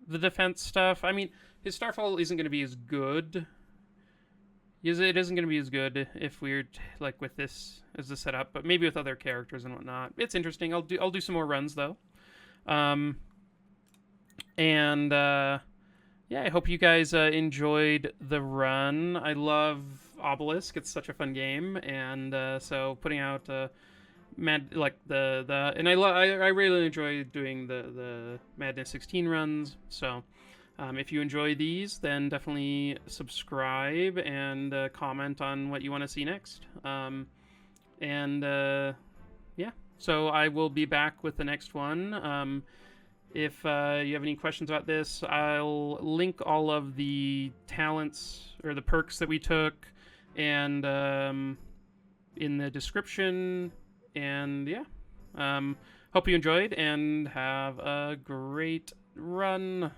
the defense stuff. I mean, his Starfall isn't going to be as good. It isn't going to be as good if we're like with this as the setup, but maybe with other characters and whatnot. It's interesting. I'll do some more runs though, and yeah, I hope you guys enjoyed the run. I love Obelisk. It's such a fun game, and so putting out and I really enjoy doing the Madness 16 runs. So. If you enjoy these, then definitely subscribe and comment on what you want to see next. Yeah, so I will be back with the next one. If you have any questions about this, I'll link all of the talents or the perks that we took and in the description. And yeah, hope you enjoyed and have a great run.